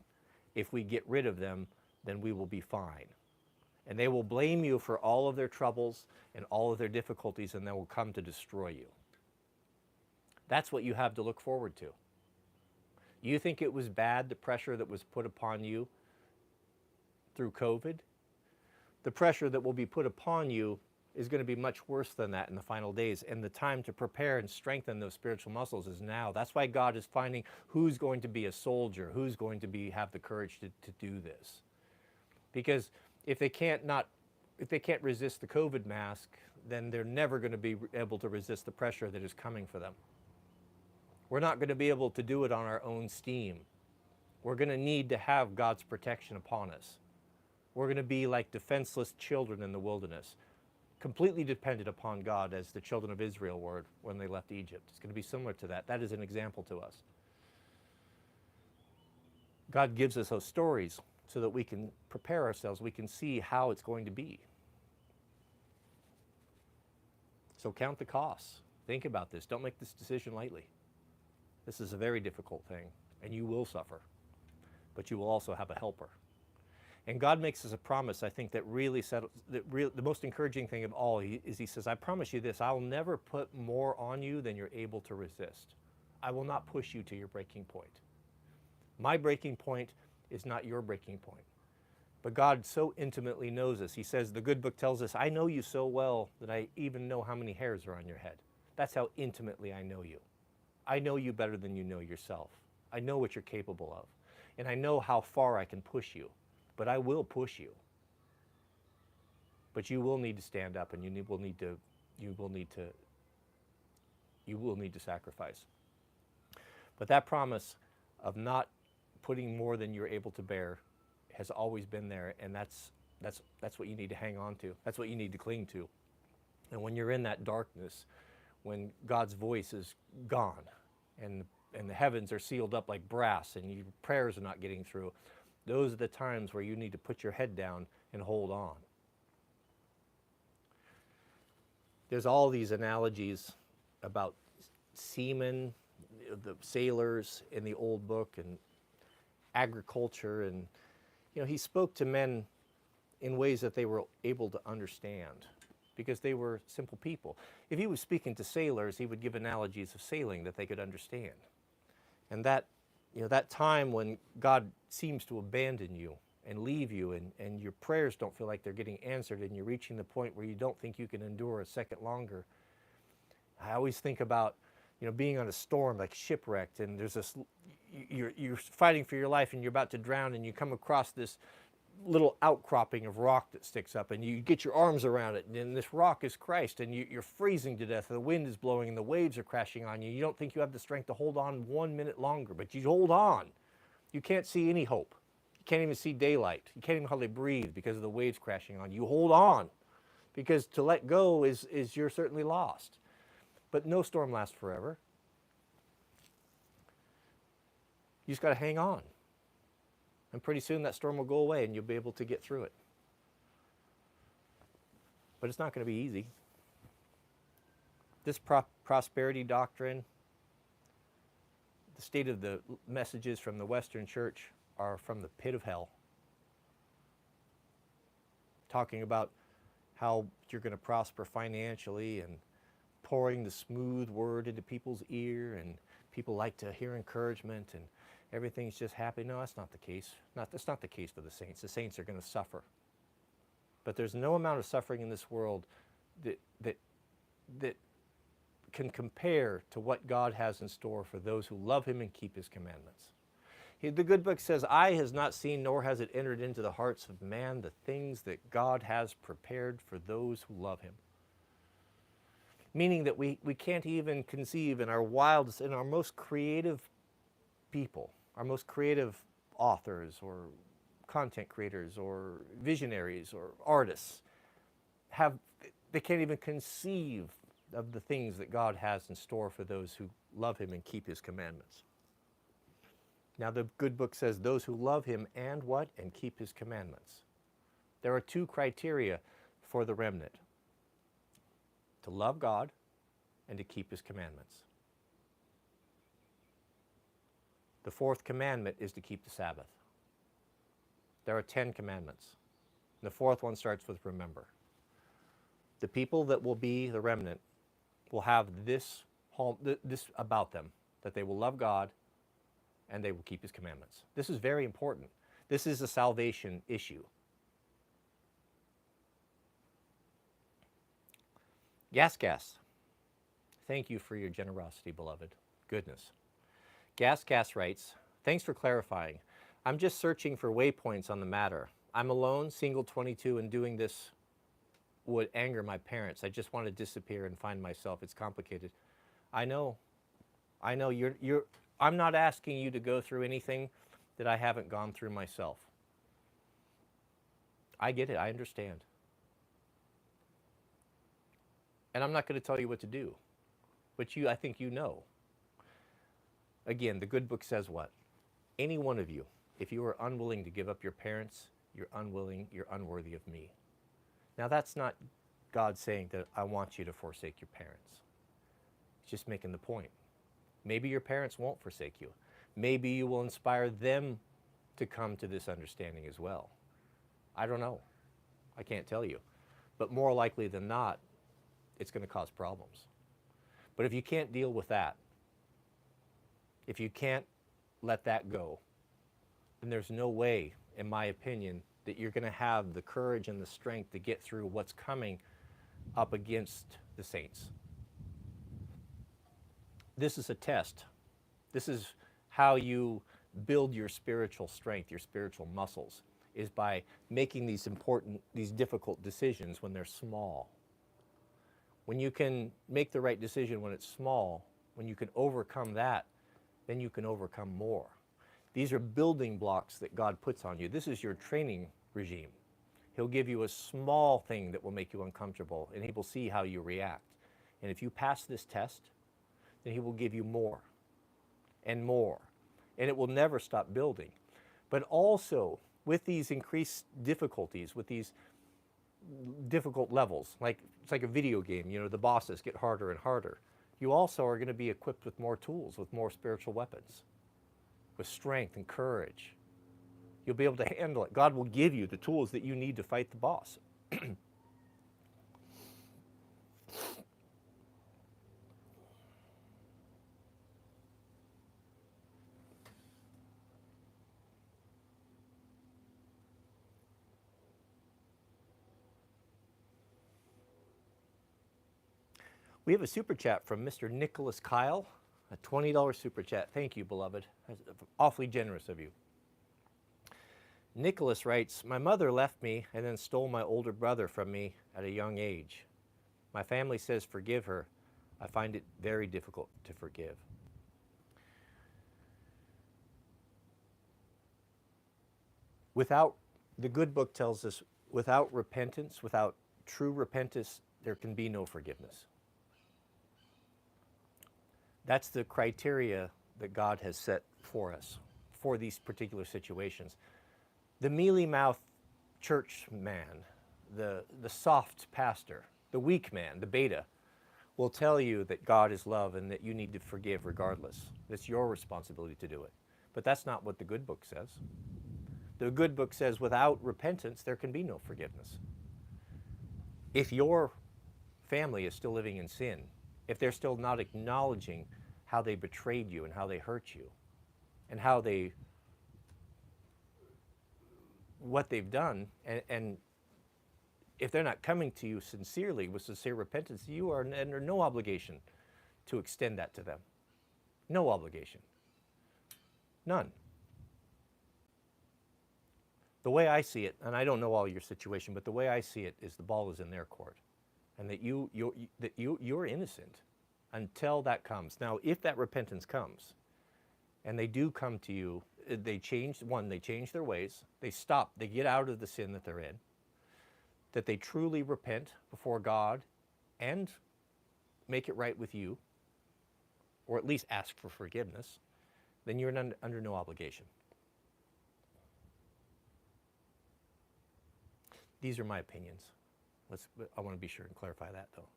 If we get rid of them, then we will be fine. And they will blame you for all of their troubles and all of their difficulties, and they will come to destroy you. That's what you have to look forward to. You think it was bad, the pressure that was put upon you through COVID? The pressure that will be put upon you is going to be much worse than that in the final days. And the time to prepare and strengthen those spiritual muscles is now. That's why God is finding who's going to be a soldier, who's going to have the courage to do this. Because if they can't resist the COVID mask, then they're never going to be able to resist the pressure that is coming for them. We're not going to be able to do it on our own steam. We're going to need to have God's protection upon us. We're going to be like defenseless children in the wilderness, completely dependent upon God as the children of Israel were when they left Egypt. It's going to be similar to that. That is an example to us. God gives us those stories so that we can prepare ourselves. We can see how it's going to be. So count the costs. Think about this. Don't make this decision lightly. This is a very difficult thing, and you will suffer, but you will also have a helper. And God makes us a promise, I think, that really the most encouraging thing of all is He says, I promise you this, I will never put more on you than you're able to resist. I will not push you to your breaking point. My breaking point is not your breaking point. But God so intimately knows us. He says, the good book tells us, I know you so well that I even know how many hairs are on your head. That's how intimately I know you. I know you better than you know yourself. I know what you're capable of. And I know how far I can push you. But I will push you. But you will need to stand up, and you will need to sacrifice. But that promise of not putting more than you're able to bear has always been there, and that's what you need to hang on to. That's what you need to cling to. And when you're in that darkness, when God's voice is gone, and the heavens are sealed up like brass, and your prayers are not getting through, those are the times where you need to put your head down and hold on. There's all these analogies about seamen, the sailors in the old book, and agriculture, and he spoke to men in ways that they were able to understand because they were simple people. If he was speaking to sailors, he would give analogies of sailing that they could understand. And that time when God seems to abandon you and leave you, and your prayers don't feel like they're getting answered, and you're reaching the point where you don't think you can endure a second longer. I always think about being on a storm, like shipwrecked, and there's this, you're fighting for your life, and you're about to drown, and you come across this little outcropping of rock that sticks up, and you get your arms around it, and this rock is Christ, and you're freezing to death. The wind is blowing, and the waves are crashing on you. You don't think you have the strength to hold on 1 minute longer, but you hold on. You can't see any hope. You can't even see daylight. You can't even hardly breathe because of the waves crashing on you. You hold on, because to let go is you're certainly lost. But no storm lasts forever. You just got to hang on. And pretty soon that storm will go away and you'll be able to get through it. But it's not going to be easy. This prosperity doctrine, the state of the messages from the Western church are from the pit of hell. Talking about how you're going to prosper financially and pouring the smooth word into people's ear, and people like to hear encouragement and everything's just happy. No, that's not the case. That's not the case for the saints. The saints are going to suffer. But there's no amount of suffering in this world that can compare to what God has in store for those who love Him and keep His commandments. The good book says, eye has not seen, nor has it entered into the hearts of man the things that God has prepared for those who love Him. Meaning that we can't even conceive in our wildest, in our most creative people, our most creative authors or content creators or visionaries or artists, they can't even conceive of the things that God has in store for those who love him and keep his commandments. Now the good book says those who love him and what? And keep his commandments. There are two criteria for the remnant: to love God and to keep his commandments. The fourth commandment is to keep the Sabbath. There are 10 commandments. The fourth one starts with remember. The people that will be the remnant will have this about them, that they will love God and they will keep his commandments. This is very important. This is a salvation issue. Gas. Thank you for your generosity, beloved. Goodness. Gas writes, thanks for clarifying. I'm just searching for waypoints on the matter. I'm alone, single, 22, and doing this would anger my parents. I just want to disappear and find myself. It's complicated. I know. I'm not asking you to go through anything that I haven't gone through myself. I get it. I understand. And I'm not going to tell you what to do. But I think you know. Again, the good book says what? Any one of you, if you are unwilling to give up your parents, you're unworthy of me. Now that's not God saying that I want you to forsake your parents. It's just making the point. Maybe your parents won't forsake you. Maybe you will inspire them to come to this understanding as well. I don't know. I can't tell you. But more likely than not, it's going to cause problems. But if you can't deal with that, if you can't let that go, then there's no way, in my opinion, that you're going to have the courage and the strength to get through what's coming up against the saints. This is a test. This is how you build your spiritual strength, your spiritual muscles, is by making these difficult decisions when they're small. When you can make the right decision when it's small, when you can overcome that, then you can overcome more. These are building blocks that God puts on you. This is your training regime. He'll give you a small thing that will make you uncomfortable, and he will see how you react. And if you pass this test, then he will give you more and more. And it will never stop building. But also, with these increased difficulties, with these difficult levels, it's like a video game, the bosses get harder and harder. You also are going to be equipped with more tools, with more spiritual weapons, with strength and courage. You'll be able to handle it. God will give you the tools that you need to fight the boss. We have a super chat from Mr. Nicholas Kyle, a $20 super chat. Thank you, beloved. That's awfully generous of you. Nicholas writes, my mother left me and then stole my older brother from me at a young age. My family says forgive her. I find it very difficult to forgive. The good book tells us, without repentance, without true repentance, there can be no forgiveness. That's the criteria that God has set for us, for these particular situations. The mealy-mouthed church man, the soft pastor, the weak man, the beta, will tell you that God is love and that you need to forgive regardless. It's your responsibility to do it. But that's not what the good book says. The good book says without repentance, there can be no forgiveness. If your family is still living in sin, if they're still not acknowledging how they betrayed you and how they hurt you and what they've done, and if they're not coming to you sincerely with sincere repentance, you are under no obligation to extend that to them. No obligation. None. The way I see it, and I don't know all your situation, but the way I see it is the ball is in their court, and that you're innocent until that comes. Now, if that repentance comes, and they do come to you, they change their ways, they stop, they get out of the sin that they're in, that they truly repent before God and make it right with you, or at least ask for forgiveness, then you're under no obligation. These are my opinions. I want to be sure and clarify that, though.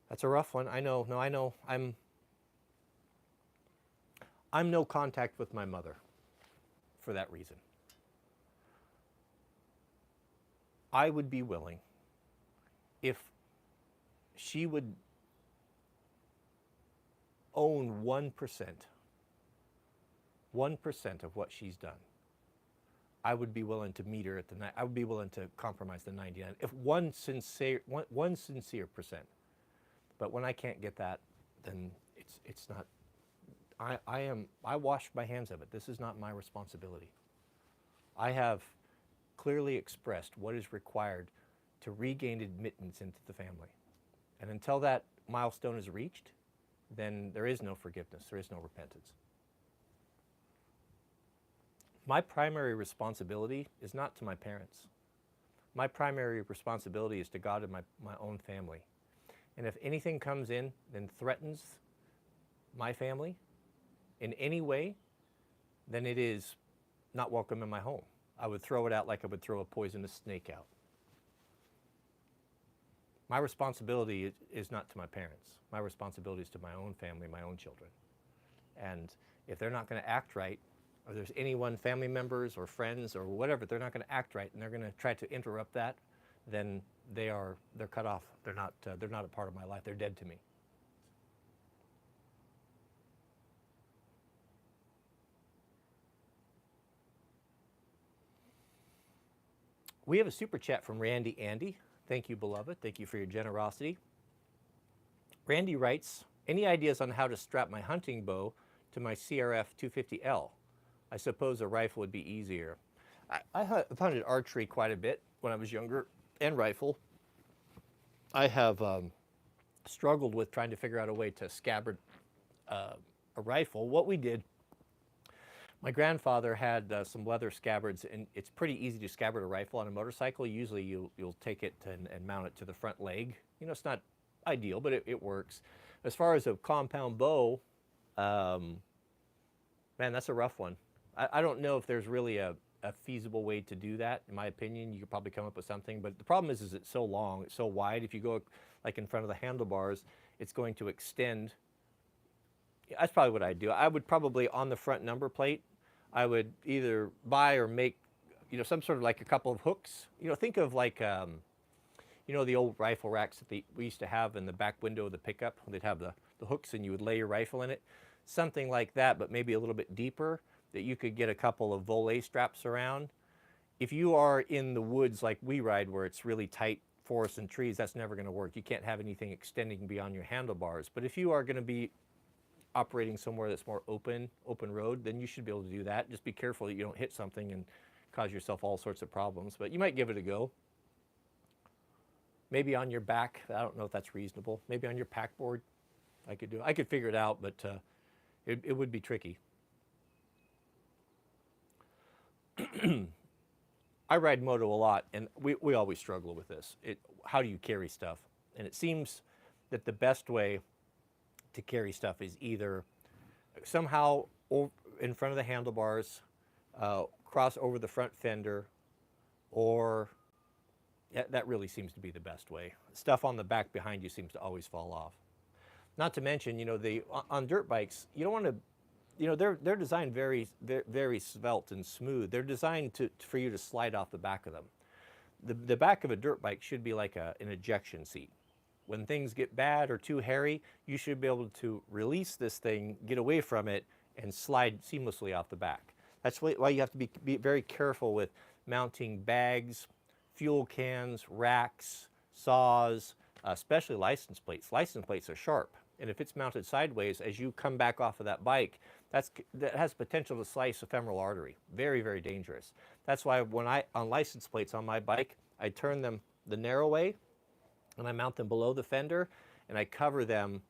That's a rough one. I know. No, I know. I'm no contact with my mother for that reason. I would be willing if she would own 1% of what she's done. I would be willing to meet her at the night. I would be willing to compromise the 99. If one sincere percent. But when I can't get that, then it's not. I wash my hands of it. This is not my responsibility. I have clearly expressed what is required to regain admittance into the family. And until that milestone is reached, then there is no forgiveness, there is no repentance. My primary responsibility is not to my parents. My primary responsibility is to God and my own family. And if anything comes in and threatens my family in any way, then it is not welcome in my home. I would throw it out like I would throw a poisonous snake out. My responsibility is not to my parents. My responsibility is to my own family, my own children. And if they're not going to act right, or there's anyone, family members or friends or whatever, they're not going to act right and they're going to try to interrupt that, then they're cut off. They're not a part of my life. They're dead to me. We have a super chat from Randy Andy. Thank you, beloved. Thank you for your generosity. Randy writes, any ideas on how to strap my hunting bow to my CRF 250L? I suppose a rifle would be easier. I hunted archery quite a bit when I was younger, and rifle. I have struggled with trying to figure out a way to scabbard a rifle. What we did, my grandfather had some leather scabbards, and it's pretty easy to scabbard a rifle on a motorcycle. Usually you'll take it and mount it to the front leg. You know, it's not ideal, but it works. As far as a compound bow, man, that's a rough one. I don't know if there's really a feasible way to do that. In my opinion, you could probably come up with something, but the problem is it's so long, it's so wide. If you go like in front of the handlebars, it's going to extend. That's probably what I'd do. I would probably, on the front number plate, I would either buy or make, you know, some sort of like a couple of hooks. You know, think of like, you know, the old rifle racks that we used to have in the back window of the pickup. They'd have the hooks and you would lay your rifle in it. Something like that, but maybe a little bit deeper, that you could get a couple of volet straps around. If you are in the woods like we ride, where it's really tight forests and trees, that's never going to work. You can't have anything extending beyond your handlebars. But if you are going to be operating somewhere that's more open road, then you should be able to do that. Just be careful that you don't hit something and cause yourself all sorts of problems. But you might give it a go. Maybe on your back. I don't know if that's reasonable. Maybe on your pack board. I could figure it out, but it would be tricky. I ride moto a lot, and we always struggle with this. How do you carry stuff? And it seems that the best way to carry stuff is either somehow in front of the handlebars, cross over the front fender, or that really seems to be the best way. Stuff on the back behind you seems to always fall off. Not to mention, you know, on dirt bikes, you don't want to. You know, they're designed very svelte and smooth. They're designed for you to slide off the back of them. The back of a dirt bike should be like an ejection seat. When things get bad or too hairy, you should be able to release this thing, get away from it, and slide seamlessly off the back. That's why you have to be very careful with mounting bags, fuel cans, racks, saws, especially license plates. License plates are sharp, and if it's mounted sideways, as you come back off of that bike, that has potential to slice a femoral artery. Very, very dangerous. That's why on license plates on my bike, I turn them the narrow way, and I mount them below the fender, and I cover them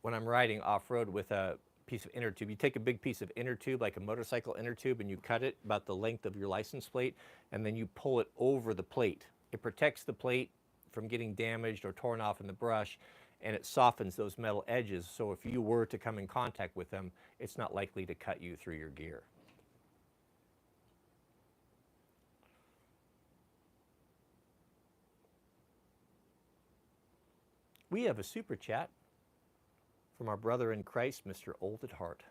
when I'm riding off-road with a piece of inner tube. You take a big piece of inner tube, like a motorcycle inner tube, and you cut it about the length of your license plate, and then you pull it over the plate. It protects the plate from getting damaged or torn off in the brush, and it softens those metal edges, so if you were to come in contact with them, it's not likely to cut you through your gear. We have a super chat from our brother in Christ, Mr. Old at Heart.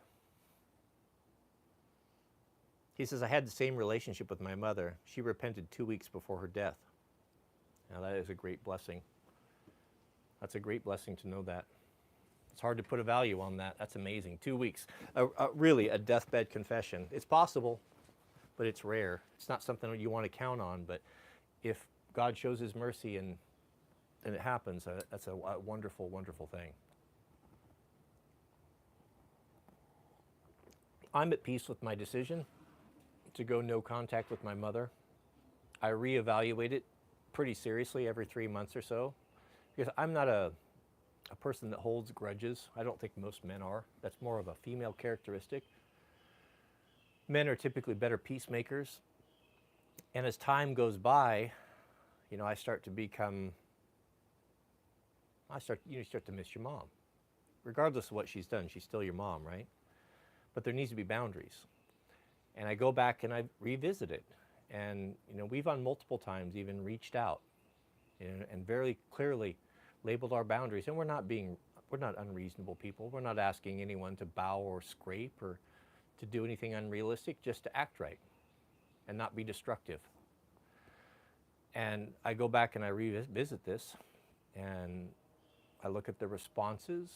He says, I had the same relationship with my mother. She repented 2 weeks before her death. Now that is a great blessing. That's a great blessing to know that. It's hard to put a value on that. That's amazing. 2 weeks. Really, a deathbed confession. It's possible, but it's rare. It's not something that you want to count on, but if God shows his mercy and it happens, that's a wonderful, wonderful thing. I'm at peace with my decision to go no contact with my mother. I reevaluate it pretty seriously every 3 months or so, because I'm not a person that holds grudges. I don't think most men are. That's more of a female characteristic. Men are typically better peacemakers. And as time goes by, you know, I start to miss your mom. Regardless of what she's done, she's still your mom, right? But there needs to be boundaries. And I go back and I revisit it. And, you know, we've on multiple times even reached out, you know, and very clearly labeled our boundaries. And we're not unreasonable people. We're not asking anyone to bow or scrape or to do anything unrealistic, just to act right and not be destructive. And I go back and I revisit this, and I look at the responses,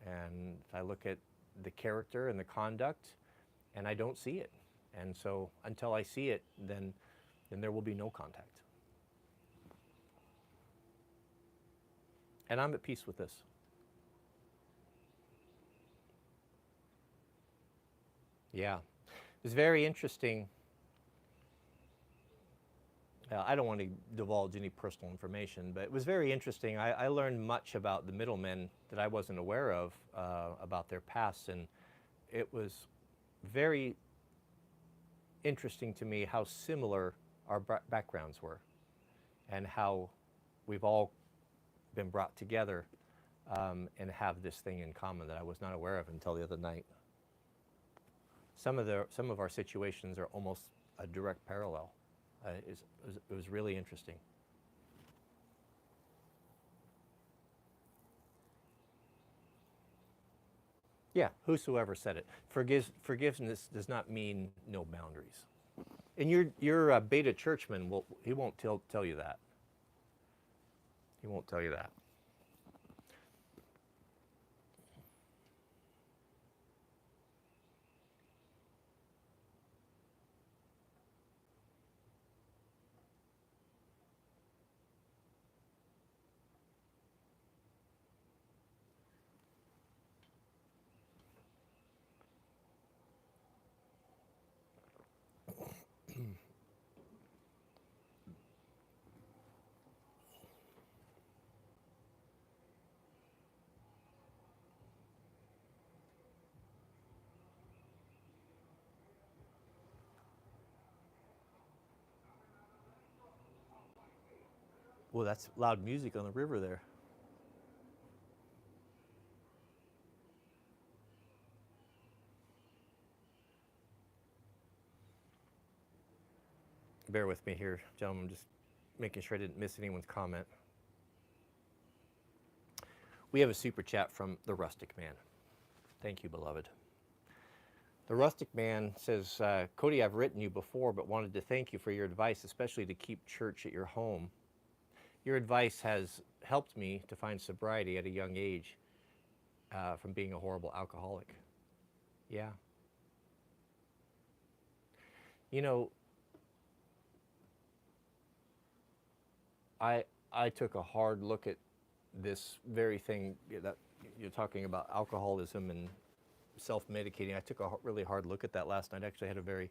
and I look at the character and the conduct, and I don't see it. And so until I see it, then there will be no contact. And I'm at peace with this. Yeah. It's very interesting. I don't want to divulge any personal information, but it was very interesting. I learned much about the middlemen that I wasn't aware of about their past, and it was very interesting to me how similar our backgrounds were and how we've all been brought together and have this thing in common that I was not aware of until the other night. Some of our situations are almost a direct parallel. It was really interesting. Yeah, whosoever said it. Forgiveness does not mean no boundaries. And your beta churchman, he won't tell you that. He won't tell you that. Well, that's loud music on the river there. Bear with me here, gentlemen. I'm just making sure I didn't miss anyone's comment. We have a super chat from the Rustic Man. Thank you, beloved. The Rustic Man says, Cody, I've written you before, but wanted to thank you for your advice, especially to keep church at your home. Your advice has helped me to find sobriety at a young age from being a horrible alcoholic. Yeah. You know, I took a hard look at this very thing that you're talking about, alcoholism and self-medicating. I took a really hard look at that last night. I actually had a very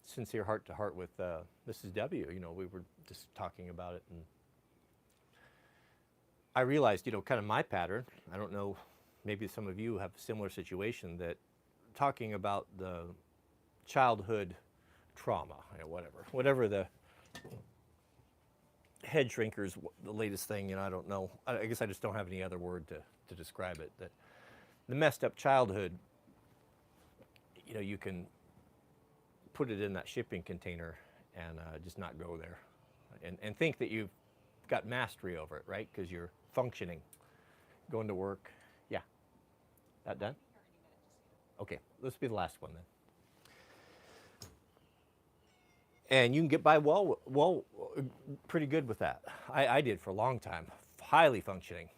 sincere heart-to-heart with Mrs. W. You know, we were just talking about it, and I realized, you know, kind of my pattern. I don't know, maybe some of you have a similar situation, that talking about the childhood trauma, you know, whatever head shrinkers, the latest thing, I don't know. I guess I just don't have any other word to describe it. That the messed up childhood, you can put it in that shipping container and just not go there, and think that you've got mastery over it, right? Because you're functioning, going to work. Yeah, that done? Okay, let's be the last one then. And you can get by pretty good with that. I did for a long time, highly functioning,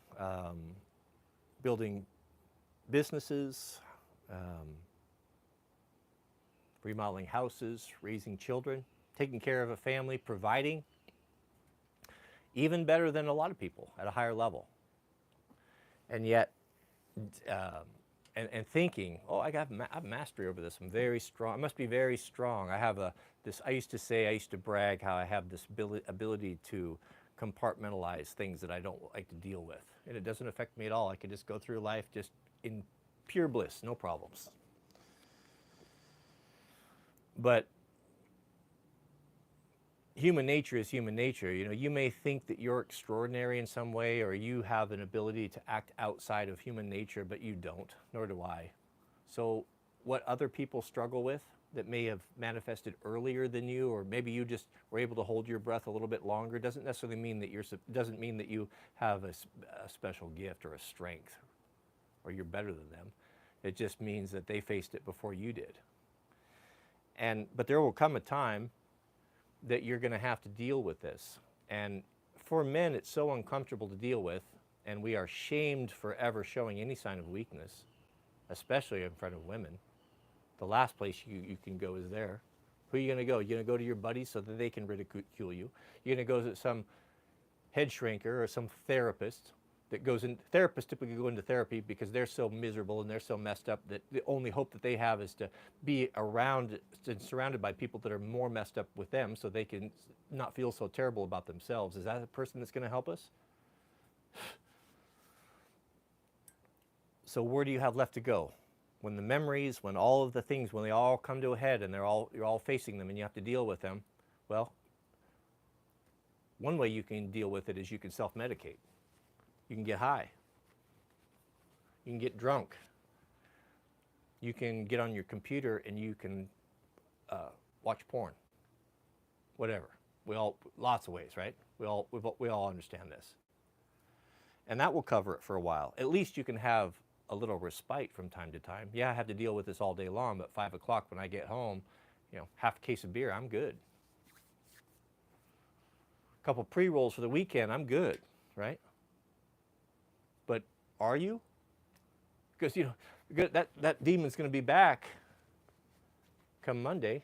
building businesses, remodeling houses, raising children, taking care of a family, providing, even better than a lot of people at a higher level. And yet, and thinking, oh, I have mastery over this. I'm very strong. I must be very strong. I have this. I used to brag how I have this ability to compartmentalize things that I don't like to deal with, and it doesn't affect me at all. I can just go through life just in pure bliss, no problems. But human nature is human nature. You may think that you're extraordinary in some way, or you have an ability to act outside of human nature, but you don't, nor do I. So what other people struggle with that may have manifested earlier than you, or maybe you just were able to hold your breath a little bit longer, doesn't necessarily mean that doesn't mean that you have a special gift or a strength, or you're better than them. It just means that they faced it before you did. But there will come a time that you're going to have to deal with this. And for men, it's so uncomfortable to deal with, and we are shamed for ever showing any sign of weakness, especially in front of women. The last place you can go is there. Who are you going to go? You're going to go to your buddies so that they can ridicule you. You're going to go to some head shrinker or some therapist that goes in. Therapists typically go into therapy because they're so miserable and they're so messed up that the only hope that they have is to be around and surrounded by people that are more messed up with them so they can not feel so terrible about themselves. Is that a person that's going to help us? So where do you have left to go? When the memories, when all of the things, when they all come to a head and you're all facing them and you have to deal with them, well, one way you can deal with it is you can self-medicate. You can get high. You can get drunk. You can get on your computer and you can watch porn. Whatever. Lots of ways, right? We all understand this. And that will cover it for a while. At least you can have a little respite from time to time. Yeah, I have to deal with this all day long, but 5 o'clock when I get home, half a case of beer, I'm good. A couple pre-rolls for the weekend, I'm good, right? But are you? Because that demon's going to be back come Monday,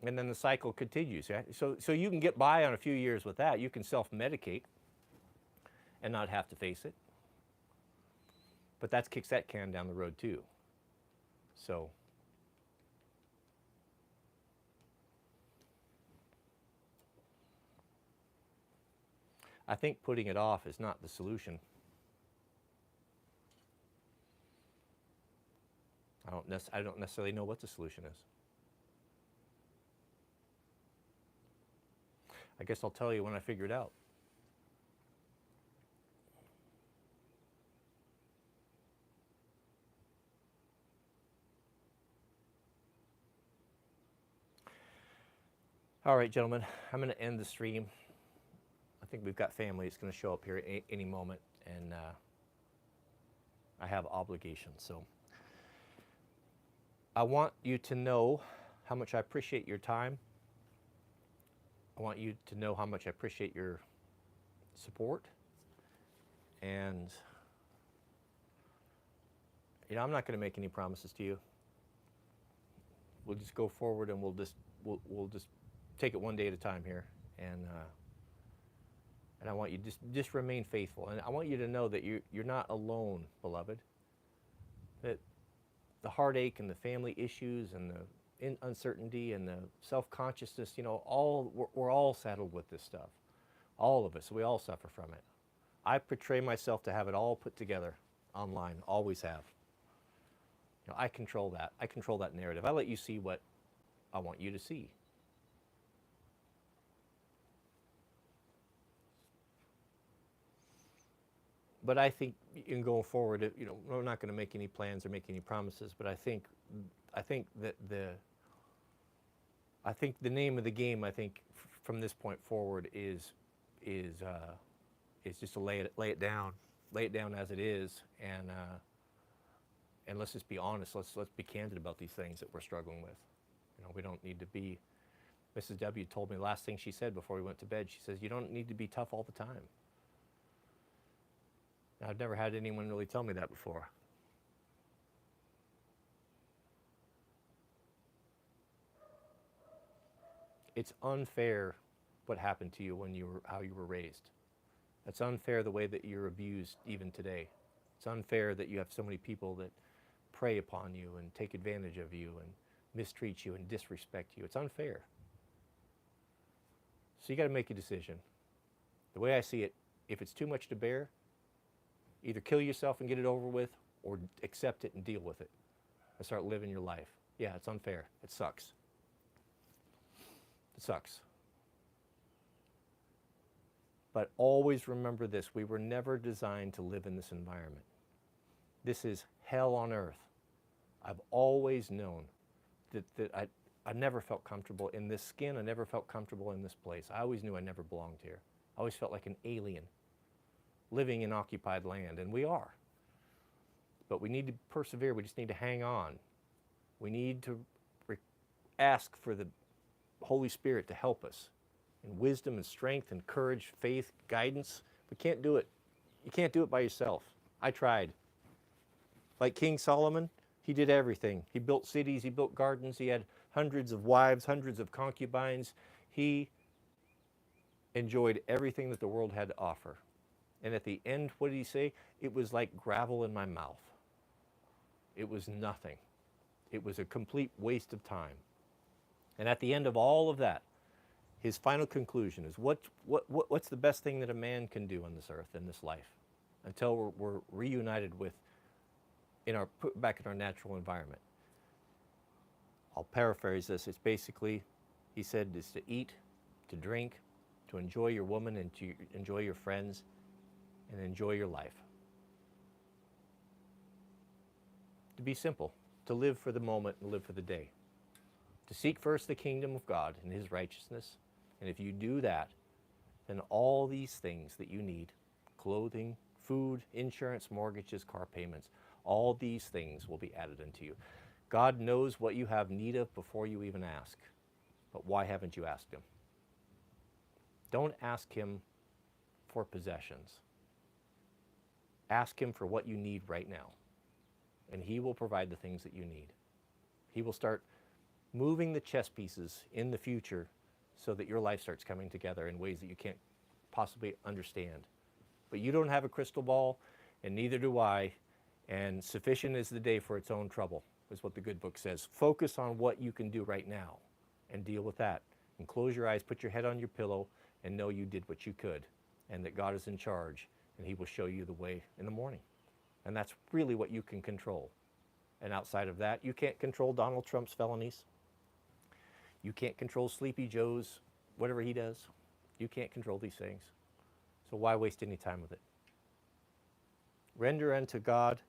and then the cycle continues. Right? So you can get by on a few years with that. You can self-medicate and not have to face it. But that kicks that can down the road too. So I think putting it off is not the solution. I don't necessarily know what the solution is. I guess I'll tell you when I figure it out. All right, gentlemen, I'm going to end the stream. I think we've got family that's going to show up here at any moment, and I have obligations. So I want you to know how much I appreciate your time. I want you to know how much I appreciate your support. And I'm not going to make any promises to you. We'll just go forward and we'll just take it one day at a time here, and I want you to just remain faithful. And I want you to know that you're not alone, beloved. That the heartache and the family issues and the uncertainty and the self-consciousness, we're all saddled with this stuff. All of us, we all suffer from it. I portray myself to have it all put together online, always have. I control that. I control that narrative. I let you see what I want you to see. but I think in going forward, you know, we're not going to make any plans or make any promises. But I think that the name of the game, I think, from this point forward is just to lay it down as it is, and let's just be honest. Let's be candid about these things that we're struggling with. You know, we don't need to be. Mrs. W told me the last thing she said before we went to bed. She says, "You don't need to be tough all the time." Now, I've never had anyone really tell me that before. It's unfair what happened to you when how you were raised. It's unfair the way that you're abused even today. It's unfair that you have so many people that prey upon you and take advantage of you and mistreat you and disrespect you. It's unfair. So you got to make a decision. The way I see it, if it's too much to bear, either kill yourself and get it over with, or accept it and deal with it and start living your life. Yeah, it's unfair. It sucks. It sucks. But always remember this: we were never designed to live in this environment. This is hell on earth. I've always known that I never felt comfortable in this skin. I never felt comfortable in this place. I always knew I never belonged here. I always felt like an alien living in occupied land, and we are. But we need to persevere. We just need to hang on. We need to ask for the Holy Spirit to help us in wisdom and strength and courage, faith, guidance. We can't do it. You can't do it by yourself. I tried. Like King Solomon, he did everything. He built cities, he built gardens, he had hundreds of wives, hundreds of concubines. He enjoyed everything that the world had to offer. And at the end, what did he say? It was like gravel in my mouth. It was nothing. It was a complete waste of time. And at the end of all of that, his final conclusion is, what's the best thing that a man can do on this earth, in this life, until we're reunited with, put back in our natural environment? I'll paraphrase this. It's basically, he said, is to eat, to drink, to enjoy your woman and to enjoy your friends, and enjoy your life. To be simple, to live for the moment and live for the day. To seek first the kingdom of God and his righteousness. And if you do that, then all these things that you need, clothing, food, insurance, mortgages, car payments, all these things will be added unto you. God knows what you have need of before you even ask. But why haven't you asked him? Don't ask him for possessions. Ask him for what you need right now, and he will provide the things that you need. He will start moving the chess pieces in the future so that your life starts coming together in ways that you can't possibly understand. But you don't have a crystal ball, and neither do I, and sufficient is the day for its own trouble, is what the good book says. Focus on what you can do right now and deal with that. And close your eyes, put your head on your pillow, and know you did what you could, and that God is in charge, and he will show you the way in the morning. And that's really what you can control. And outside of that, you can't control Donald Trump's felonies. You can't control Sleepy Joe's, whatever he does. You can't control these things. So why waste any time with it? Render unto God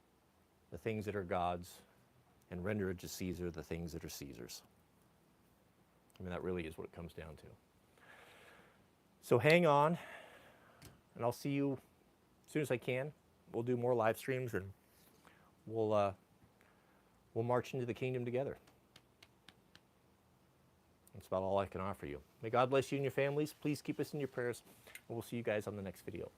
the things that are God's, and render unto Caesar the things that are Caesar's. I mean, that really is what it comes down to. So hang on, and I'll see you as soon as I can. We'll do more live streams, and we'll march into the kingdom together. That's about all I can offer you. May God bless you and your families. Please keep us in your prayers, and we'll see you guys on the next video.